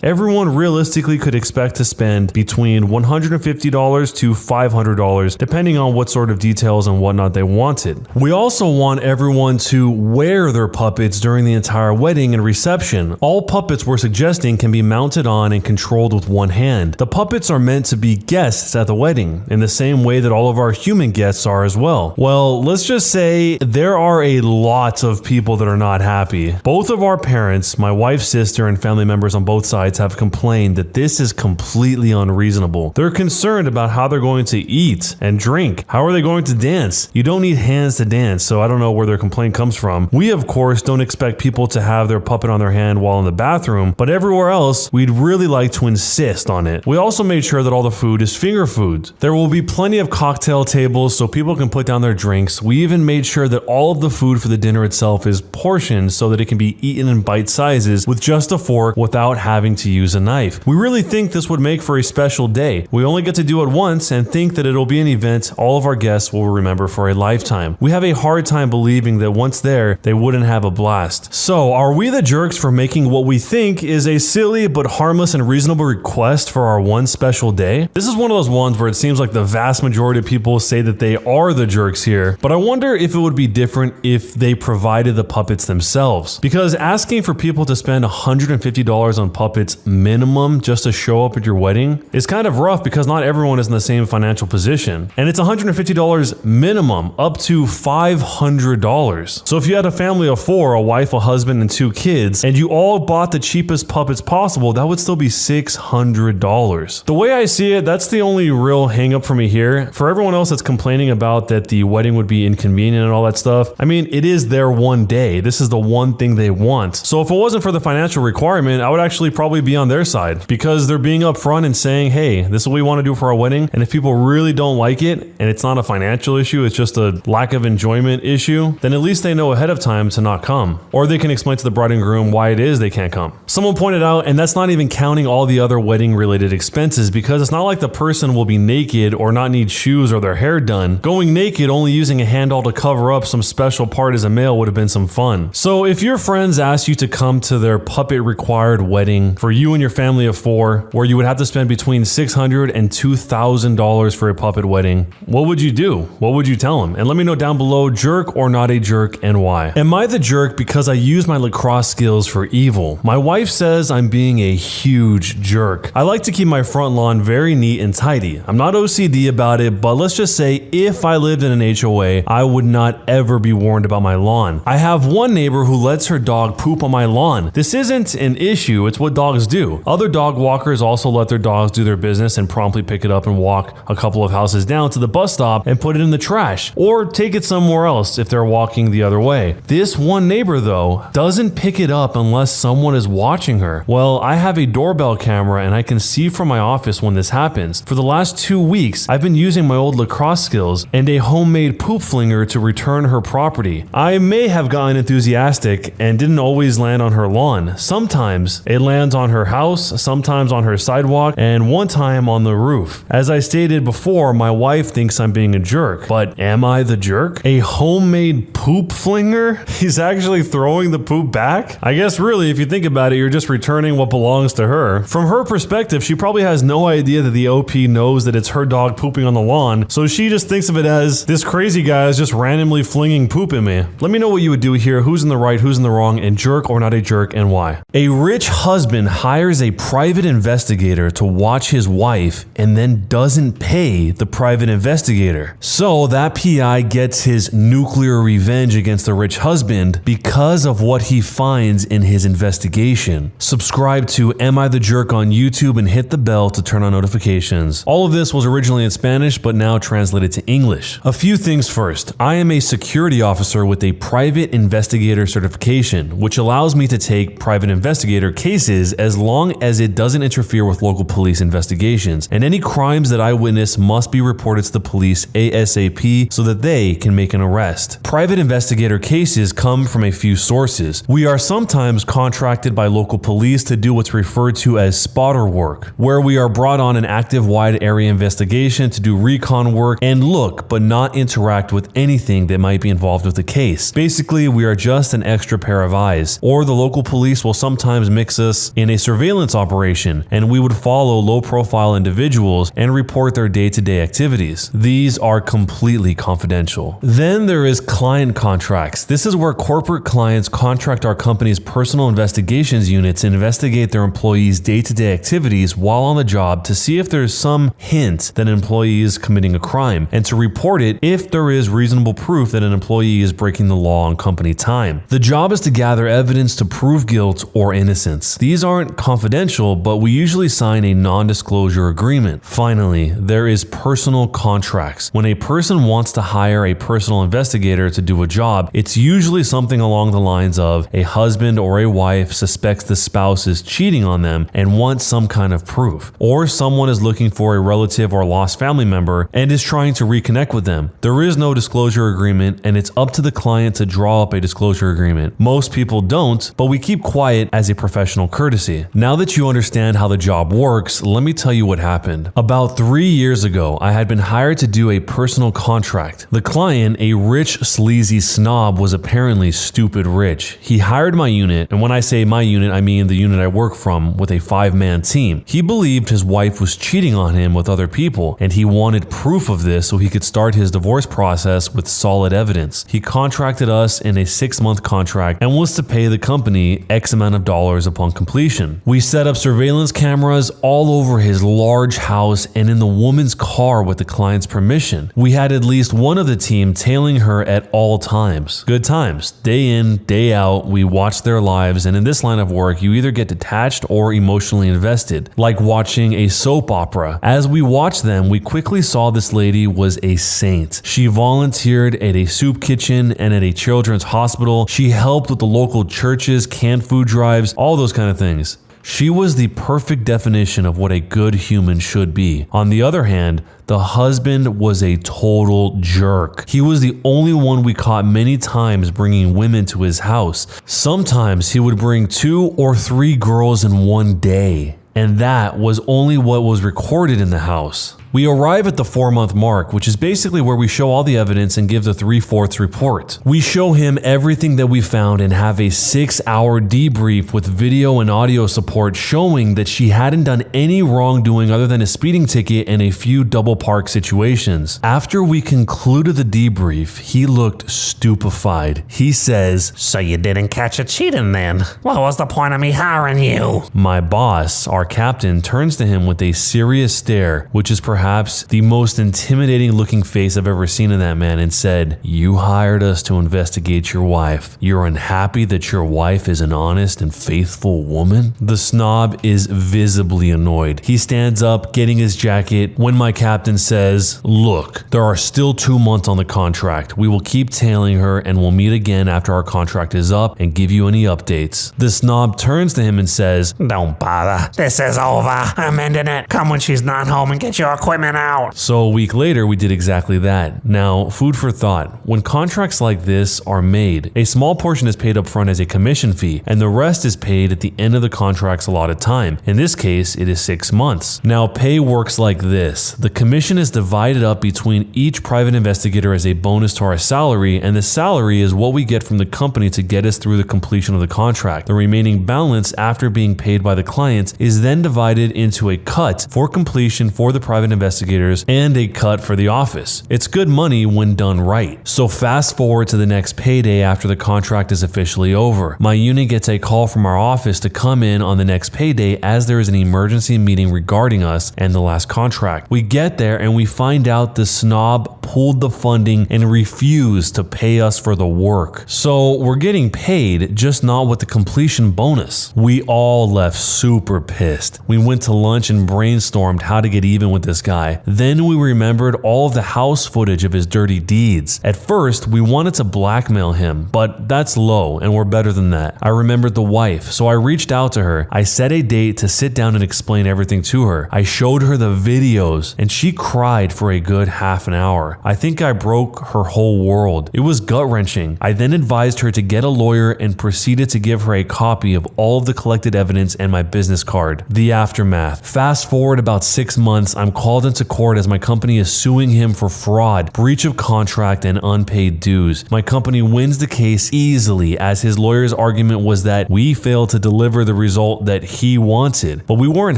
Speaker 2: Everyone realistically could expect to spend between $150 to $500 depending on what sort of details and whatnot they wanted. We also want everyone to wear their puppets during the entire wedding and reception. All puppets we're suggesting can be mounted on and controlled with one hand. The puppets are meant to be guests at the wedding in the same way that all of our human guests are as well. Well, let's just say there are a lot of people that are not happy. Both of our parents, my wife's sister and family members on both sides have complained that this is completely unreasonable. They're concerned about how they're going to eat and drink. How are they going to dance? You don't need hands to dance, so I don't know where their complaint comes from. We, of course, don't expect people to have their puppet on their hand while in the bathroom, but everywhere else, we'd really like to insist on it. We also made sure that all the food is finger food. There will be plenty of cocktail tables so people can put down their drinks. We even made sure that all of the food for the dinner itself is portioned so that it can be eaten in bite sizes with just a fork without having to use a knife. We really think this would make for a special day. We only get to do it once and think that it'll be an event all of our guests will remember for a lifetime. We have a hard time believing that once there, they wouldn't have a blast. So, are we the jerks for making what we think is a silly but harmless and reasonable request for our one special day? This is one of those ones where it seems like the vast majority of people say that they are the jerks here, but I wonder if it would be different if they provided the puppets themselves. Because asking for people to spend $150 on puppets minimum just to show up at your wedding is kind of rough because not everyone is in the same financial position. And it's $150 minimum, up to $500. So if you had a family of 4, a wife, a husband, and 2 kids, and you all bought the cheapest puppets possible, that would still be $600. The way I see it, that's the only real hang up for me here. For everyone else that's complaining about that the wedding would be inconvenient and all that stuff, I mean, it is their one day. This is the one thing they want. So if it wasn't for the financial requirement, environment, I would actually probably be on their side because they're being upfront and saying, hey, this is what we want to do for our wedding. And if people really don't like it and it's not a financial issue, it's just a lack of enjoyment issue, then at least they know ahead of time to not come. Or they can explain to the bride and groom why it is they can't come. Someone pointed out, and that's not even counting all the other wedding related expenses, because it's not like the person will be naked or not need shoes or their hair done. Going naked only using a handle to cover up some special part as a male would have been some fun. So if your friends asked you to come to their puppet required wedding for you and your family of 4, where you would have to spend between $600 and $2,000 for a puppet wedding, what would you do? What would you tell them? And let me know down below, jerk or not a jerk, and why. Am I the jerk because I use my lacrosse skills for evil? My wife says I'm being a huge jerk. I like to keep my front lawn very neat and tidy. I'm not OCD about it, but let's just say if I lived in an HOA, I would not ever be warned about my lawn. I have one neighbor who lets her dog poop on my lawn. This isn't an issue, it's what dogs do. Other dog walkers also let their dogs do their business and promptly pick it up and walk a couple of houses down to the bus stop and put it in the trash, or take it somewhere else if they're walking the other way. This one neighbor though doesn't pick it up unless someone is watching her. Well, I have a doorbell camera and I can see from my office when this happens. For the last 2 weeks, I've been using my old lacrosse skills and a homemade poop flinger to return her property. I may have gotten enthusiastic and didn't always land on her lawn. Sometimes it lands on her house, sometimes on her sidewalk, and one time on the roof. As I stated before, my wife thinks I'm being a jerk, but am I the jerk? A homemade poop flinger? He's actually throwing the poop back? I guess really, if you think about it, you're just returning what belongs to her. From her perspective, she probably has no idea that the OP knows that it's her dog pooping on the lawn, so she just thinks of it as, this crazy guy is just randomly flinging poop at me. Let me know what you would do here, who's in the right, who's in the wrong, and jerk or not a jerk, and why. A rich husband hires a private investigator to watch his wife and then doesn't pay the private investigator. So that PI gets his nuclear revenge against the rich husband because of what he finds in his investigation. Subscribe to Am I the Jerk on YouTube and hit the bell to turn on notifications. All of this was originally in Spanish, but now translated to English. A few things first. I am a security officer with a private investigator certification, which allows me to take private investigator cases as long as it doesn't interfere with local police investigations, and any crimes that I witness must be reported to the police ASAP so that they can make an arrest. Private investigator cases come from a few sources. We are sometimes contracted by local police to do what's referred to as spotter work, where we are brought on an active wide area investigation to do recon work and look but not interact with anything that might be involved with the case. Basically, we are just an extra pair of eyes. Or the local police will sometimes mix us in a surveillance operation, and we would follow low-profile individuals and report their day-to-day activities. These are completely confidential. Then there is client contracts. This is where corporate clients contract our company's personal investigations unit to investigate their employees' day-to-day activities while on the job to see if there's some hint that an employee is committing a crime, and to report it if there is reasonable proof that an employee is breaking the law on company time. The job is to gather evidence to prove guilt or innocence. These aren't confidential, but we usually sign a non-disclosure agreement. Finally, there is personal contracts. When a person wants to hire a personal investigator to do a job, it's usually something along the lines of a husband or a wife suspects the spouse is cheating on them and wants some kind of proof, or someone is looking for a relative or lost family member and is trying to reconnect with them. There is no disclosure agreement, and it's up to the client to draw up a disclosure agreement. Most people don't, but we keep quiet as a professional courtesy. Now that you understand how the job works, let me tell you what happened. About 3 years ago, I had been hired to do a personal contract. The client, a rich, sleazy snob, was apparently stupid rich. He hired my unit, and when I say my unit, I mean the unit I work from, with a 5-man team. He believed his wife was cheating on him with other people, and he wanted proof of this so he could start his divorce process with solid evidence. He contracted us in a 6-month contract and was to pay the company X amount of dollars upon completion. We set up surveillance cameras all over his large house and in the woman's car with the client's permission. We had at least one of the team tailing her at all times. Good times. Day in, day out, we watched their lives, and in this line of work, you either get detached or emotionally invested, like watching a soap opera. As we watched them, we quickly saw this lady was a saint. She volunteered at a soup kitchen and at a children's hospital. She helped with the local church's canned food drives. all those kind of things. She was the perfect definition of what a good human should be. On the other hand, the husband was a total jerk. He was the only one we caught many times bringing women to his house. Sometimes he would bring 2 or 3 girls in one day, and that was only what was recorded in the house. We arrive at the 4-month mark, which is basically where we show all the evidence and give the 3/4 report. We show him everything that we found and have a 6-hour debrief with video and audio support showing that she hadn't done any wrongdoing other than a speeding ticket and a few double park situations. After we concluded the debrief, he looked stupefied. He says,
Speaker 3: "So you didn't catch a cheating then? What was the point of me hiring you?"
Speaker 2: My boss, our captain, turns to him with a serious stare, which is perhaps the most intimidating looking face I've ever seen in that man, and said, "You hired us to investigate your wife. You're unhappy that your wife is an honest and faithful woman?" The snob is visibly annoyed. He stands up, getting his jacket, when my captain says, "Look, there are still 2 months on the contract. We will keep tailing her and we'll meet again after our contract is up and give you any updates." The snob turns to him and says,
Speaker 3: "Don't bother. This is over. I'm ending it. Come when she's not home and get your equipment out."
Speaker 2: So a week later, we did exactly that. Now, food for thought. When contracts like this are made, a small portion is paid up front as a commission fee, and the rest is paid at the end of the contract's allotted time. In this case, it is 6 months. Now, pay works like this. The commission is divided up between each private investigator as a bonus to our salary, and the salary is what we get from the company to get us through the completion of the contract. The remaining balance after being paid by the clients is then divided into a cut for completion for the private investigators and a cut for the office. It's good money when done right. So fast forward to the next payday after the contract is officially over. My unit gets a call from our office to come in on the next payday as there is an emergency meeting regarding us and the last contract. We get there and we find out the snob pulled the funding and refused to pay us for the work. So we're getting paid, just not with the completion bonus. We all left super pissed. We went to lunch and brainstormed how to get even with this guy. Then we remembered all of the house footage of his dirty deeds. At first, we wanted to blackmail him, but that's low and we're better than that. I remembered the wife, so I reached out to her. I set a date to sit down and explain everything to her. I showed her the videos and she cried for a good half an hour. I think I broke her whole world. It was gut-wrenching. I then advised her to get a lawyer and proceeded to give her a copy of all of the collected evidence and my business card. The aftermath. Fast forward about 6 months, I'm called into court as my company is suing him for fraud, breach of contract, and unpaid dues. My company wins the case easily as his lawyer's argument was that we failed to deliver the result that he wanted. But we weren't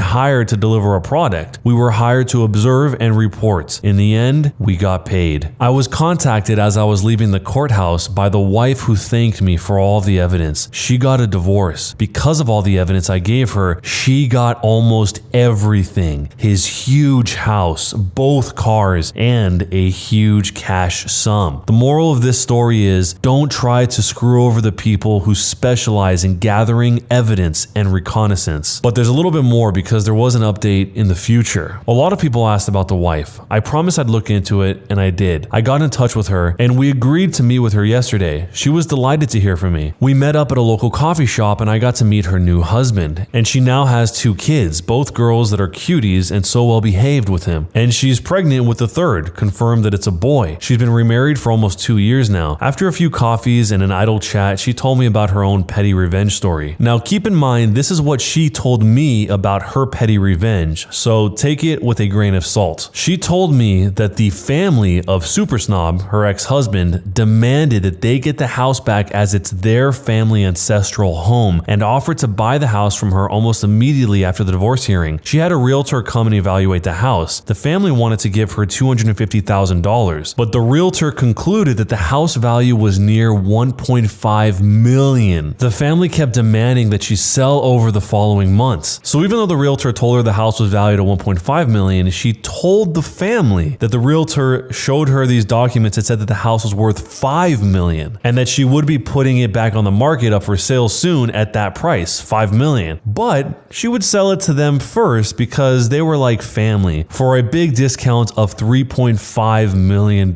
Speaker 2: hired to deliver a product. We were hired to observe and report. In the end, we got paid. I was contacted as I was leaving the courthouse by the wife who thanked me for all of the evidence. She got a divorce. Because of all the evidence I gave her, she got almost everything. His huge house, both cars, and a huge cash sum. The moral of this story is, don't try to screw over the people who specialize in gathering evidence and reconnaissance. But there's a little bit more because there was an update in the future. A lot of people asked about the wife. I promised I'd look into it, and I did. I got in touch with her, and we agreed to meet with her yesterday. She was delighted to hear from me. We met up at a local coffee shop, and I got to meet her new husband. And she now has 2 kids, both girls that are cuties and so well behaved with him. And she's pregnant with the third, confirmed that it's a boy. She's been remarried for almost 2 years now. After a few coffees and an idle chat, she told me about her own petty revenge story. Now keep in mind, this is what she told me about her petty revenge, so take it with a grain of salt. She told me that the family of Super Snob, her ex-husband, demanded that they get the house back as it's their family ancestral home and offered to buy the house from her almost immediately after the divorce hearing. She had a realtor come and evaluate the house. The family wanted to give her $250,000, but the realtor concluded that the house value was near $1.5 million. The family kept demanding that she sell over the following months. So even though the realtor told her the house was valued at $1.5 million, she told the family that the realtor showed her these documents that said that the house was worth $5 million and that she would be putting it back on the market up for sale soon at that price, $5 million. But she would sell it to them first because they were like family. for a big discount of $3.5 million,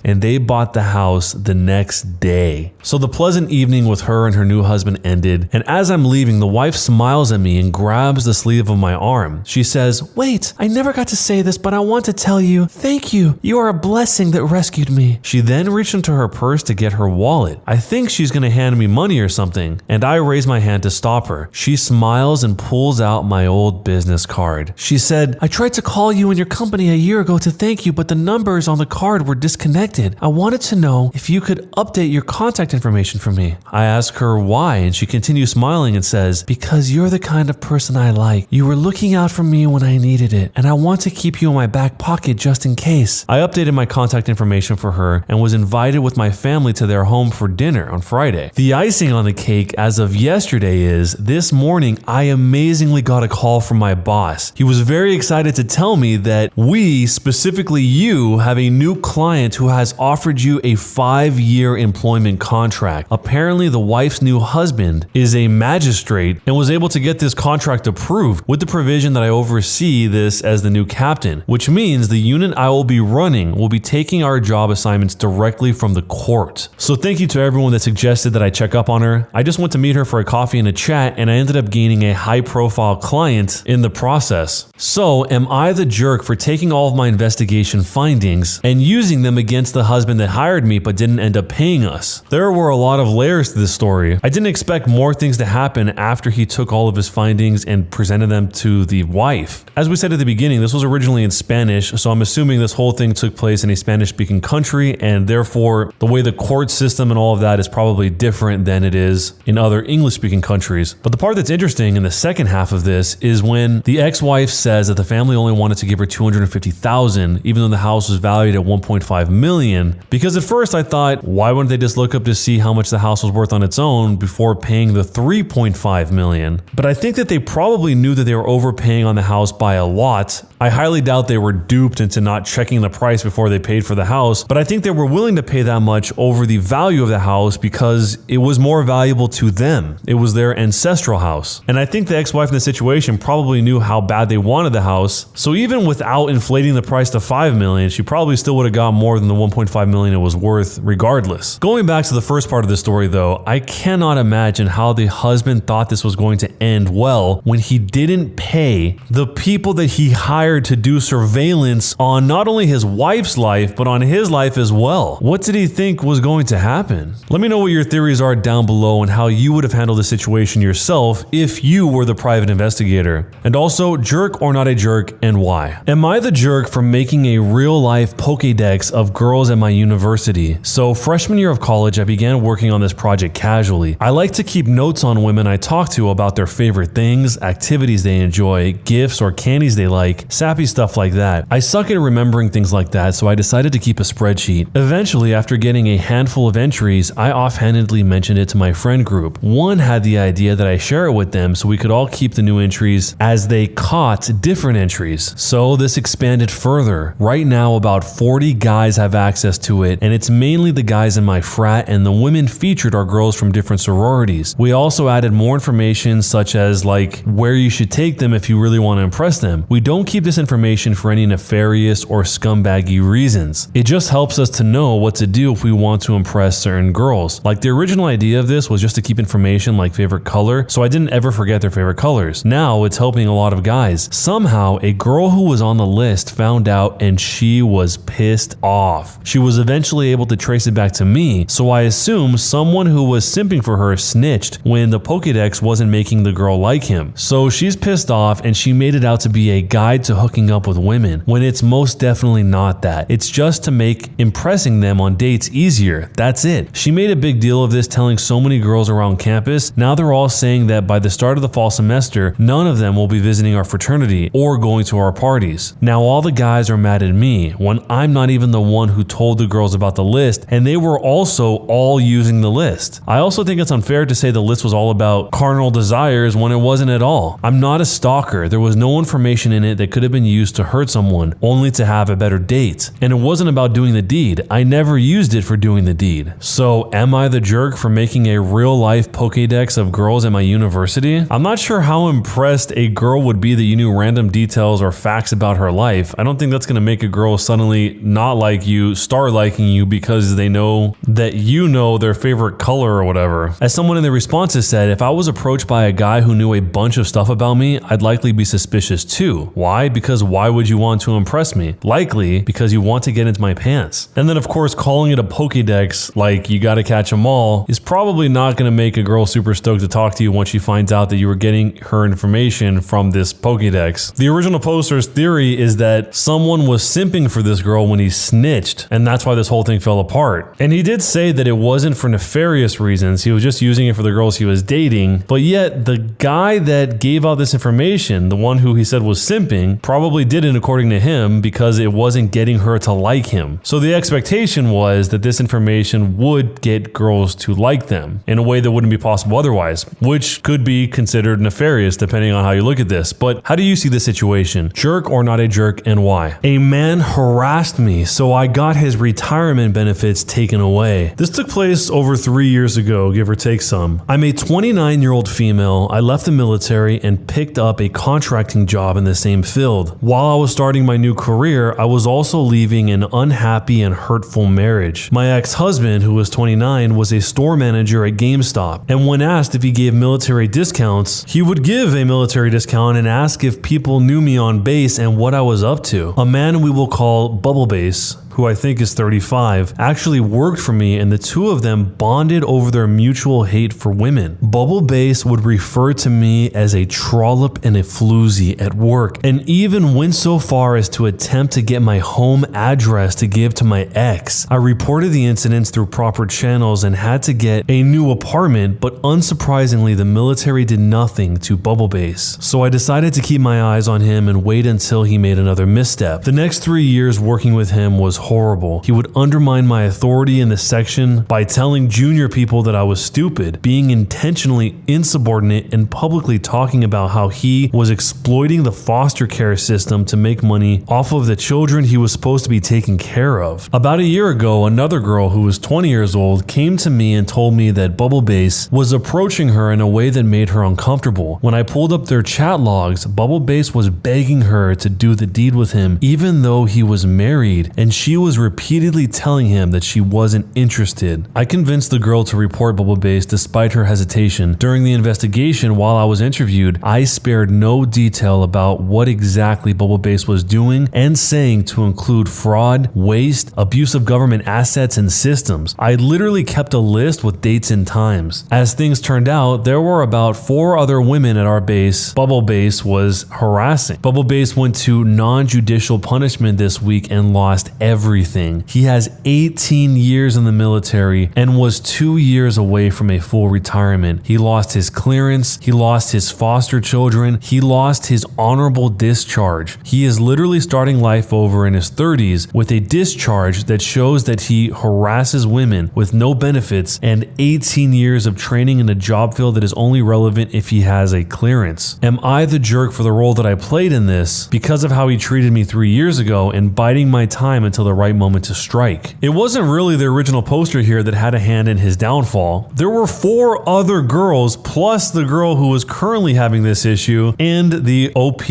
Speaker 2: and they bought the house the next day. So the pleasant evening with her and her new husband ended, and as I'm leaving, the wife smiles at me and grabs the sleeve of my arm. She says, "Wait, I never got to say this, but I want to tell you, thank you. You are a blessing that rescued me." She then reached into her purse to get her wallet. I think she's gonna hand me money or something, and I raise my hand to stop her. She smiles and pulls out my old business card. She said, "I tried to call you and your company a year ago to thank you, but the numbers on the card were disconnected. I wanted to know if you could update your contact information for me." I ask her why, and she continues smiling and says, "Because you're the kind of person I like. You were looking out for me when I needed it, and I want to keep you in my back pocket just in case." I updated my contact information for her and was invited with my family to their home for dinner on Friday. The icing on the cake as of yesterday is, this morning I amazingly got a call from my boss. He was very excited to tell me that we, specifically you, have a new client who has offered you a 5-year employment contract. Apparently the wife's new husband is a magistrate and was able to get this contract approved with the provision that I oversee this as the new captain, which means the unit I will be running will be taking our job assignments directly from the court. So thank you to everyone that suggested that I check up on her. I just went to meet her for a coffee and a chat, and I ended up gaining a high-profile client in the process. So am I the jerk for taking all of my investigation findings and using them against the husband that hired me but didn't end up paying us? There were a lot of layers to this story. I didn't expect more things to happen after he took all of his findings and presented them to the wife. As we said at the beginning, this was originally in Spanish, so I'm assuming this whole thing took place in a Spanish-speaking country, and therefore the way the court system and all of that is probably different than it is in other English-speaking countries. But the part that's interesting in the second half of this is when the ex-wife says that the family only wanted to give her $250,000, even though the house was valued at $1.5 million. Because at first I thought, why wouldn't they just look up to see how much the house was worth on its own before paying the $3.5 million? But I think that they probably knew that they were overpaying on the house by a lot. I highly doubt they were duped into not checking the price before they paid for the house, but I think they were willing to pay that much over the value of the house because it was more valuable to them. It was their ancestral house. And I think the ex-wife in the situation probably knew how bad they wanted the house, so even without inflating the price to $5 million, she probably still would have got more than the $1.5 million it was worth regardless. Going back to the first part of the story though, I cannot imagine how the husband thought this was going to end well when he didn't pay the people that he hired to do surveillance on not only his wife's life, but on his life as well. What did he think was going to happen? Let me know what your theories are down below and how you would have handled the situation yourself if you were the private investigator. And also, jerk or not a jerk, and why? Am I the jerk for making a real-life Pokédex of girls at my university? So freshman year of college, I began working on this project casually. I like to keep notes on women I talk to about their favorite things, activities they enjoy, gifts or candies they like, sappy stuff like that. I suck at remembering things like that, so I decided to keep a spreadsheet. Eventually, after getting a handful of entries, I offhandedly mentioned it to my friend group. One had the idea that I share it with them so we could all keep the new entries as they caught different entries. So this expanded further. Right now, about 40 guys have access to it, and it's mainly the guys in my frat, and the women featured are girls from different sororities. We also added more information such as like where you should take them if you really want to impress them. We don't keep this information for any nefarious or scumbaggy reasons. It just helps us to know what to do if we want to impress certain girls. Like the original idea of this was just to keep information like favorite color, so I didn't ever forget their favorite colors. Now it's helping a lot of guys. Somehow a girl who was on the list found out and she was pissed off. She was eventually able to trace it back to me, so I assume someone who was simping for her snitched when the Pokédex wasn't making the girl like him. So she's pissed off and she made it out to be a guide to hooking up with women, when it's most definitely not that. It's just to make impressing them on dates easier. That's it. She made a big deal of this, telling so many girls around campus. Now they're all saying that by the start of the fall semester, none of them will be visiting our fraternity or going to our parties. Now all the guys are mad at me when I'm not even the one who told the girls about the list, and they were also all using the list. I also think it's unfair to say the list was all about carnal desires when it wasn't at all. I'm not a stalker. There was no information in it that could have been used to hurt someone, only to have a better date. And it wasn't about doing the deed. I never used it for doing the deed. So am I the jerk for making a real life Pokédex of girls at my university? I'm not sure how impressed a girl would be that you knew random details or facts facts about her life, I don't think that's going to make a girl suddenly not like you, start liking you because they know that you know their favorite color or whatever. As someone in the responses said, if I was approached by a guy who knew a bunch of stuff about me, I'd likely be suspicious too. Why? Because why would you want to impress me? Likely because you want to get into my pants. And then of course calling it a Pokédex like you gotta catch them all is probably not gonna make a girl super stoked to talk to you once she finds out that you were getting her information from this Pokédex. The original poster's theory is that someone was simping for this girl when he snitched, and that's why this whole thing fell apart. And he did say that it wasn't for nefarious reasons, he was just using it for the girls he was dating, but yet the guy that gave out this information, the one who he said was simping, probably didn't according to him because it wasn't getting her to like him. So the expectation was that this information would get girls to like them in a way that wouldn't be possible otherwise, which could be considered nefarious depending on how you look at this. But how do you see the situation? Jerk or not a jerk, and why? A man harassed me, so I got his retirement benefits taken away. This took place over 3 years ago, give or take some. I'm a 29-year-old female. I left the military and picked up a contracting job in the same field. While I was starting my new career, I was also leaving an unhappy and hurtful marriage. My ex-husband, who was 29, was a store manager at GameStop, and when asked if he gave military discounts, he would give a military discount and ask if people knew me on base and what I was up to. A man we will call Bubble Base, who I think is 35, actually worked for me, and the two of them bonded over their mutual hate for women. Bubble Base would refer to me as a trollop and a floozy at work, and even went so far as to attempt to get my home address to give to my ex. I reported the incidents through proper channels and had to get a new apartment, but unsurprisingly the military did nothing to Bubble Base. So I decided to keep my eyes on him and wait until he made another misstep. The next 3 years working with him was horrible. He would undermine my authority in the section by telling junior people that I was stupid, being intentionally insubordinate, and publicly talking about how he was exploiting the foster care system to make money off of the children he was supposed to be taking care of. About a year ago, another girl who was 20 years old came to me and told me that Bubble Base was approaching her in a way that made her uncomfortable. When I pulled up their chat logs, Bubble Base was begging her to do the deed with him even though he was married, and she was repeatedly telling him that she wasn't interested. I convinced the girl to report Bubble Base despite her hesitation. During the investigation, while I was interviewed, I spared no detail about what exactly Bubble Base was doing and saying, to include fraud, waste, abuse of government assets and systems. I literally kept a list with dates and times. As things turned out, there were about 4 other women at our base Bubble Base was harassing. Bubble Base went to non-judicial punishment this week and lost everything. He has 18 years in the military and was 2 years away from a full retirement. He lost his clearance, he lost his foster children, he lost his honorable discharge. He is literally starting life over in his 30s with a discharge that shows that he harasses women with no benefits and 18 years of training in a job field that is only relevant if he has a clearance. Am I the jerk for the role that I played in this because of how he treated me 3 years ago and biding my time until the right moment to strike? It wasn't really the original poster here that had a hand in his downfall. There were 4 other girls plus the girl who was currently having this issue and the OP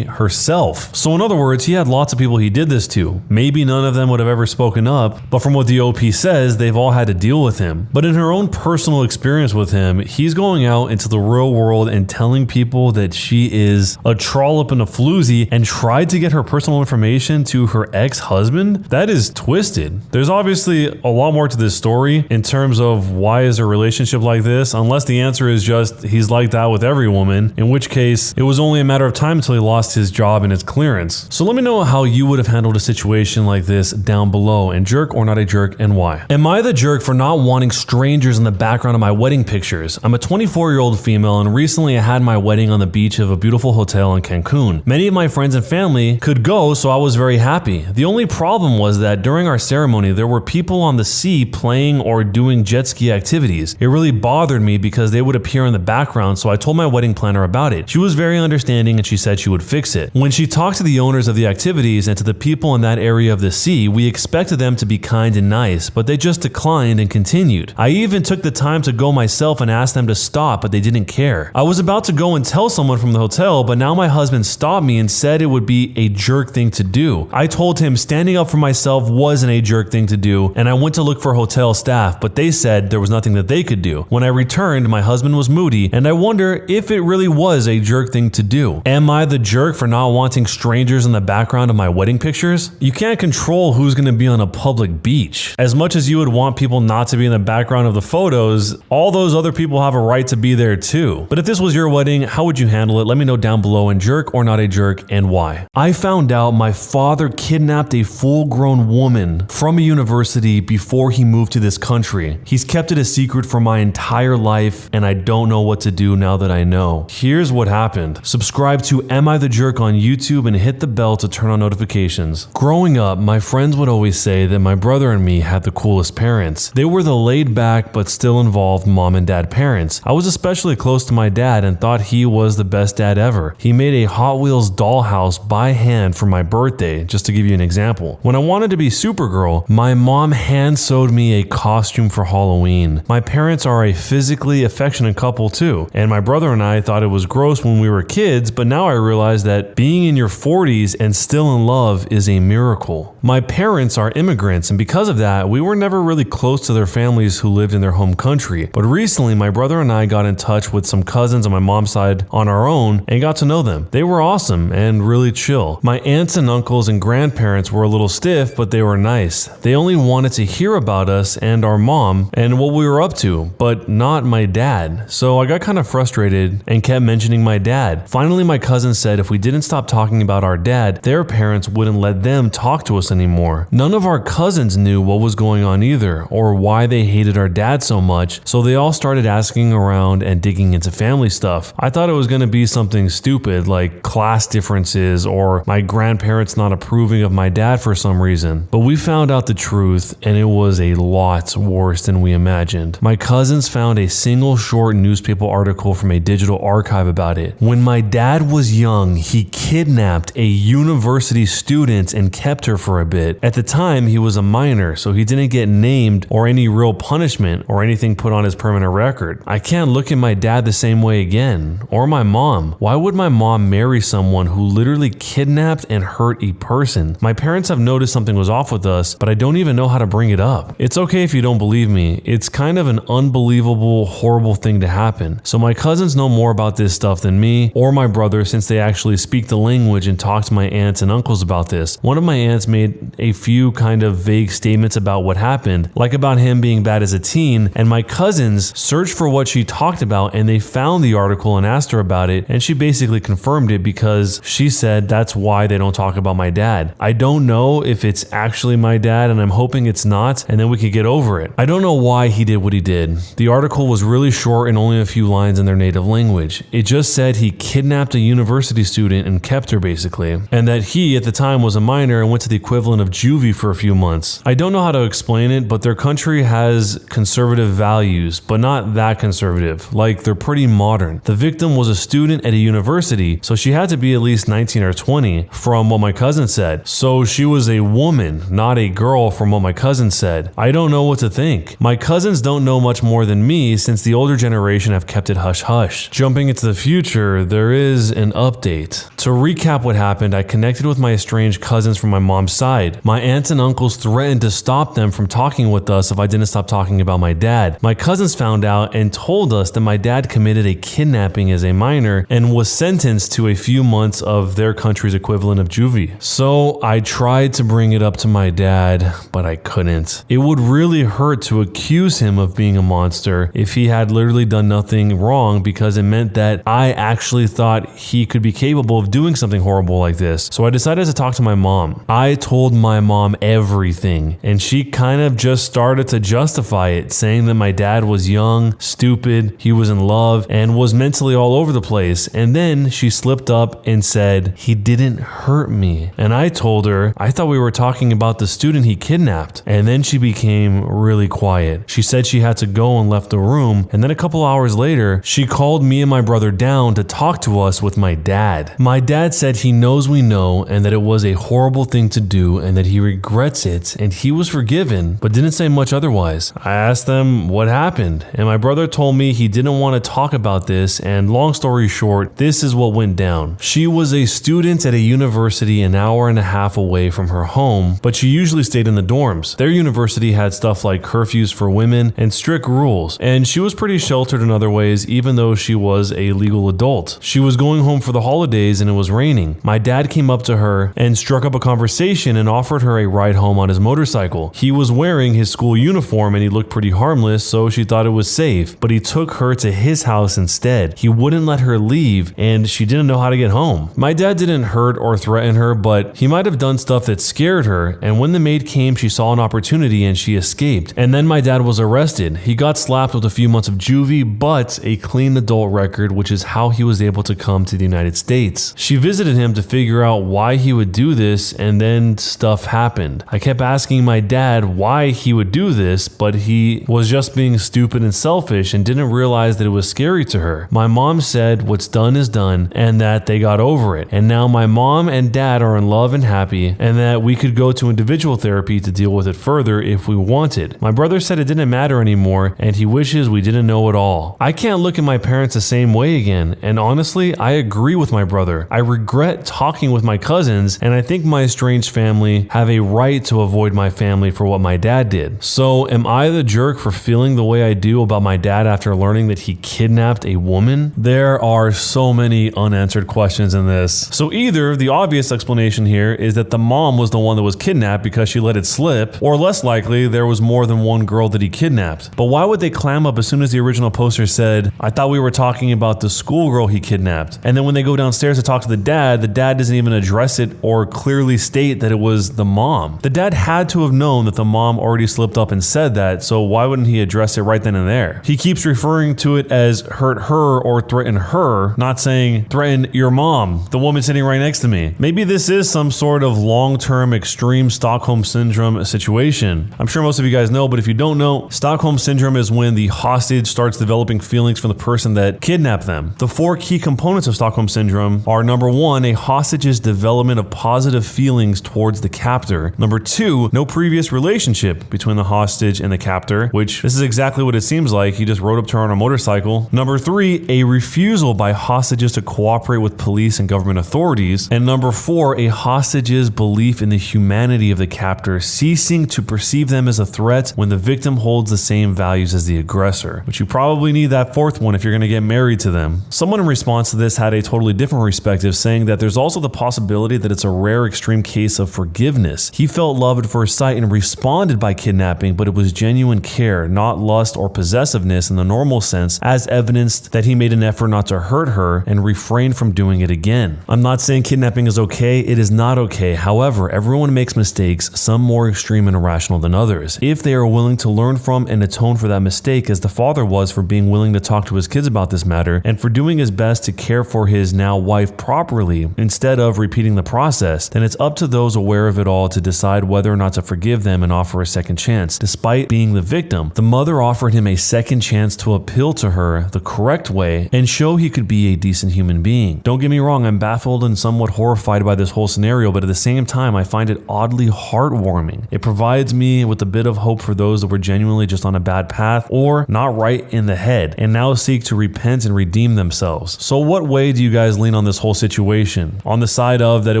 Speaker 2: herself. So in other words, he had lots of people he did this to. Maybe none of them would have ever spoken up, but from what the OP says, they've all had to deal with him. But in her own personal experience with him, he's going out into the real world and telling people that she is a trollop and a floozy and tried to get her personal information to her ex-husband. That is twisted. There's obviously a lot more to this story in terms of why is a relationship like this, unless the answer is just he's like that with every woman, in which case it was only a matter of time until he lost his job and his clearance. So let me know how you would have handled a situation like this down below, and jerk or not a jerk, and why. Am I the jerk for not wanting strangers in the background of my wedding pictures? I'm a 24-year-old female, and recently I had my wedding on the beach of a beautiful hotel in Cancun. Many of my friends and family could go, so I was very happy. The only problem was was that during our ceremony, there were people on the sea playing or doing jet ski activities. It really bothered me because they would appear in the background, so I told my wedding planner about it. She was very understanding and she said she would fix it. When she talked to the owners of the activities and to the people in that area of the sea, we expected them to be kind and nice, but they just declined and continued. I even took the time to go myself and ask them to stop, but they didn't care. I was about to go and tell someone from the hotel, but now my husband stopped me and said it would be a jerk thing to do. I told him standing up for myself wasn't a jerk thing to do, and I went to look for hotel staff, but they said there was nothing that they could do. When I returned, my husband was moody, and I wonder if it really was a jerk thing to do. Am I the jerk for not wanting strangers in the background of my wedding pictures? You can't control who's going to be on a public beach. As much as you would want people not to be in the background of the photos, all those other people have a right to be there too. But if this was your wedding, how would you handle it? Let me know down below, and jerk or not a jerk, and why. I found out my father kidnapped a full-grown woman from a university before he moved to this country. He's kept it a secret for my entire life, and I don't know what to do now that I know. Here's what happened. Subscribe to Am I the Jerk on YouTube and hit the bell to turn on notifications. Growing up, my friends would always say that my brother and me had the coolest parents. They were the laid-back but still involved mom and dad parents. I was especially close to my dad and thought he was the best dad ever. He made a Hot Wheels dollhouse by hand for my birthday, just to give you an example. When I wanted to be Supergirl, my mom hand-sewed me a costume for Halloween. My parents are a physically affectionate couple too, and my brother and I thought it was gross when we were kids, but now I realize that being in your 40s and still in love is a miracle. My parents are immigrants, and because of that, we were never really close to their families who lived in their home country. But recently, my brother and I got in touch with some cousins on my mom's side on our own and got to know them. They were awesome and really chill. My aunts and uncles and grandparents were a little stiff, but they were nice. They only wanted to hear about us and our mom and what we were up to, but not my dad. So I got kind of frustrated and kept mentioning my dad. Finally, my cousin said if we didn't stop talking about our dad, their parents wouldn't let them talk to us anymore. None of our cousins knew what was going on either, or why they hated our dad so much, so they all started asking around and digging into family stuff. I thought it was going to be something stupid like class differences or my grandparents not approving of my dad for some reason. But we found out the truth, and it was a lot worse than we imagined. My cousins found a single short newspaper article from a digital archive about it. When my dad was young, he kidnapped a university student and kept her for a bit. At the time, he was a minor, so he didn't get named or any real punishment or anything put on his permanent record. I can't look at my dad the same way again, or my mom. Why would my mom marry someone who literally kidnapped and hurt a person? My parents have noticed something was off with us, but I don't even know how to bring it up. It's okay if you don't believe me. It's kind of an unbelievable, horrible thing to happen. So my cousins know more about this stuff than me or my brother, since they actually speak the language and talk to my aunts and uncles about this. One of my aunts made a few kind of vague statements about what happened, like about him being bad as a teen, and my cousins searched for what she talked about and they found the article and asked her about it, and she basically confirmed it because she said that's why they don't talk about my dad. I don't know if it's actually my dad, and I'm hoping it's not, and then we could get over it. I don't know why he did what he did. The article was really short and only a few lines in their native language. It just said he kidnapped a university student and kept her basically, and that he at the time was a minor and went to the equivalent of juvie for a few months. I don't know how to explain it, but their country has conservative values, but not that conservative. Like, they're pretty modern. The victim was a student at a university, so she had to be at least 19 or 20 from what my cousin said. So she was a woman, not a girl from what my cousin said. I don't know what to think. My cousins don't know much more than me since the older generation have kept it hush-hush. Jumping into the future, there is an update. To recap what happened, I connected with my estranged cousins from my mom's side. My aunts and uncles threatened to stop them from talking with us if I didn't stop talking about my dad. My cousins found out and told us that my dad committed a kidnapping as a minor and was sentenced to a few months of their country's equivalent of juvie. So I tried to bring it up to my dad, but I couldn't. It would really hurt to accuse him of being a monster if he had literally done nothing wrong, because it meant that I actually thought he could be capable of doing something horrible like this. So I decided to talk to my mom. I told my mom everything, and she kind of just started to justify it, saying that my dad was young, stupid, he was in love, and was mentally all over the place. And then she slipped up and said, he didn't hurt me. And I told her, I thought we were talking about the student he kidnapped. And then she became really quiet. She said she had to go and left the room. And then a couple hours later, she called me and my brother down to talk to us with my dad. My dad said he knows we know and that it was a horrible thing to do and that he regrets it and he was forgiven, but didn't say much otherwise. I asked them what happened, and my brother told me he didn't want to talk about this, and long story short, this is what went down. She was a student at a university an hour and a half away from her home, but she usually stayed in the dorms. Their university had stuff like curfews for women and strict rules, and she was pretty sheltered in other ways even though she was a legal adult. She was going home for the holidays and it was raining. My dad came up to her and struck up a conversation and offered her a ride home on his motorcycle. He was wearing his school uniform and he looked pretty harmless, so she thought it was safe, but he took her to his house instead. He wouldn't let her leave and she didn't know how to get home. My dad didn't hurt or threaten her, but he might have done stuff that scared her, and when the maid came, she saw an opportunity and she escaped. And then my dad was arrested. He got slapped with a few months of juvie, but a clean adult record, which is how he was able to come to the United States. She visited him to figure out why he would do this, and then stuff happened. I kept asking my dad why he would do this, but he was just being stupid and selfish and didn't realize that it was scary to her. My mom said what's done is done and that they got over it. And now my mom and dad are in love and happy, and that we could go to individual therapy to deal with it further if we wanted. My brother said it didn't matter anymore and he wishes we didn't know it all. I can't look at my parents the same way again, and honestly, I agree with my brother. I regret talking with my cousins, and I think my estranged family have a right to avoid my family for what my dad did. So am I the jerk for feeling the way I do about my dad after learning that he kidnapped a woman? There are so many unanswered questions in this. So either the obvious explanation here is that the mom was the one that was kidnapped because she let it slip, or less likely there was more than one girl that he kidnapped. But why would they clam up as soon as the original poster said, I thought we were talking about the schoolgirl he kidnapped? And then when they go downstairs to talk to the dad doesn't even address it or clearly state that it was the mom. The dad had to have known that the mom already slipped up and said that, so why wouldn't he address it right then and there? He keeps referring to it as hurt her or threaten her, not saying threaten your mom, the woman sitting right next to me. Maybe this is some sort of long-term extreme Stockholm Syndrome situation. I'm sure most of you guys know, but if you don't know, Stockholm Syndrome is when the hostage starts developing feelings for the person that kidnapped them. The 4 key components of Stockholm Syndrome are: number 1, a hostage's development of positive feelings towards the captor. Number 2, no previous relationship between the hostage and the captor, which this is exactly what it seems like. He just rode up to her on a motorcycle. Number 3, a refusal by hostages to cooperate with police and government authorities. And number 4, a hostage's belief in the humanity of the captor, ceasing to perceive them as a threat when the victim holds the same values as the aggressor, which you probably need that 4th one if you're going to get married to them. Someone in response to this had a totally different perspective, saying that there's also the possibility that it's a rare extreme case of forgiveness. He felt love at first sight and responded by kidnapping, but it was genuine care, not lust or possessiveness in the normal sense, as evidenced that he made an effort not to hurt her and refrained from doing it again. I'm not saying kidnapping is okay, it is not okay. However, everyone makes mistakes, some more extreme and irrational than others. If they are willing to learn from and atone for that mistake, as the father was for being willing to talk to his kids about this matter and for doing his best to care for his now wife properly instead of repeating the process, then it's up to those aware of it all to decide whether or not to forgive them and offer a second chance. Despite being the victim, the mother offered him a second chance to appeal to her the correct way and show he could be a decent human being. Don't get me wrong, I'm baffled and somewhat horrified by this whole scenario, but at the same time, I find it oddly heartwarming. It provides me with a bit of hope for those that were genuinely just on a bad path or not right in the head and now seek to repent and redeem themselves. So what way do you guys lean on this whole situation? On the side of that it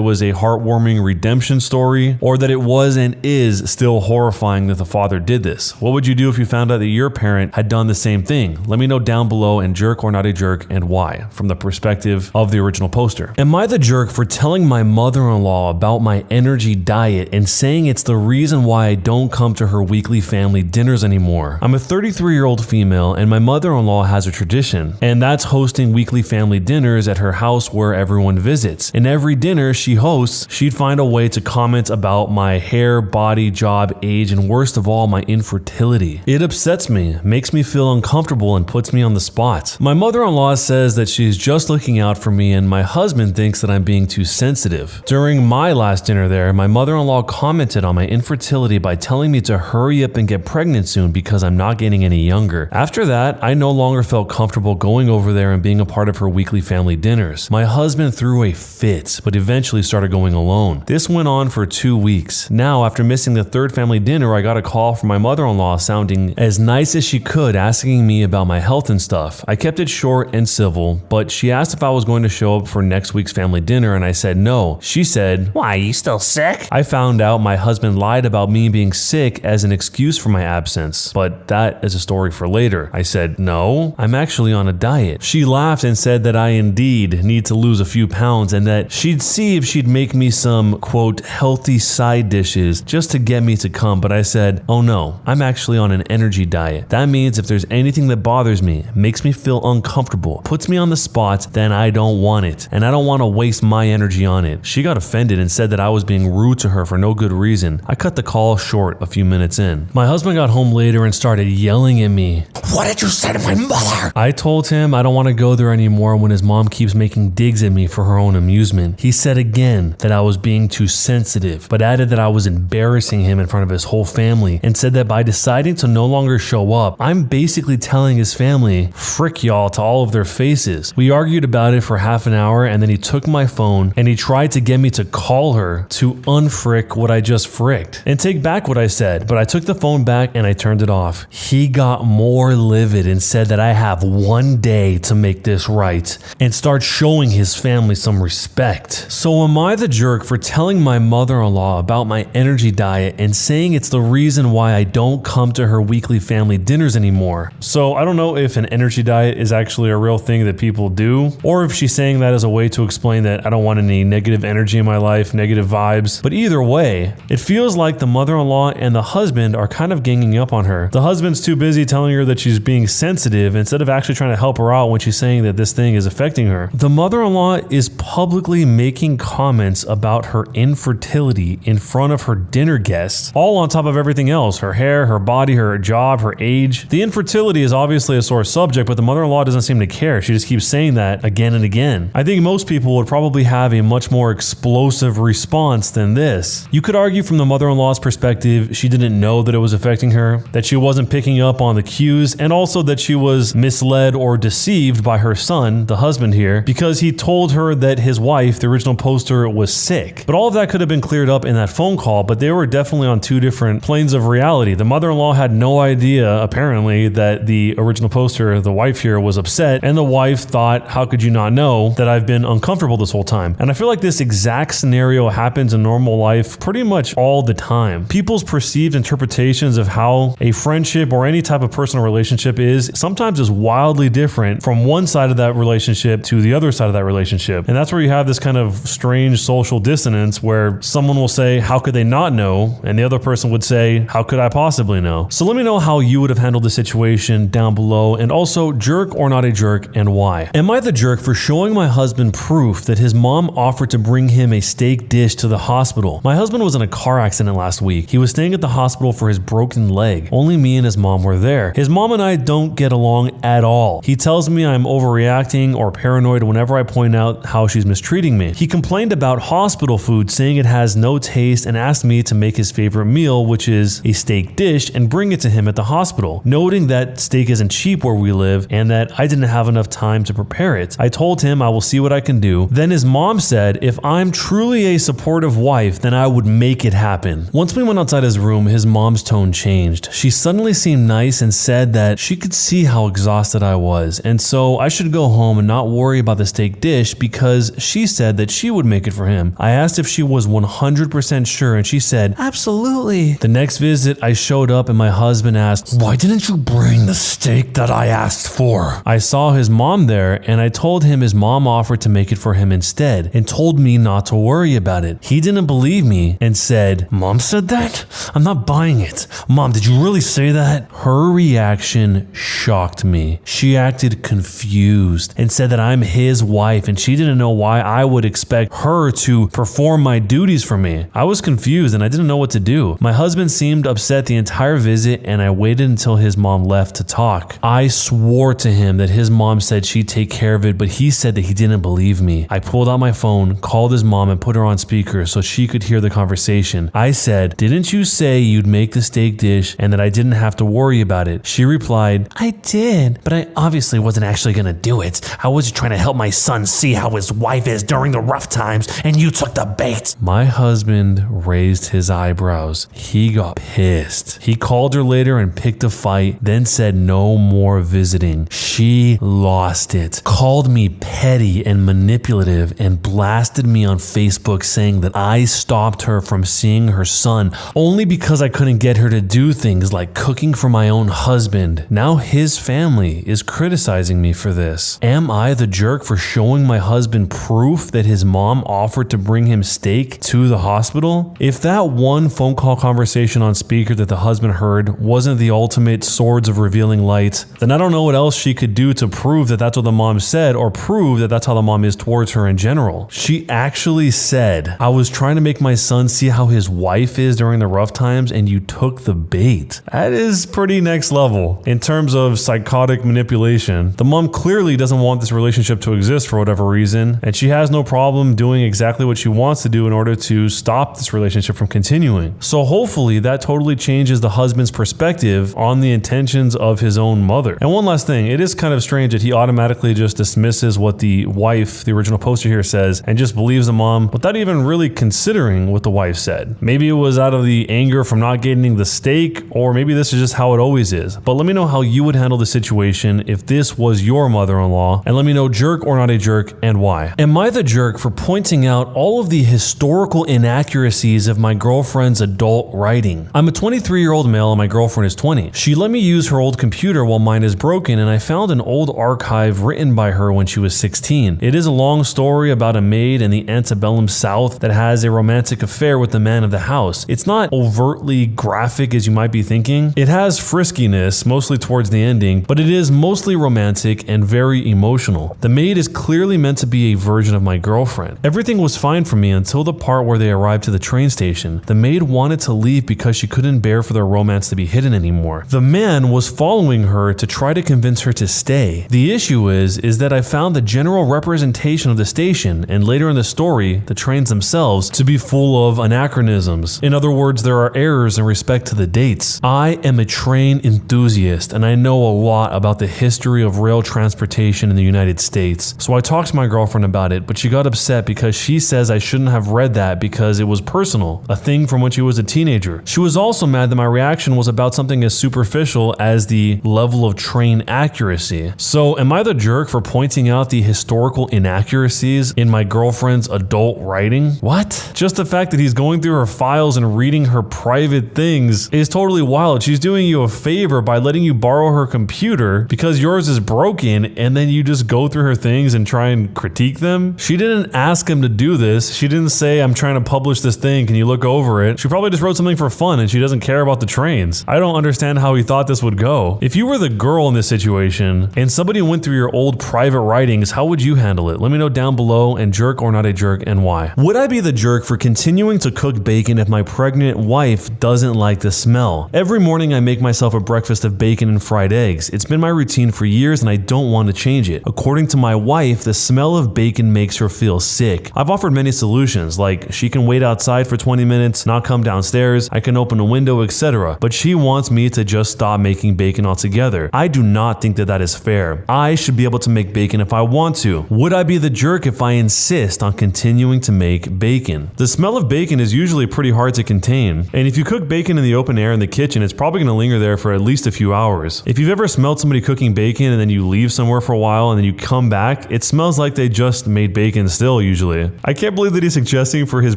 Speaker 2: was a heartwarming redemption story, or that it was and is still horrifying that the father did this? What would you do if you found out that your parent had done the same thing? Let me know down below, and jerk or not a jerk, and why, from the perspective of the original poster. Am I the jerk for telling my mother-in-law about my energy diet and saying it's the reason why I don't come to her weekly family dinners anymore? I'm a 33-year-old female and my mother-in-law has a tradition, and that's hosting weekly family dinners at her house where everyone visits. In every dinner she hosts, she'd find a way to comment about my hair, body, job, age, and worst of all, my infertility. It upsets me, makes me feel uncomfortable, and puts me on the spot. My mother-in-law says that she's just looking out for me, and my husband thinks that I'm being too sensitive. During my last dinner there, my my mother-in-law commented on my infertility by telling me to hurry up and get pregnant soon because I'm not getting any younger. After that, I no longer felt comfortable going over there and being a part of her weekly family dinners. My husband threw a fit, but eventually started going alone. This went on for 2 weeks. Now, after missing the third family dinner, I got a call from my mother-in-law sounding as nice as she could, asking me about my health and stuff. I kept it short and civil, but she asked if I was going to show up for next week's family dinner, and I said no. She said,
Speaker 3: "Why, are you still sick?"
Speaker 2: I found out my husband lied about me being sick as an excuse for my absence, but that is a story for later. I said, no, I'm actually on a diet. She laughed and said that I indeed need to lose a few pounds and that she'd see if she'd make me some, quote, healthy side dishes just to get me to come, but I said, oh no, I'm actually on an energy diet. That means if there's anything that bothers me, makes me feel uncomfortable, puts me on the spot, then I don't want it, and I don't want to waste my energy on it. She got offended and said that I was being rude to her for no good reason. I cut the call short a few minutes in. My husband got home later and started yelling at me.
Speaker 3: "What did you say to my mother?"
Speaker 2: I told him I don't want to go there anymore when his mom keeps making digs at me for her own amusement. He said again that I was being too sensitive, but added that I was embarrassing him in front of his whole family and said that by deciding to no longer show up, I'm basically telling his family, frick y'all, to all of their faces. We argued about it for half an hour and then he took my phone and he tried to get me to call her to unfrick what I just fricked and take back what I said, but I took the phone back and I turned it off. He got more livid and said that I have 1 day to make this right and start showing his family some respect. So am I the jerk for telling my mother-in-law about my energy diet and saying it's the reason why I don't come to her weekly family dinners anymore? So I don't know if an energy diet is actually a real thing that people do, or if she's saying that as a way to explain that I don't want any negative energy in my life, negative vibes. But either way, it feels like the mother-in-law and the husband are kind of ganging up on her. The husband's too busy telling her that she's being sensitive instead of actually trying to help her out when she's saying that this thing is affecting her. The mother-in-law is publicly making comments about her infertility in front of her dinner guests, all on top of everything else, her hair, her body, her job, her age. The infertility is obviously a sore subject, but the mother-in-law doesn't seem to care. She just keeps saying that again and again. I think most people would probably have a much more explosive response than this. You could argue from the mother-in-law's perspective, she didn't know that it was affecting her, that she wasn't picking up on the cues, and also that she was misled or deceived by her son, the husband here, because he told her that his wife, the original poster, was sick. But all of that could have been cleared up in that phone call, but they were definitely on two different planes of reality. The mother-in-law had no idea, apparently, that the original poster, the wife here, was upset, and the wife thought, how could you not know that I've been uncomfortable this whole time? And I feel like this exact scenario happens in normal life pretty much all the time. People's perceived interpretations of how a friendship or any type of personal relationship is sometimes is wildly different from one side of that relationship to the other side of that relationship. And that's where you have this kind of strange social dissonance where someone will say, how could they not know? And the other person would say, how could I possibly know? So let me know how you would have handled the situation down below, and also jerk or not a jerk and why. Am I the jerk for showing my husband proof that his mom offered to bring him a steak dish to the hospital? My husband was in a car accident last week. He was staying at the hospital for his broken leg. Only me and his mom were there. His mom and I don't get along at all. He tells me I'm overreacting or paranoid whenever I point out how she's mistreating me. He complained about hospital food, saying it has no taste, and asked me to make his favorite meal, which is a steak dish, and bring it to him at the hospital, noting that steak isn't cheap where we live and that I didn't have enough time to prepare it. I told him I will see what I can do. Then his mom said if I'm truly a supportive wife, then I would make it happen. Once we went outside his room, his mom's tone changed. She suddenly seemed nice and said that she could see how exhausted I was, and so I should go home and not worry about the steak dish because she said that she would make it for him. I asked if she was 100% sure, and she said, absolutely. The next visit, I showed up and my husband asked, why didn't you bring the steak that I asked for? I saw his mom there and I told him his mom offered to make it for him instead and told me not to worry about it. He didn't believe me and said, Mom said that? I'm not buying it. Mom, did you really say that? Her reaction shocked me. She acted confused and said that I'm his wife and she didn't know why I would expect her to perform my duties for me. I was confused and I didn't know what to do. My husband seemed upset the entire visit and I waited until his mom left to talk. I swore to him that his mom said she'd take care of it, but he said that he didn't believe me. I pulled out my phone, called his mom and put her on speaker so she she could hear the conversation. I said, "Didn't you say you'd make the steak dish and that I didn't have to worry about it?" She replied, "I did, but I obviously wasn't actually gonna do it. I was trying to help my son see how his wife is during the rough times, and you took the bait." My husband raised his eyebrows. He got pissed. He called her later and picked a fight, then said no more visiting. She lost it, called me petty and manipulative, and blasted me on Facebook saying that I stopped her from seeing her son only because I couldn't get her to do things like cooking for my own husband. Now his family is criticizing me for this. Am I the jerk for showing my husband proof that his mom offered to bring him steak to the hospital? If that one phone call conversation on speaker that the husband heard wasn't the ultimate swords of revealing light, then I don't know what else she could do to prove that that's what the mom said, or prove that that's how the mom is towards her in general. She actually said, "I was trying to make my son see how his wife is during the rough times and you took the bait." That is pretty next level in terms of psychotic manipulation. The mom clearly doesn't want this relationship to exist for whatever reason, and she has no problem doing exactly what she wants to do in order to stop this relationship from continuing. So hopefully that totally changes the husband's perspective on the intentions of his own mother. And one last thing, it is kind of strange that he automatically just dismisses what the wife, the original poster here, says and just believes the mom without even really considering what the wife said. Maybe it was out of the anger from not getting the steak, or maybe this is just how it always is. But let me know how you would handle the situation if this was your mother-in-law, and let me know jerk or not a jerk and why. Am I the jerk for pointing out all of the historical inaccuracies of my girlfriend's adult writing? I'm a 23-year-old male and my girlfriend is 20. She let me use her old computer while mine is broken, and I found an old archive written by her when she was 16. It is a long story about a maid in the antebellum South that has a romantic affair with the man of the house. It's not overtly graphic as you might be thinking. It has friskiness, mostly towards the ending, but it is mostly romantic and very emotional. The maid is clearly meant to be a version of my girlfriend. Everything was fine for me until the part where they arrived to the train station. The maid wanted to leave because she couldn't bear for their romance to be hidden anymore. The man was following her to try to convince her to stay. The issue is that I found the general representation of the station, and later in the story, the trains themselves, to be full of anachronisms. In other words, there are errors in respect to the dates. I am a train enthusiast, and I know a lot about the history of rail transportation in the United States. So I talked to my girlfriend about it, but she got upset because she says I shouldn't have read that because it was personal, a thing from when she was a teenager. She was also mad that my reaction was about something as superficial as the level of train accuracy. So am I the jerk for pointing out the historical inaccuracies in my girlfriend's adult writing? What? Just the fact that he's going through her files and reading her private things is totally wild. She's doing you a favor by letting you borrow her computer because yours is broken, and then you just go through her things and try and critique them. She didn't ask him to do this. She didn't say, "I'm trying to publish this thing, can you look over it?" She probably just wrote something for fun and she doesn't care about the trains. I don't understand how he thought this would go. If you were the girl in this situation and somebody went through your old private writings, how would you handle it? Let me know down below, and jerk or not a jerk and why. Would I be the jerk for continuing to cook bacon if my pregnant wife doesn't like the smell? Every morning I make myself a breakfast of bacon and fried eggs. It's been my routine for years and I don't want to change it. According to my wife, the smell of bacon makes her feel sick. I've offered many solutions, like she can wait outside for 20 minutes, not come downstairs, I can open a window, etc. But she wants me to just stop making bacon altogether. I do not think that that is fair. I should be able to make bacon if I want to. Would I be the jerk if I insist on continuing to make bacon? The smell of bacon is usually pretty hard to contain, and if you cook bacon in the open air in the kitchen, it's probably going to linger there for at least a few hours. If you've ever smelled somebody cooking bacon and then you leave somewhere for a while and then you come back, it smells like they just made bacon still usually. I can't believe that he's suggesting for his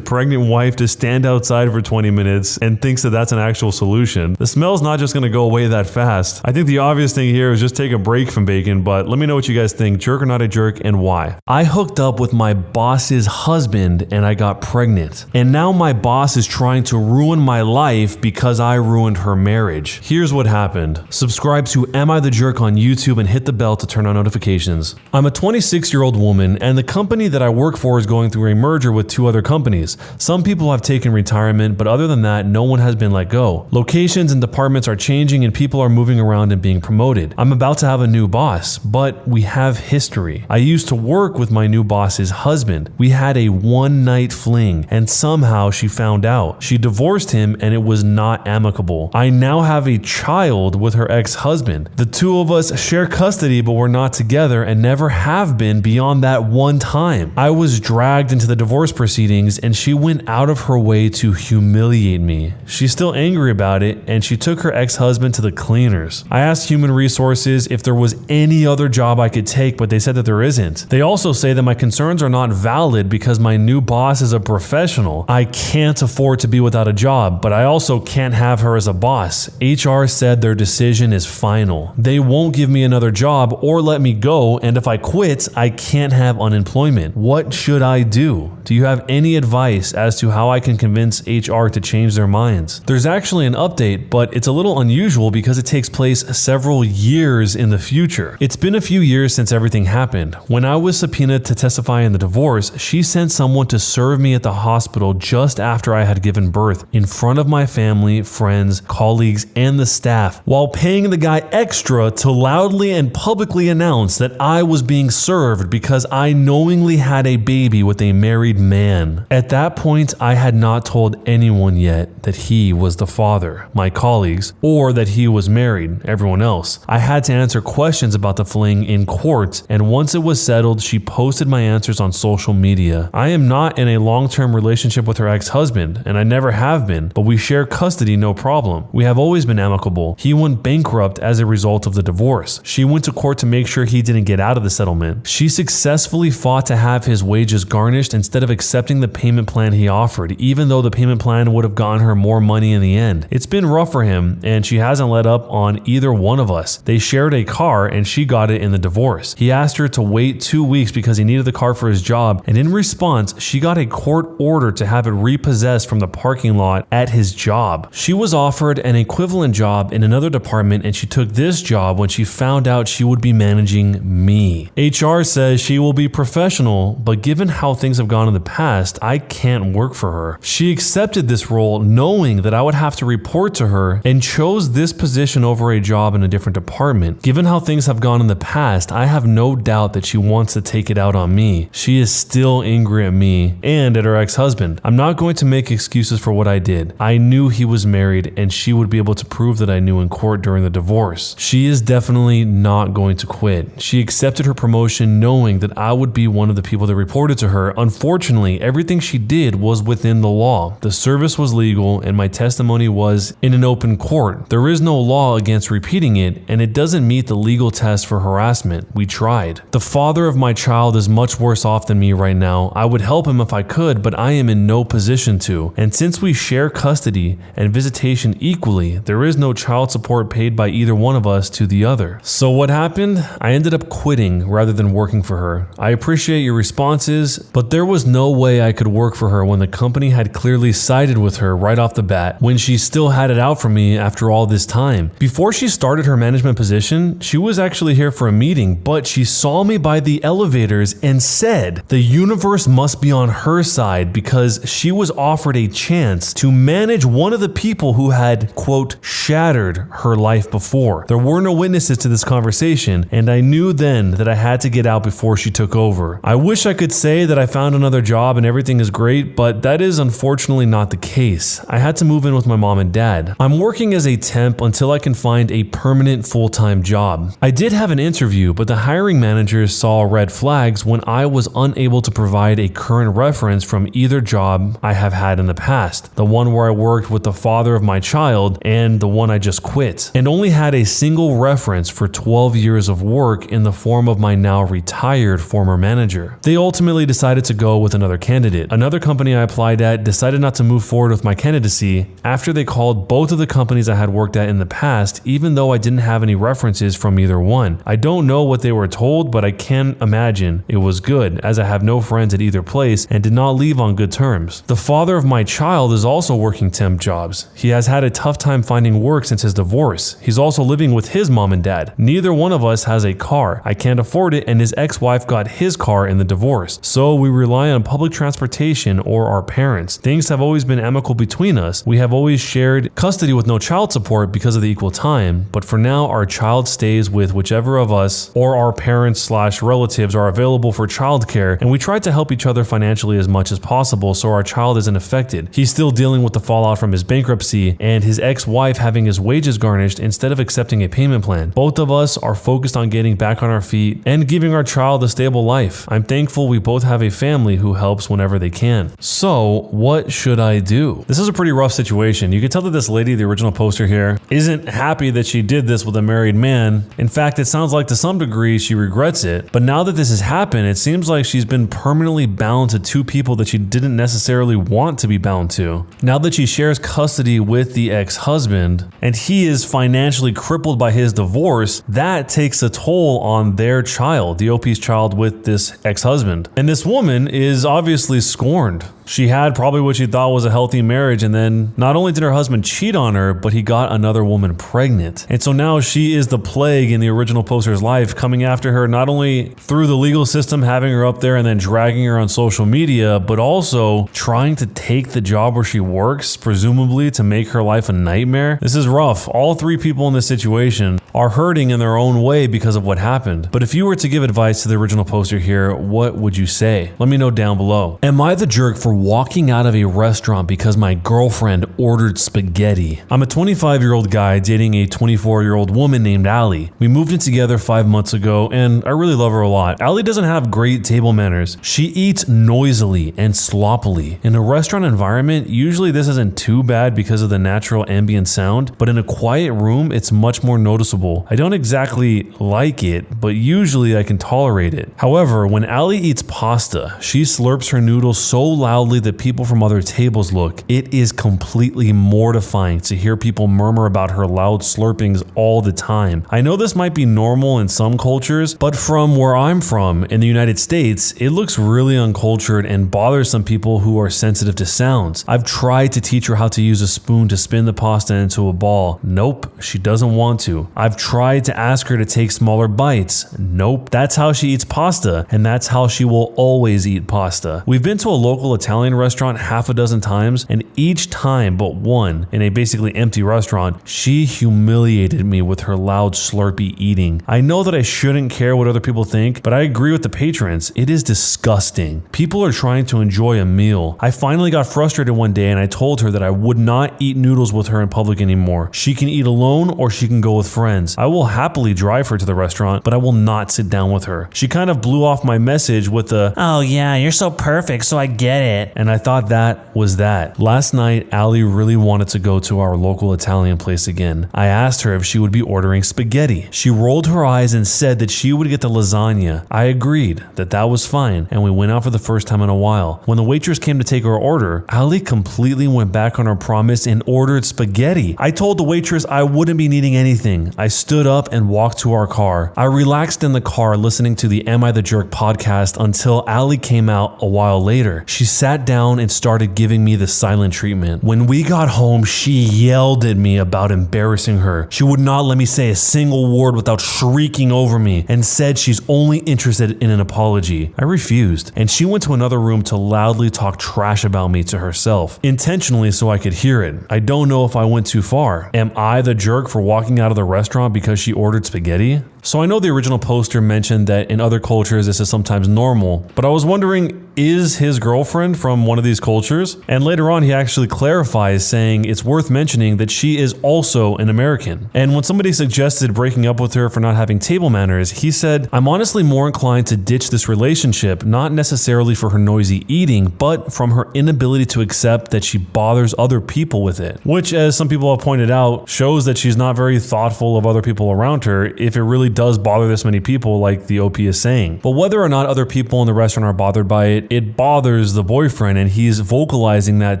Speaker 2: pregnant wife to stand outside for 20 minutes and thinks that that's an actual solution. The smell's not just going to go away that fast. I think the obvious thing here is just take a break from bacon, but let me know what you guys think, jerk or not a jerk, and why. I hooked up with my boss's husband and I got pregnant. And now my boss is trying to ruin my life because I ruined her marriage. Here's what happened. Subscribe to Am I the Jerk on YouTube and hit the bell to turn on notifications. I'm a 26-year-old woman and the company that I work for is going through a merger with 2 other companies. Some people have taken retirement, but other than that, no one has been let go. Locations and departments are changing and people are moving around and being promoted. I'm about to have a new boss, but we have history. I used to work with my new boss's husband. We had a one-night fling. thing, and somehow she found out. She divorced him and it was not amicable. I now have a child with her ex-husband. The two of us share custody, but we're not together and never have been beyond that one time. I was dragged into the divorce proceedings and she went out of her way to humiliate me. She's still angry about it and she took her ex-husband to the cleaners. I asked Human Resources if there was any other job I could take, but they said that there isn't. They also say that my concerns are not valid because my new boss is a professional. I can't afford to be without a job, but I also can't have her as a boss. HR said their decision is final. They won't give me another job or let me go, and if I quit, I can't have unemployment. What should I do? Do you have any advice as to how I can convince HR to change their minds? There's actually an update, but it's a little unusual because it takes place several years in the future. It's been a few years since everything happened. When I was subpoenaed to testify in the divorce, she sent someone to serve me at the hospital just after I had given birth, in front of my family, friends, colleagues, and the staff, while paying the guy extra to loudly and publicly announce that I was being served because I knowingly had a baby with a married man. At that point, I had not told anyone yet that he was the father, my colleagues, or that he was married, everyone else. I had to answer questions about the fling in court, and once it was settled, she posted my answers on social media. I am not in a long-term relationship with her ex-husband, and I never have been, but we share custody no problem. We have always been amicable. He went bankrupt as a result of the divorce. She went to court to make sure he didn't get out of the settlement. She successfully fought to have his wages garnished instead of accepting the payment plan he offered, even though the payment plan would have gotten her more money in the end. It's been rough for him, and she hasn't let up on either one of us. They shared a car, and she got it in the divorce. He asked her to wait 2 weeks because he needed the car for his job, and in response, she got a court order to have it repossessed from the parking lot at his job. She was offered an equivalent job in another department, and she took this job when she found out she would be managing me. HR says she will be professional, but given how things have gone in the past, I can't work for her. She accepted this role knowing that I would have to report to her and chose this position over a job in a different department. Given how things have gone in the past, I have no doubt that she wants to take it out on me. She is still angry at me and at her ex-husband. I'm not going to make excuses for what I did. I knew he was married and she would be able to prove that I knew in court during the divorce. She is definitely not going to quit. She accepted her promotion knowing that I would be one of the people that reported to her. Unfortunately, everything she did was within the law. The service was legal and my testimony was in an open court. There is no law against repeating it, and it doesn't meet the legal test for harassment. We tried. The father of my child is much worse off than me right now. I would help him if I could, but I am in no position to. And since we share custody and visitation equally, there is no child support paid by either one of us to the other. So what happened? I ended up quitting rather than working for her. I appreciate your responses, but there was no way I could work for her when the company had clearly sided with her right off the bat, when she still had it out for me after all this time. Before she started her management position, she was actually here for a meeting, but she saw me by the elevators and said the universe must be on her side because she was offered a chance to manage one of the people who had, quote, shattered her life before. There were no witnesses to this conversation, and I knew then that I had to get out before she took over. I wish I could say that I found another job and everything is great, but that is unfortunately not the case. I had to move in with my mom and dad. I'm working as a temp until I can find a permanent full-time job. I did have an interview, but the hiring managers saw red flags when I was unable to provide a current reference from either job I have had in the past, the one where I worked with the father of my child and the one I just quit, and only had a single reference for 12 years of work in the form of my now retired former manager. They ultimately decided to go with another candidate. Another company I applied at decided not to move forward with my candidacy after they called both of the companies I had worked at in the past, even though I didn't have any references from either one. I don't know what they were told, but I can imagine it was good, as I have no friends at either place and did not leave on good terms. The father of my child is also working temp jobs. He has had a tough time finding work since his divorce. He's also living with his mom and dad. Neither one of us has a car. I can't afford it, and his ex-wife got his car in the divorce. So we rely on public transportation or our parents. Things have always been amicable between us. We have always shared custody with no child support because of the equal time, but for now our child stays with whichever of us or our parents/relatives are available for childcare, and we try to help each other financially as much as possible so our child isn't affected. He's still dealing with the fallout from his bankruptcy and his ex-wife having his wages garnished instead of accepting a payment plan. Both of us are focused on getting back on our feet and giving our child a stable life. I'm thankful we both have a family who helps whenever they can. So, what should I do? This is a pretty rough situation. You can tell that this lady, the original poster here, isn't happy that she did this with a married man. In fact, it sounds like to some degree she regrets it. But now that this has happened, it seems like she's been permanently bound to two people that she didn't necessarily want to be bound to. Now that she shares custody with the ex-husband and he is financially crippled by his divorce, that takes a toll on their child, the OP's child with this ex-husband. And this woman is obviously scorned. She had probably what she thought was a healthy marriage, and then not only did her husband cheat on her, but he got another woman pregnant. And so now she is the plague in the original poster's life, coming after her not only through the legal system, having her up there and then dragging her on social media, but also trying to take the job where she works, presumably to make her life a nightmare. This is rough. All three people in this situation are hurting in their own way because of what happened. But if you were to give advice to the original poster here, what would you say? Let me know down below. Am I the jerk for walking out of a restaurant because my girlfriend ordered spaghetti? I'm a 25-year-old guy dating a 24-year-old woman named Allie. We moved in together 5 months ago, and I really love her a lot. Allie doesn't have great table manners. She eats noisily and sloppily. In a restaurant environment, usually this isn't too bad because of the natural ambient sound, but in a quiet room, it's much more noticeable. I don't exactly like it, but usually I can tolerate it. However, when Allie eats pasta, she slurps her noodles so loudly that people from other tables look. It is completely mortifying to hear people murmur about her loud slurpings all the time. I know this might be normal in some cultures, but from where I'm from, in the United States, it looks really uncultured and bothers some people who are sensitive to sounds. I've tried to teach her how to use a spoon to spin the pasta into a ball. Nope, she doesn't want to. I've tried to ask her to take smaller bites. Nope, that's how she eats pasta, and that's how she will always eat pasta. We've been to a local Italian restaurant half a dozen times, and each time but one, in a basically empty restaurant, she humiliated me with her loud slurpy eating. I know that I shouldn't care what other people think, but I agree with the patrons. It is disgusting. People are trying to enjoy a meal. I finally got frustrated one day and I told her that I would not eat noodles with her in public anymore. She can eat alone or she can go with friends. I will happily drive her to the restaurant, but I will not sit down with her. She kind of blew off my message with the, "Oh yeah, you're so perfect, so I get it." And I thought that was that. Last night, Allie really wanted to go to our local Italian place again. I asked her if she would be ordering spaghetti. She rolled her eyes and said that she would get the lasagna. I agreed that that was fine, and we went out for the first time in a while. When the waitress came to take her order, Allie completely went back on her promise and ordered spaghetti. I told the waitress I wouldn't be needing anything. I stood up and walked to our car. I relaxed in the car listening to the Am I the Jerk podcast until Allie came out a while later. She sat down and started giving me the silent treatment. When we got home, she yelled at me about embarrassing her. She would not let me say a single word without shrieking over me and said she's only interested in an apology. I refused, and she went to another room to loudly talk trash about me to herself, intentionally so I could hear it. I don't know if I went too far. Am I the jerk for walking out of the restaurant because she ordered spaghetti? So I know the original poster mentioned that in other cultures this is sometimes normal, but I was wondering, is his girlfriend from one of these cultures? And later on he actually clarifies, saying it's worth mentioning that she is also an American. And when somebody suggested breaking up with her for not having table manners, he said, "I'm honestly more inclined to ditch this relationship, not necessarily for her noisy eating, but from her inability to accept that she bothers other people with it." Which, as some people have pointed out, shows that she's not very thoughtful of other people around her if it really does bother this many people like the OP is saying. But whether or not other people in the restaurant are bothered by it, it bothers the boyfriend, and he's vocalizing that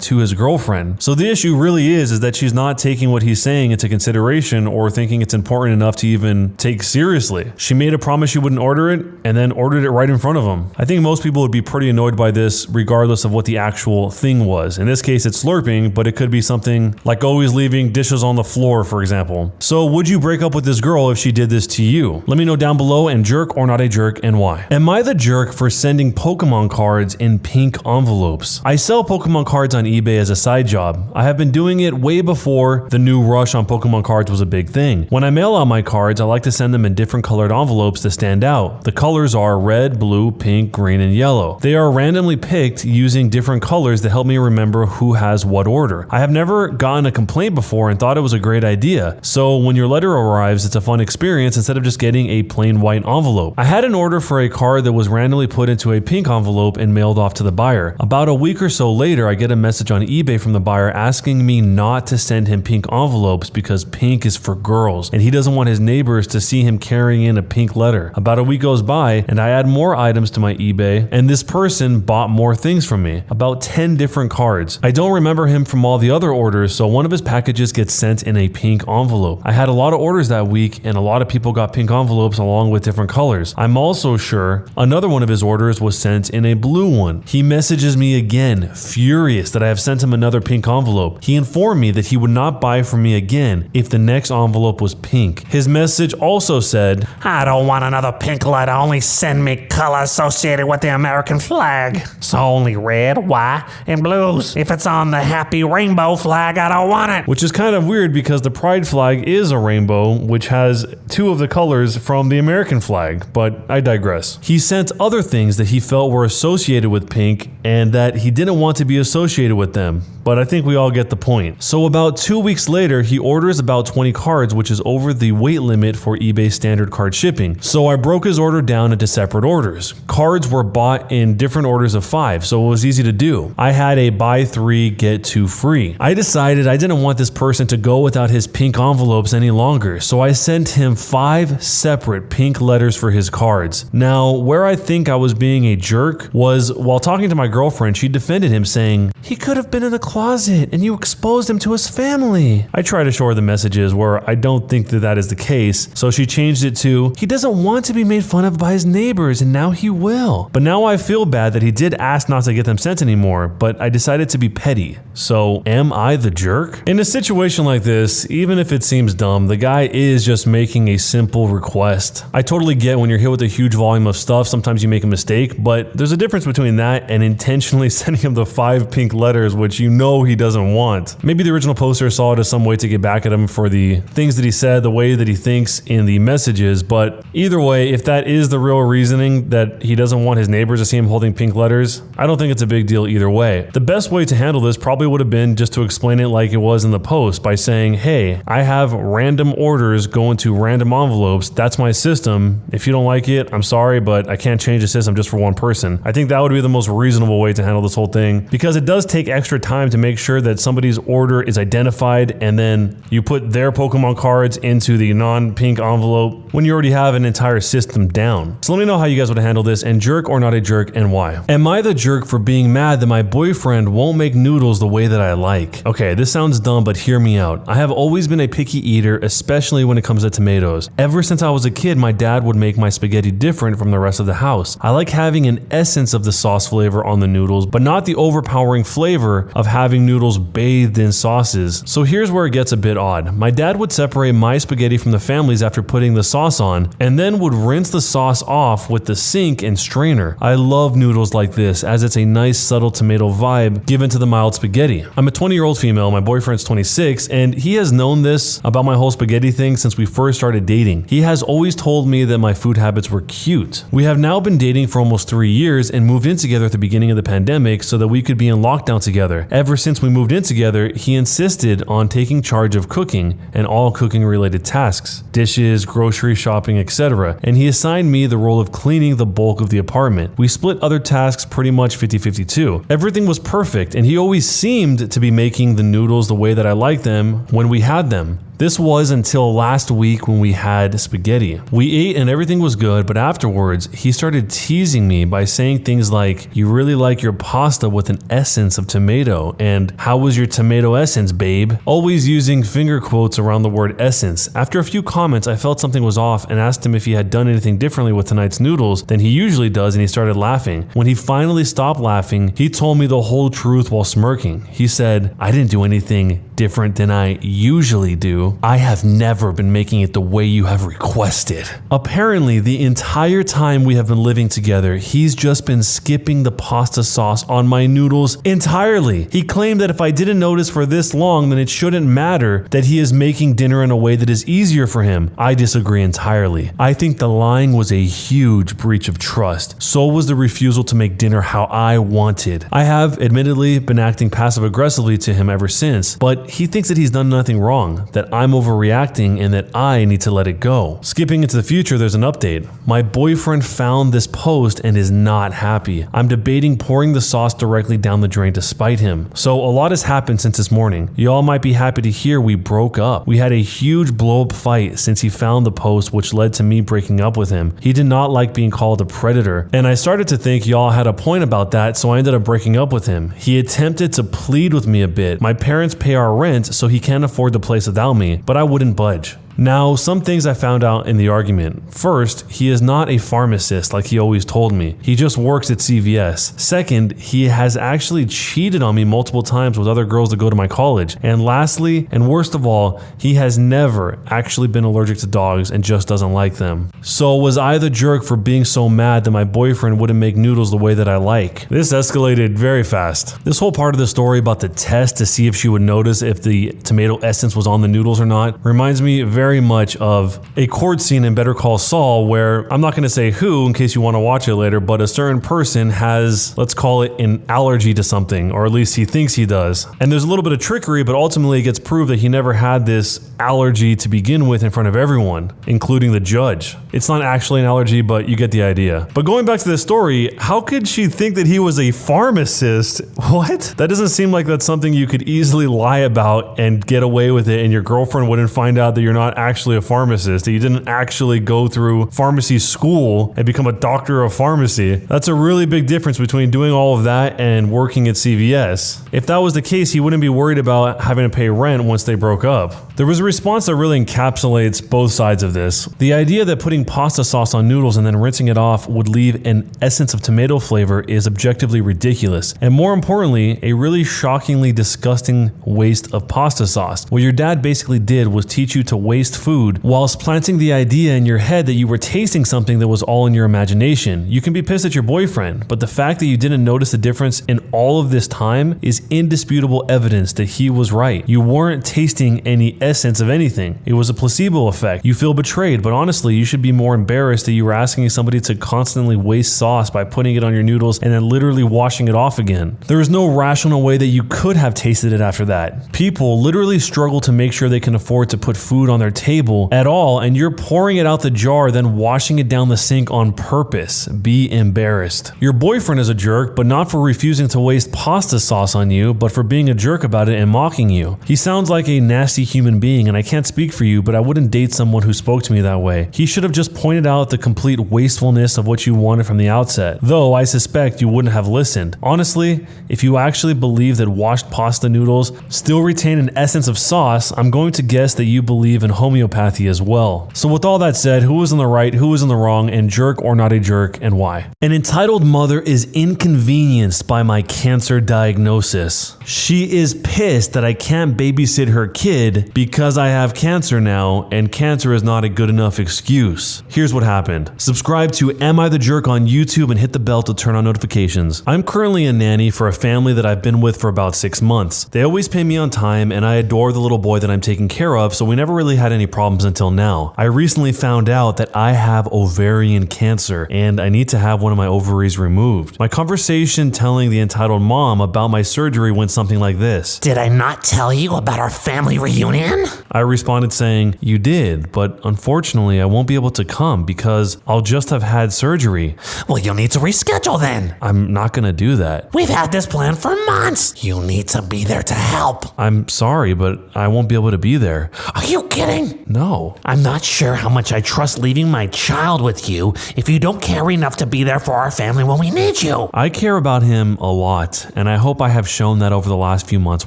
Speaker 2: to his girlfriend. So the issue really is that she's not taking what he's saying into consideration or thinking it's important enough to even take seriously. She made a promise she wouldn't order it and then ordered it right in front of him. I think most people would be pretty annoyed by this regardless of what the actual thing was. In this case it's slurping, but it could be something like always leaving dishes on the floor, for example. So would you break up with this girl if she did this to you? you? Let me know down below, and jerk or not a jerk, and why. Am I the jerk for sending Pokemon cards in pink envelopes? I sell Pokemon cards on eBay as a side job. I have been doing it way before the new rush on Pokemon cards was a big thing. When I mail out my cards, I like to send them in different colored envelopes to stand out. The colors are red, blue, pink, green, and yellow. They are randomly picked using different colors to help me remember who has what order. I have never gotten a complaint before and thought it was a great idea. So when your letter arrives, it's a fun experience instead of just getting a plain white envelope. I had an order for a card that was randomly put into a pink envelope and mailed off to the buyer. About a week or so later, I get a message on eBay from the buyer asking me not to send him pink envelopes because pink is for girls and he doesn't want his neighbors to see him carrying in a pink letter. About a week goes by and I add more items to my eBay, and this person bought more things from me, about 10 different cards. I don't remember him from all the other orders, so one of his packages gets sent in a pink envelope. I had a lot of orders that week and a lot of people got pink envelopes along with different colors. I'm also sure another one of his orders was sent in a blue one. He messages me again, furious that I have sent him another pink envelope. He informed me that he would not buy from me again if the next envelope was pink. His message also said,
Speaker 3: I don't want another pink letter, only send me color associated with the American flag. So only red, white, and blues. If it's on the happy rainbow flag, I don't want it.
Speaker 2: which is kind of weird because the pride flag is a rainbow, which has two of the colors from the American flag, but I digress. He sent other things that he felt were associated with pink and that he didn't want to be associated with them, but I think we all get the point. So about 2 weeks later, he orders about 20 cards, which is over the weight limit for eBay standard card shipping. So I broke his order down into separate orders. Cards were bought in different orders of 5, so it was easy to do. I had a buy 3, get 2 free. I decided I didn't want this person to go without his pink envelopes any longer, so I sent him 5 separate pink letters for his cards. Now, where I think I was being a jerk was while talking to my girlfriend, she defended him saying, "He could have been in the closet and you exposed him to his family." I try to show her the messages where I don't think that that is the case, so she changed it to, "He doesn't want to be made fun of by his neighbors and now he will." But now I feel bad that he did ask not to get them sent anymore, but I decided to be petty. So am I the jerk? In a situation like this, even if it seems dumb, the guy is just making a simple request. I totally get when you're hit with a huge volume of stuff, sometimes you make a mistake, but there's a difference between that and intentionally sending him the 5 pink letters, which you know he doesn't want. Maybe the original poster saw it as some way to get back at him for the things that he said, the way that he thinks in the messages, but either way, if that is the real reasoning that he doesn't want his neighbors to see him holding pink letters, I don't think it's a big deal either way. The best way to handle this probably would have been just to explain it like it was in the post by saying, "Hey, I have random orders going to random envelopes. That's my system. If you don't like it, I'm sorry, but I can't change the system just for one person." I think that would be the most reasonable way to handle this whole thing, because it does take extra time to make sure that somebody's order is identified and then you put their Pokemon cards into the non-pink envelope when you already have an entire system down. So let me know how you guys would handle this, and jerk or not a jerk, and why. Am I the jerk for being mad that my boyfriend won't make noodles the way that I like? Okay, this sounds dumb, but hear me out. I have always been a picky eater, especially when it comes to tomatoes. Ever since I was a kid, my dad would make my spaghetti different from the rest of the house. I like having an essence of the sauce flavor on the noodles, but not the overpowering flavor of having noodles bathed in sauces. So here's where it gets a bit odd. My dad would separate my spaghetti from the family's after putting the sauce on, and then would rinse the sauce off with the sink and strainer. I love noodles like this, as it's a nice subtle tomato vibe given to the mild spaghetti. I'm a 20-year-old female, my boyfriend's 26, and he has known this about my whole spaghetti thing since we first started dating. He has always told me that my food habits were cute. We have now been dating for almost 3 years and moved in together at the beginning of the pandemic so that we could be in lockdown together. Ever since we moved in together, he insisted on taking charge of cooking and all cooking related tasks, dishes, grocery shopping, etc. And he assigned me the role of cleaning the bulk of the apartment. We split other tasks pretty much 50-50 too. Everything was perfect, and he always seemed to be making the noodles the way that I like them when we had them. This was until last week when we had spaghetti. We ate and everything was good, but afterwards, he started teasing me by saying things like, "You really like your pasta with an essence of tomato," and "How was your tomato essence, babe?" Always using finger quotes around the word essence. After a few comments, I felt something was off and asked him if he had done anything differently with tonight's noodles than he usually does, and he started laughing. When he finally stopped laughing, he told me the whole truth while smirking. He said, "I didn't do anything different than I usually do. I have never been making it the way you have requested. Apparently, the entire time we have been living together, he's just been skipping the pasta sauce on my noodles entirely. He claimed that if I didn't notice for this long, then it shouldn't matter that he is making dinner in a way that is easier for him. I disagree entirely. I think the lying was a huge breach of trust. So was the refusal to make dinner how I wanted. I have, admittedly, been acting passive-aggressively to him ever since, but he thinks that he's done nothing wrong, that I'm overreacting and that I need to let it go. Skipping into the future, there's an update. My boyfriend found this post and is not happy. I'm debating pouring the sauce directly down the drain to spite him. So a lot has happened since this morning. Y'all might be happy to hear we broke up. We had a huge blow-up fight since he found the post, which led to me breaking up with him. He did not like being called a predator, and I started to think y'all had a point about that, so I ended up breaking up with him. He attempted to plead with me a bit. My parents pay our rent, so he can't afford the place without me, but I wouldn't budge. Now, some things I found out in the argument. First, he is not a pharmacist like he always told me. He just works at CVS. Second, he has actually cheated on me multiple times with other girls that go to my college. And lastly, and worst of all, he has never actually been allergic to dogs and just doesn't like them. So was I the jerk for being so mad that my boyfriend wouldn't make noodles the way that I like? This escalated very fast. This whole part of the story about the test to see if she would notice if the tomato essence was on the noodles or not reminds me very much of a court scene in Better Call Saul where, I'm not going to say who in case you want to watch it later, but a certain person has, let's call it, an allergy to something, or at least he thinks he does. And there's a little bit of trickery, but ultimately it gets proved that he never had this allergy to begin with in front of everyone, including the judge. It's not actually an allergy, but you get the idea. But going back to this story, how could she think that he was a pharmacist? What? That doesn't seem like that's something you could easily lie about and get away with it, and your girlfriend wouldn't find out that you're not actually a pharmacist, that you didn't actually go through pharmacy school and become a doctor of pharmacy. That's a really big difference between doing all of that and working at CVS. If that was the case, he wouldn't be worried about having to pay rent once they broke up. There was a response that really encapsulates both sides of this. The idea that putting pasta sauce on noodles and then rinsing it off would leave an essence of tomato flavor is objectively ridiculous, and more importantly, a really shockingly disgusting waste of pasta sauce. What your dad basically did was teach you to waste food whilst planting the idea in your head that you were tasting something that was all in your imagination. You can be pissed at your boyfriend, but the fact that you didn't notice the difference in all of this time is indisputable evidence that he was right. You weren't tasting any essence of anything. It was a placebo effect. You feel betrayed, but honestly, you should be more embarrassed that you were asking somebody to constantly waste sauce by putting it on your noodles and then literally washing it off again. There is no rational way that you could have tasted it after that. People literally struggle to make sure they can afford to put food on their table at all, and you're pouring it out the jar, then washing it down the sink on purpose. Be embarrassed. Your boyfriend is a jerk, but not for refusing to waste pasta sauce on you, but for being a jerk about it and mocking you. He sounds like a nasty human being, and I can't speak for you, but I wouldn't date someone who spoke to me that way. He should have just pointed out the complete wastefulness of what you wanted from the outset, though I suspect you wouldn't have listened. Honestly, if you actually believe that washed pasta noodles still retain an essence of sauce, I'm going to guess that you believe in homeopathy as well. So with all that said, who was in the right, who was in the wrong, and jerk or not a jerk, and why? An entitled mother is inconvenienced by my cancer diagnosis. She is pissed that I can't babysit her kid because I have cancer now, and cancer is not a good enough excuse. Here's what happened. Subscribe to Am I the Jerk on YouTube and hit the bell to turn on notifications. I'm currently a nanny for a family that I've been with for about 6 months. They always pay me on time, and I adore the little boy that I'm taking care of, so we never really had any problems until now. I recently found out that I have ovarian cancer, and I need to have one of my ovaries removed. My conversation telling the entitled mom about my surgery went something like this.
Speaker 3: Did I not tell you about our family reunion?
Speaker 2: I responded saying, you did, but unfortunately I won't be able to come because I'll just have had surgery.
Speaker 3: Well, you'll need to reschedule then.
Speaker 2: I'm not gonna do that.
Speaker 3: We've had this plan for months. You need to be there to help.
Speaker 2: I'm sorry, but I won't be able to be there.
Speaker 3: Are you kidding?
Speaker 2: No.
Speaker 3: I'm not sure how much I trust leaving my child with you if you don't care enough to be there for our family when we need you.
Speaker 2: I care about him a lot, and I hope I have shown that over the last few months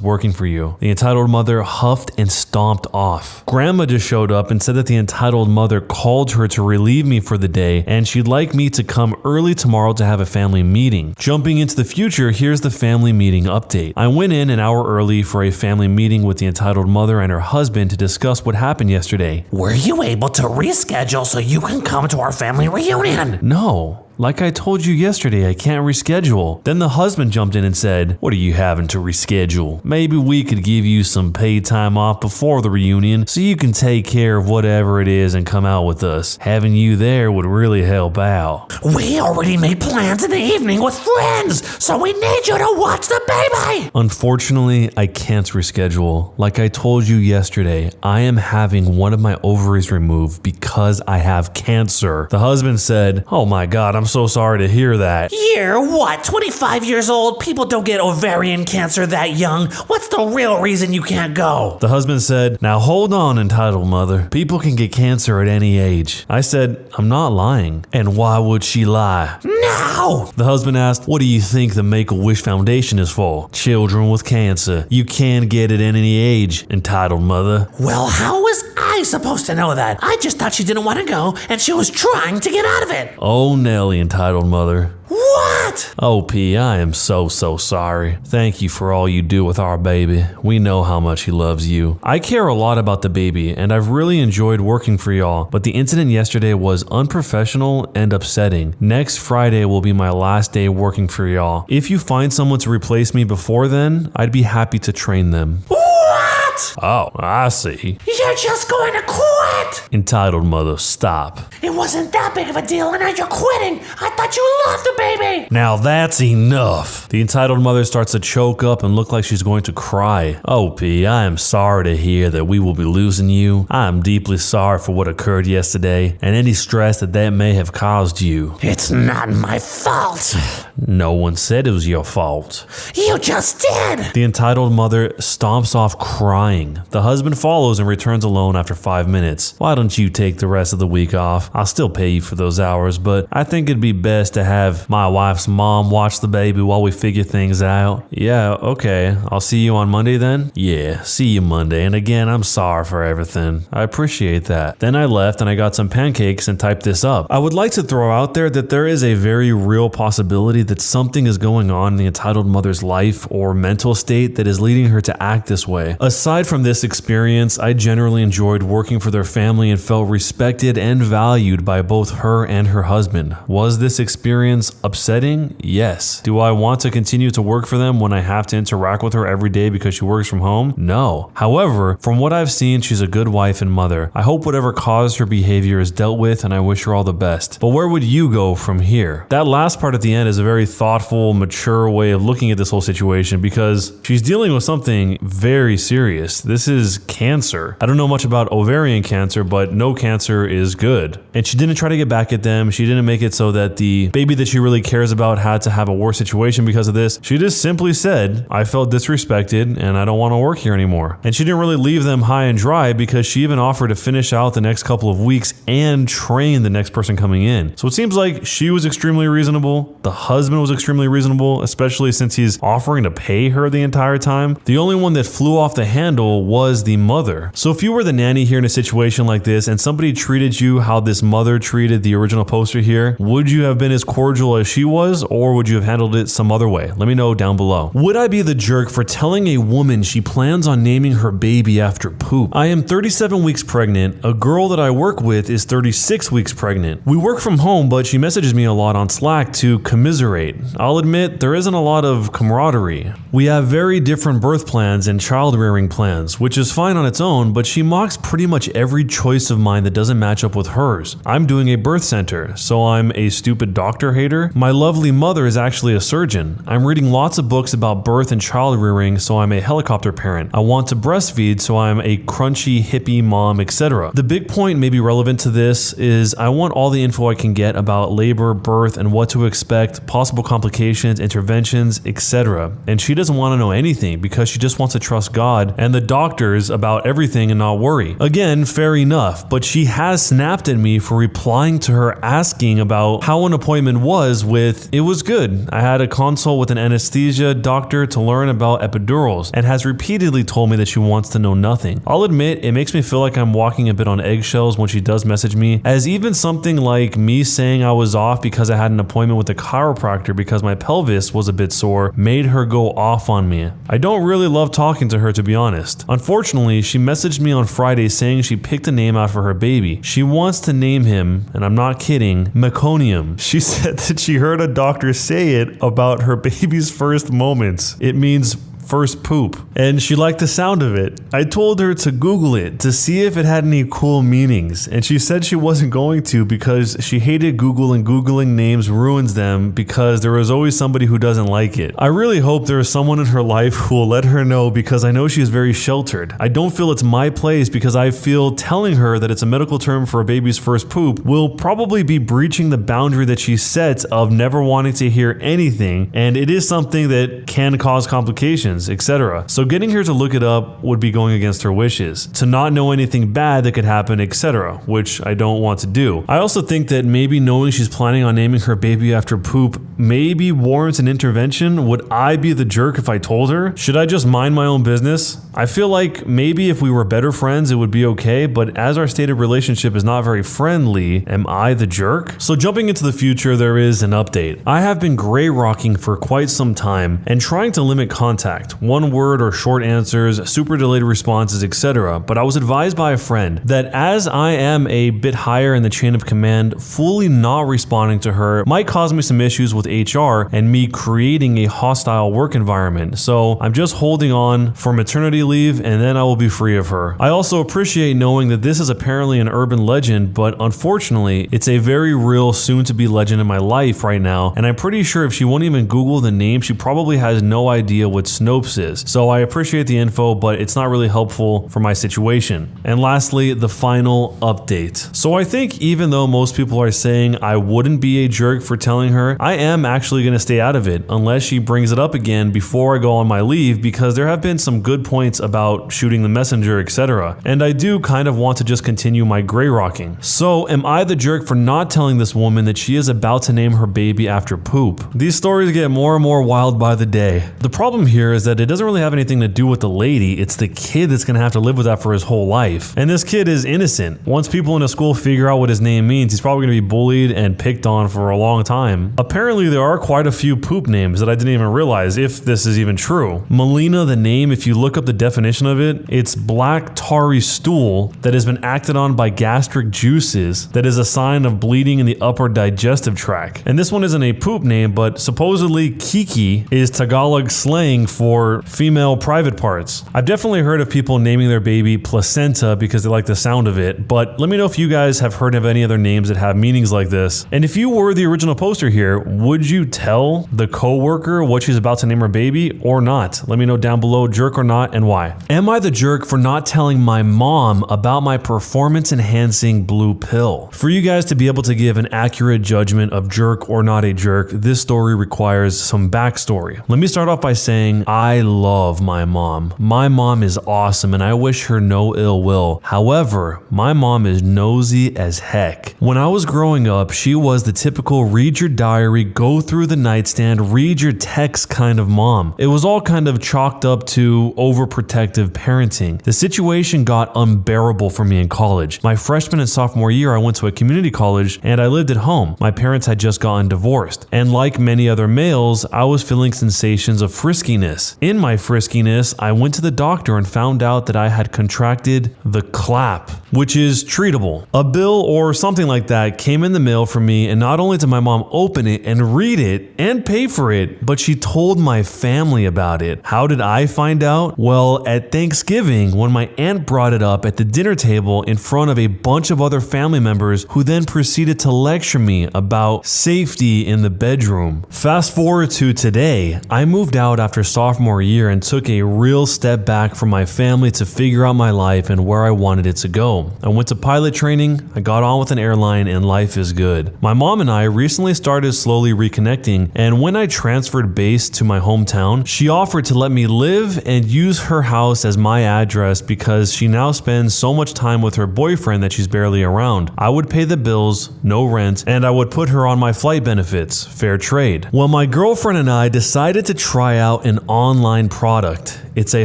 Speaker 2: working for you. The entitled mother huffed and stomped off. Grandma just showed up and said that the entitled mother called her to relieve me for the day and she'd like me to come early tomorrow to have a family meeting. Jumping into the future, here's the family meeting update. I went in an hour early for a family meeting with the entitled mother and her husband to discuss what happened yesterday.
Speaker 3: Were you able to reschedule so you can come to our family reunion?
Speaker 2: No. Like I told you yesterday, I can't reschedule. Then the husband jumped in and said, what are you having to reschedule? Maybe we could give you some paid time off before the reunion so you can take care of whatever it is and come out with us. Having you there would really help out.
Speaker 3: We already made plans in the evening with friends, so we need you to watch the baby.
Speaker 2: Unfortunately, I can't reschedule. Like I told you yesterday, I am having one of my ovaries removed because I have cancer. The husband said, oh my God, I'm so sorry to hear that.
Speaker 3: You're what, 25 years old? People don't get ovarian cancer that young. What's the real reason you can't go?
Speaker 2: The husband said, now hold on, entitled mother. People can get cancer at any age. I said, I'm not lying. And why would she lie?
Speaker 3: No!
Speaker 2: The husband asked, what do you think the Make-A-Wish Foundation is for? Children with cancer. You can get it at any age, entitled mother.
Speaker 3: Well, how was I supposed to know that? I just thought she didn't want to go and she was trying to get out of it.
Speaker 2: Oh, Nelly, entitled mother.
Speaker 3: What?
Speaker 2: OP, I am so sorry. Thank you for all you do with our baby. We know how much he loves you. I care a lot about the baby, and I've really enjoyed working for y'all, but the incident yesterday was unprofessional and upsetting. Next Friday will be my last day working for y'all. If you find someone to replace me before then, I'd be happy to train them.
Speaker 3: What?
Speaker 2: Oh, I see.
Speaker 3: You're just going to quit?
Speaker 2: Entitled mother, stop.
Speaker 3: It wasn't that big of a deal and now you're quitting. I thought you loved the baby.
Speaker 2: Now that's enough. The entitled mother starts to choke up and look like she's going to cry. OP, I am sorry to hear that we will be losing you. I am deeply sorry for what occurred yesterday and any stress that may have caused you.
Speaker 3: It's not my fault.
Speaker 2: No one said it was your fault.
Speaker 3: You just did.
Speaker 2: The entitled mother stomps off crying. The husband follows and returns alone after 5 minutes. Why don't you take the rest of the week off? I'll still pay you for those hours, but I think it'd be best to have my wife's mom watch the baby while we figure things out. Yeah, okay. I'll see you on Monday then? Yeah, see you Monday. And again, I'm sorry for everything. I appreciate that. Then I left and I got some pancakes and typed this up. I would like to throw out there that there is a very real possibility that something is going on in the entitled mother's life or mental state that is leading her to act this way. Aside from this experience, I generally enjoyed working for their family and felt respected and valued by both her and her husband. Was this experience upsetting? Yes. Do I want to continue to work for them when I have to interact with her every day because she works from home? No. However, from what I've seen, she's a good wife and mother. I hope whatever caused her behavior is dealt with and I wish her all the best. But where would you go from here? That last part at the end is a very thoughtful, mature way of looking at this whole situation because she's dealing with something very serious. This is cancer. I don't know much about ovarian cancer, but no cancer is good. And she didn't try to get back at them. She didn't make it so that the baby that she really cares about had to have a worse situation because of this. She just simply said, I felt disrespected and I don't want to work here anymore. And she didn't really leave them high and dry because she even offered to finish out the next couple of weeks and train the next person coming in. So it seems like she was extremely reasonable. The husband was extremely reasonable, especially since he's offering to pay her the entire time. The only one that flew off the handle was the mother. So if you were the nanny here in a situation like this and somebody treated you how this mother treated the original poster here, would you have been as cordial as she was or would you have handled it some other way? Let me know down below. Would I be the jerk for telling a woman she plans on naming her baby after poop? I am 37 weeks pregnant. A girl that I work with is 36 weeks pregnant. We work from home, but she messages me a lot on Slack to commiserate. I'll admit there isn't a lot of camaraderie. We have very different birth plans and child rearing plans, which is fine on its own, but she mocks pretty much every choice of mine that doesn't match up with hers. I'm doing a birth center, so I'm a stupid doctor hater. My lovely mother is actually a surgeon. I'm reading lots of books about birth and child rearing, so I'm a helicopter parent. I want to breastfeed, so I'm a crunchy hippie mom, etc. The big point maybe relevant to this is I want all the info I can get about labor, birth, and what to expect, possible complications, interventions, etc. And she doesn't want to know anything because she just wants to trust God and the doctors about everything and not worry. Again, fair enough, but she has snapped at me for replying to her asking about how an appointment was with, "It was good. I had a consult with an anesthesia doctor to learn about epidurals," and has repeatedly told me that she wants to know nothing. I'll admit, it makes me feel like I'm walking a bit on eggshells when she does message me, as even something like me saying I was off because I had an appointment with a chiropractor because my pelvis was a bit sore made her go off on me. I don't really love talking to her, to be honest. Unfortunately, she messaged me on Friday saying she picked a name out for her baby. She wants to name him, and I'm not kidding, meconium. She said that she heard a doctor say it about her baby's first moments. It means first poop, and she liked the sound of it. I told her to Google it to see if it had any cool meanings, and she said she wasn't going to because she hated Google and Googling names ruins them because there is always somebody who doesn't like it. I really hope there is someone in her life who will let her know because I know she is very sheltered. I don't feel it's my place because I feel telling her that it's a medical term for a baby's first poop will probably be breaching the boundary that she sets of never wanting to hear anything, and it is something that can cause complications, etc. So getting her to look it up would be going against her wishes. To not know anything bad that could happen, etc., which I don't want to do. I also think that maybe knowing she's planning on naming her baby after poop maybe warrants an intervention. Would I be the jerk if I told her? Should I just mind my own business? I feel like maybe if we were better friends it would be okay, but as our stated relationship is not very friendly, am I the jerk? So jumping into the future, there is an update. I have been gray rocking for quite some time and trying to limit contact. One word or short answers, super delayed responses, etc. But I was advised by a friend that as I am a bit higher in the chain of command, fully not responding to her might cause me some issues with HR and me creating a hostile work environment. So I'm just holding on for maternity leave and then I will be free of her. I also appreciate knowing that this is apparently an urban legend, but unfortunately it's a very real soon-to-be legend in my life right now, and I'm pretty sure if she won't even Google the name, she probably has no idea what Snopes is. So I appreciate the info, but it's not really helpful for my situation. And lastly, the final update. So I think even though most people are saying I wouldn't be a jerk for telling her, I am actually going to stay out of it unless she brings it up again before I go on my leave, because there have been some good points about shooting the messenger, etc. And I do kind of want to just continue my gray rocking. So am I the jerk for not telling this woman that she is about to name her baby after poop? These stories get more and more wild by the day. The problem here is that it doesn't really have anything to do with the lady, it's the kid that's gonna have to live with that for his whole life. And this kid is innocent. Once people in a school figure out what his name means, he's probably gonna be bullied and picked on for a long time. Apparently there are quite a few poop names that I didn't even realize, if this is even true. Melina, the name, if you look up the definition of it, it's black tarry stool that has been acted on by gastric juices that is a sign of bleeding in the upper digestive tract. And this one isn't a poop name, but supposedly Kiki is Tagalog slang for female private parts. I've definitely heard of people naming their baby placenta because they like the sound of it, but let me know if you guys have heard of any other names that have meanings like this. And if you were the original poster here, would you tell the coworker what she's about to name her baby or not? Let me know down below, jerk or not, and why. Am I the jerk for not telling my mom about my performance enhancing blue pill? For you guys to be able to give an accurate judgment of jerk or not a jerk, this story requires some backstory. Let me start off by saying I love my mom. My mom is awesome and I wish her no ill will. However, my mom is nosy as heck. When I was growing up, she was the typical read your diary, go through the nightstand, read your text kind of mom. It was all kind of chalked up to overprotective parenting. The situation got unbearable for me in college. My freshman and sophomore year, I went to a community college and I lived at home. My parents had just gotten divorced. And like many other males, I was feeling sensations of friskiness. In my friskiness, I went to the doctor and found out that I had contracted the clap, which is treatable. A bill or something like that came in the mail for me, and not only did my mom open it and read it and pay for it, but she told my family about it. How did I find out? Well, at Thanksgiving, when my aunt brought it up at the dinner table in front of a bunch of other family members who then proceeded to lecture me about safety in the bedroom. Fast forward to today, I moved out after sophomore sophomore year and took a real step back from my family to figure out my life and where I wanted it to go. I went to pilot training, I got on with an airline, and life is good. My mom and I recently started slowly reconnecting, and when I transferred base to my hometown, she offered to let me live and use her house as my address because she now spends so much time with her boyfriend that she's barely around. I would pay the bills, no rent, and I would put her on my flight benefits. Fair trade. Well, my girlfriend and I decided to try out an online product. It's a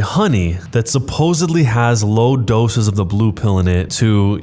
Speaker 2: honey that supposedly has low doses of the blue pill in it to,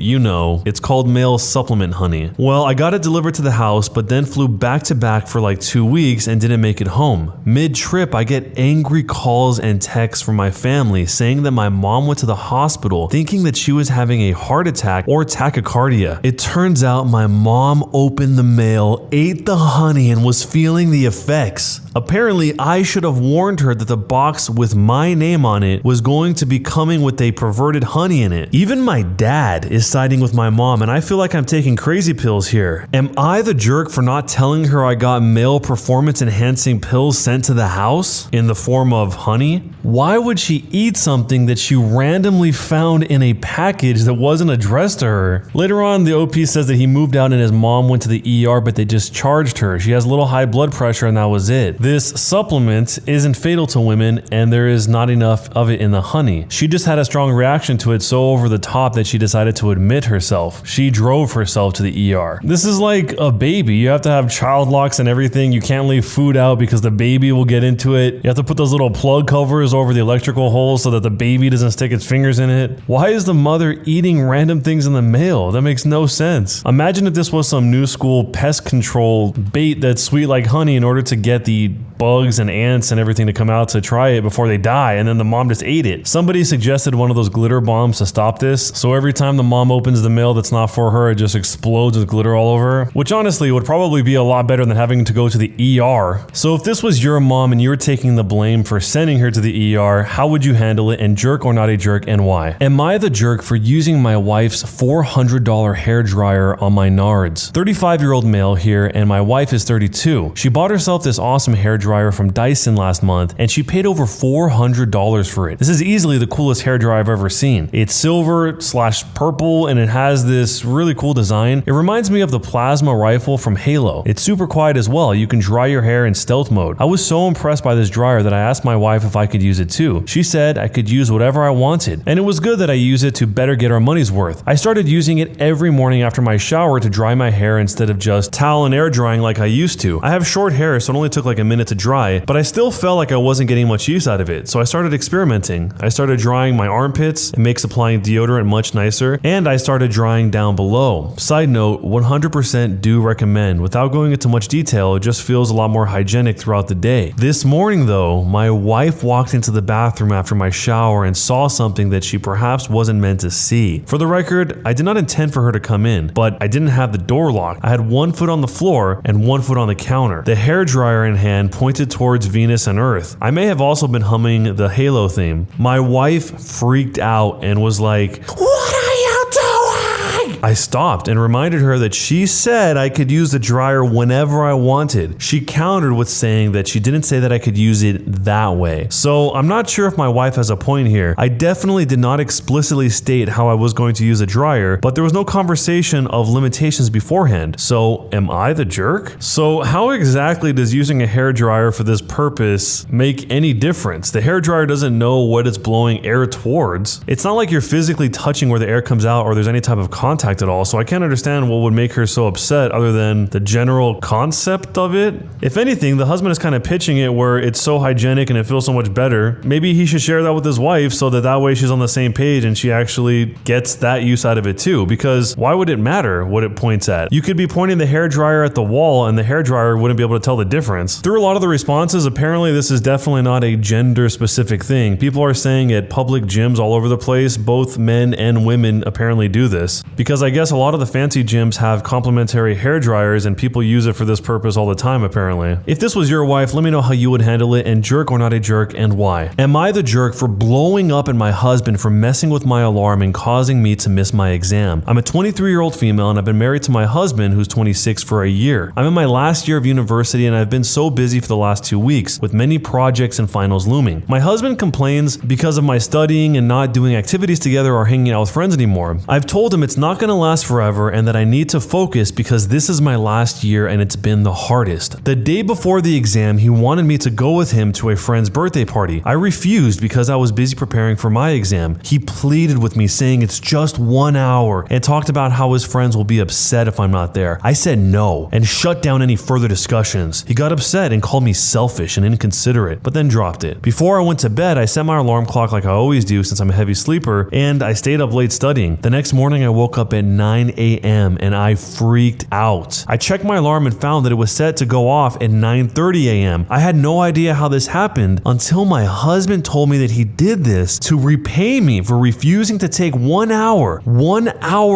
Speaker 2: it's called male supplement honey. Well, I got it delivered to the house, but then flew back to back for like 2 weeks and didn't make it home. Mid-trip, I get angry calls and texts from my family saying that my mom went to the hospital thinking that she was having a heart attack or tachycardia. It turns out my mom opened the mail, ate the honey, and was feeling the effects. Apparently, I should have warned her that the box with my name on it was going to be coming with a perverted honey in it. Even my dad is siding with my mom, and I feel like I'm taking crazy pills here. Am I the jerk for not telling her I got male performance enhancing pills sent to the house in the form of honey? Why would she eat something that she randomly found in a package that wasn't addressed to her? Later on, the OP says that he moved out and his mom went to the ER, but they just charged her. She has a little high blood pressure and that was it. This supplement isn't fatal to women, and there is not enough of it in the honey. She just had a strong reaction to it so over the top that she decided to admit herself. She drove herself to the ER. This is like a baby. You have to have child locks and everything. You can't leave food out because the baby will get into it. You have to put those little plug covers over the electrical holes so that the baby doesn't stick its fingers in it. Why is the mother eating random things in the mail? That makes no sense. Imagine if this was some new school pest control bait that's sweet like honey in order to get the bugs and ants and everything to come out to try it before they die, and then the mom just ate it. Somebody suggested one of those glitter bombs to stop this, so every time the mom opens the mail that's not for her, it just explodes with glitter all over, which honestly would probably be a lot better than having to go to the ER. So if this was your mom and you were taking the blame for sending her to the ER, how would you handle it, and jerk or not a jerk, and why? Am I the jerk for using my wife's $400 hair dryer on my nards? 35-year-old male here, and my wife is 32. She bought herself this awesome hair dryer from Dyson last month, and she paid over $400 for it. This is easily the coolest hair dryer I've ever seen. It's silver/purple, and it has this really cool design. It reminds me of the plasma rifle from Halo. It's super quiet as well. You can dry your hair in stealth mode. I was so impressed by this dryer that I asked my wife if I could use it too. She said I could use whatever I wanted, and it was good that I use it to better get our money's worth. I started using it every morning after my shower to dry my hair instead of just towel and air drying like I used to. I have short hair, so it only took like a minute to dry, but I still felt like I wasn't getting much use out of it, so I started experimenting. I started drying my armpits. It makes applying deodorant much nicer, and I started drying down below. Side note, 100% do recommend. Without going into much detail, it just feels a lot more hygienic throughout the day. This morning though, my wife walked into the bathroom after my shower and saw something that she perhaps wasn't meant to see. For the record, I did not intend for her to come in, but I didn't have the door locked. I had 1 foot on the floor and 1 foot on the counter. The hair dryer in hand pointed towards Venus and Earth. I may have also been humming the Halo theme. My wife freaked out and was like, "What are you doing?" I stopped and reminded her that she said I could use the dryer whenever I wanted. She countered with saying that she didn't say that I could use it that way. So I'm not sure if my wife has a point here. I definitely did not explicitly state how I was going to use a dryer, but there was no conversation of limitations beforehand. So am I the jerk? So how exactly does using a hair dryer for this purpose make any difference? The hair dryer doesn't know what it's blowing air towards. It's not like you're physically touching where the air comes out or there's any type of contact at all, so I can't understand what would make her so upset other than the general concept of it. If anything, the husband is kind of pitching it where it's so hygienic and it feels so much better. Maybe he should share that with his wife so that way she's on the same page and she actually gets that use out of it too, because why would it matter what it points at? You could be pointing the hair dryer at the wall and the hair dryer wouldn't be able to tell the difference. Through a lot of the responses, apparently this is definitely not a gender specific thing. People are saying at public gyms all over the place, both men and women apparently do this. Because because I guess a lot of the fancy gyms have complimentary hair dryers and people use it for this purpose all the time apparently. If this was your wife, let me know how you would handle it, and jerk or not a jerk, and why. Am I the jerk for blowing up at my husband for messing with my alarm and causing me to miss my exam? I'm a 23-year-old female and I've been married to my husband who's 26 for a year. I'm in my last year of university and I've been so busy for the last 2 weeks with many projects and finals looming. My husband complains because of my studying and not doing activities together or hanging out with friends anymore. I've told him it's not going to last forever and that I need to focus because this is my last year and it's been the hardest. The day before the exam, he wanted me to go with him to a friend's birthday party. I refused because I was busy preparing for my exam. He pleaded with me saying it's just 1 hour and talked about how his friends will be upset if I'm not there. I said no and shut down any further discussions. He got upset and called me selfish and inconsiderate, but then dropped it. Before I went to bed, I set my alarm clock like I always do since I'm a heavy sleeper, and I stayed up late studying. The next morning I woke up at 9 a.m. and I freaked out. I checked my alarm and found that it was set to go off at 9:30 a.m. I had no idea how this happened until my husband told me that he did this to repay me for refusing to take 1 hour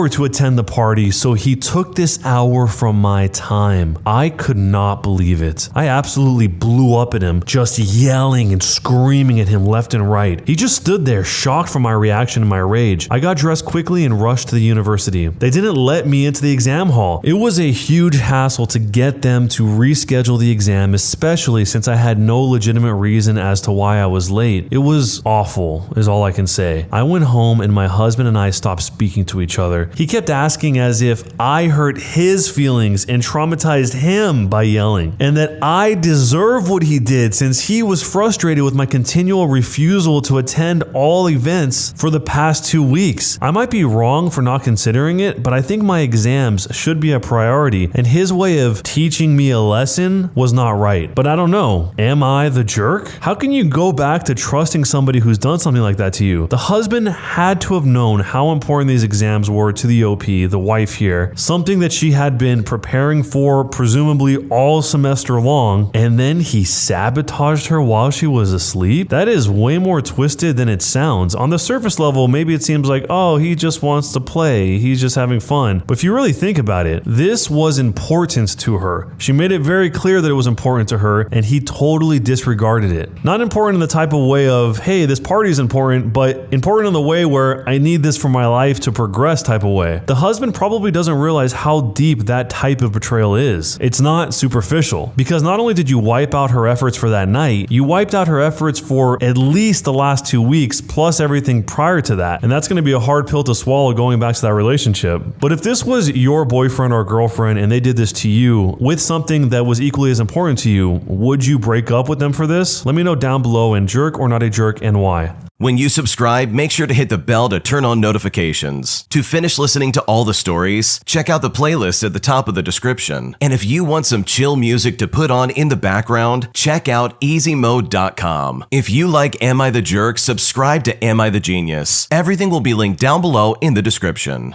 Speaker 2: to attend the party, so he took this hour from my time. I could not believe it. I absolutely blew up at him, just yelling and screaming at him left and right. He just stood there shocked from my reaction and my rage. I got dressed quickly and rushed to the university. They didn't let me into the exam hall. It was a huge hassle to get them to reschedule the exam, especially since I had no legitimate reason as to why I was late. It was awful, is all I can say. I went home and my husband and I stopped speaking to each other. He kept asking as if I hurt his feelings and traumatized him by yelling, and that I deserve what he did since he was frustrated with my continual refusal to attend all events for the past 2 weeks. I might be wrong for not considering it, but I think my exams should be a priority, and his way of teaching me a lesson was not right. But I don't know. Am I the jerk? How can you go back to trusting somebody who's done something like that to you? The husband had to have known how important these exams were to the OP, the wife here, something that she had been preparing for presumably all semester long, and then he sabotaged her while she was asleep? That is way more twisted than it sounds. On the surface level, maybe it seems like, oh, he just wants to play, he's just having fun. But if you really think about it, this was important to her. She made it very clear that it was important to her, and he totally disregarded it. Not important in the type of way of, hey, this party's important, but important in the way where I need this for my life to progress type of way. The husband probably doesn't realize how deep that type of betrayal is. It's not superficial, because not only did you wipe out her efforts for that night, you wiped out her efforts for at least the last 2 weeks, plus everything prior to that. And that's going to be a hard pill to swallow going back to that relationship. But if this was your boyfriend or girlfriend and they did this to you with something that was equally as important to you, would you break up with them for this? Let me know down below, and jerk or not a jerk, and why.
Speaker 1: When you subscribe, make sure to hit the bell to turn on notifications. To finish listening to all the stories, check out the playlist at the top of the description. And if you want some chill music to put on in the background, check out easymode.com. If you like Am I the Jerk, subscribe to Am I the Genius. Everything will be linked down below in the description.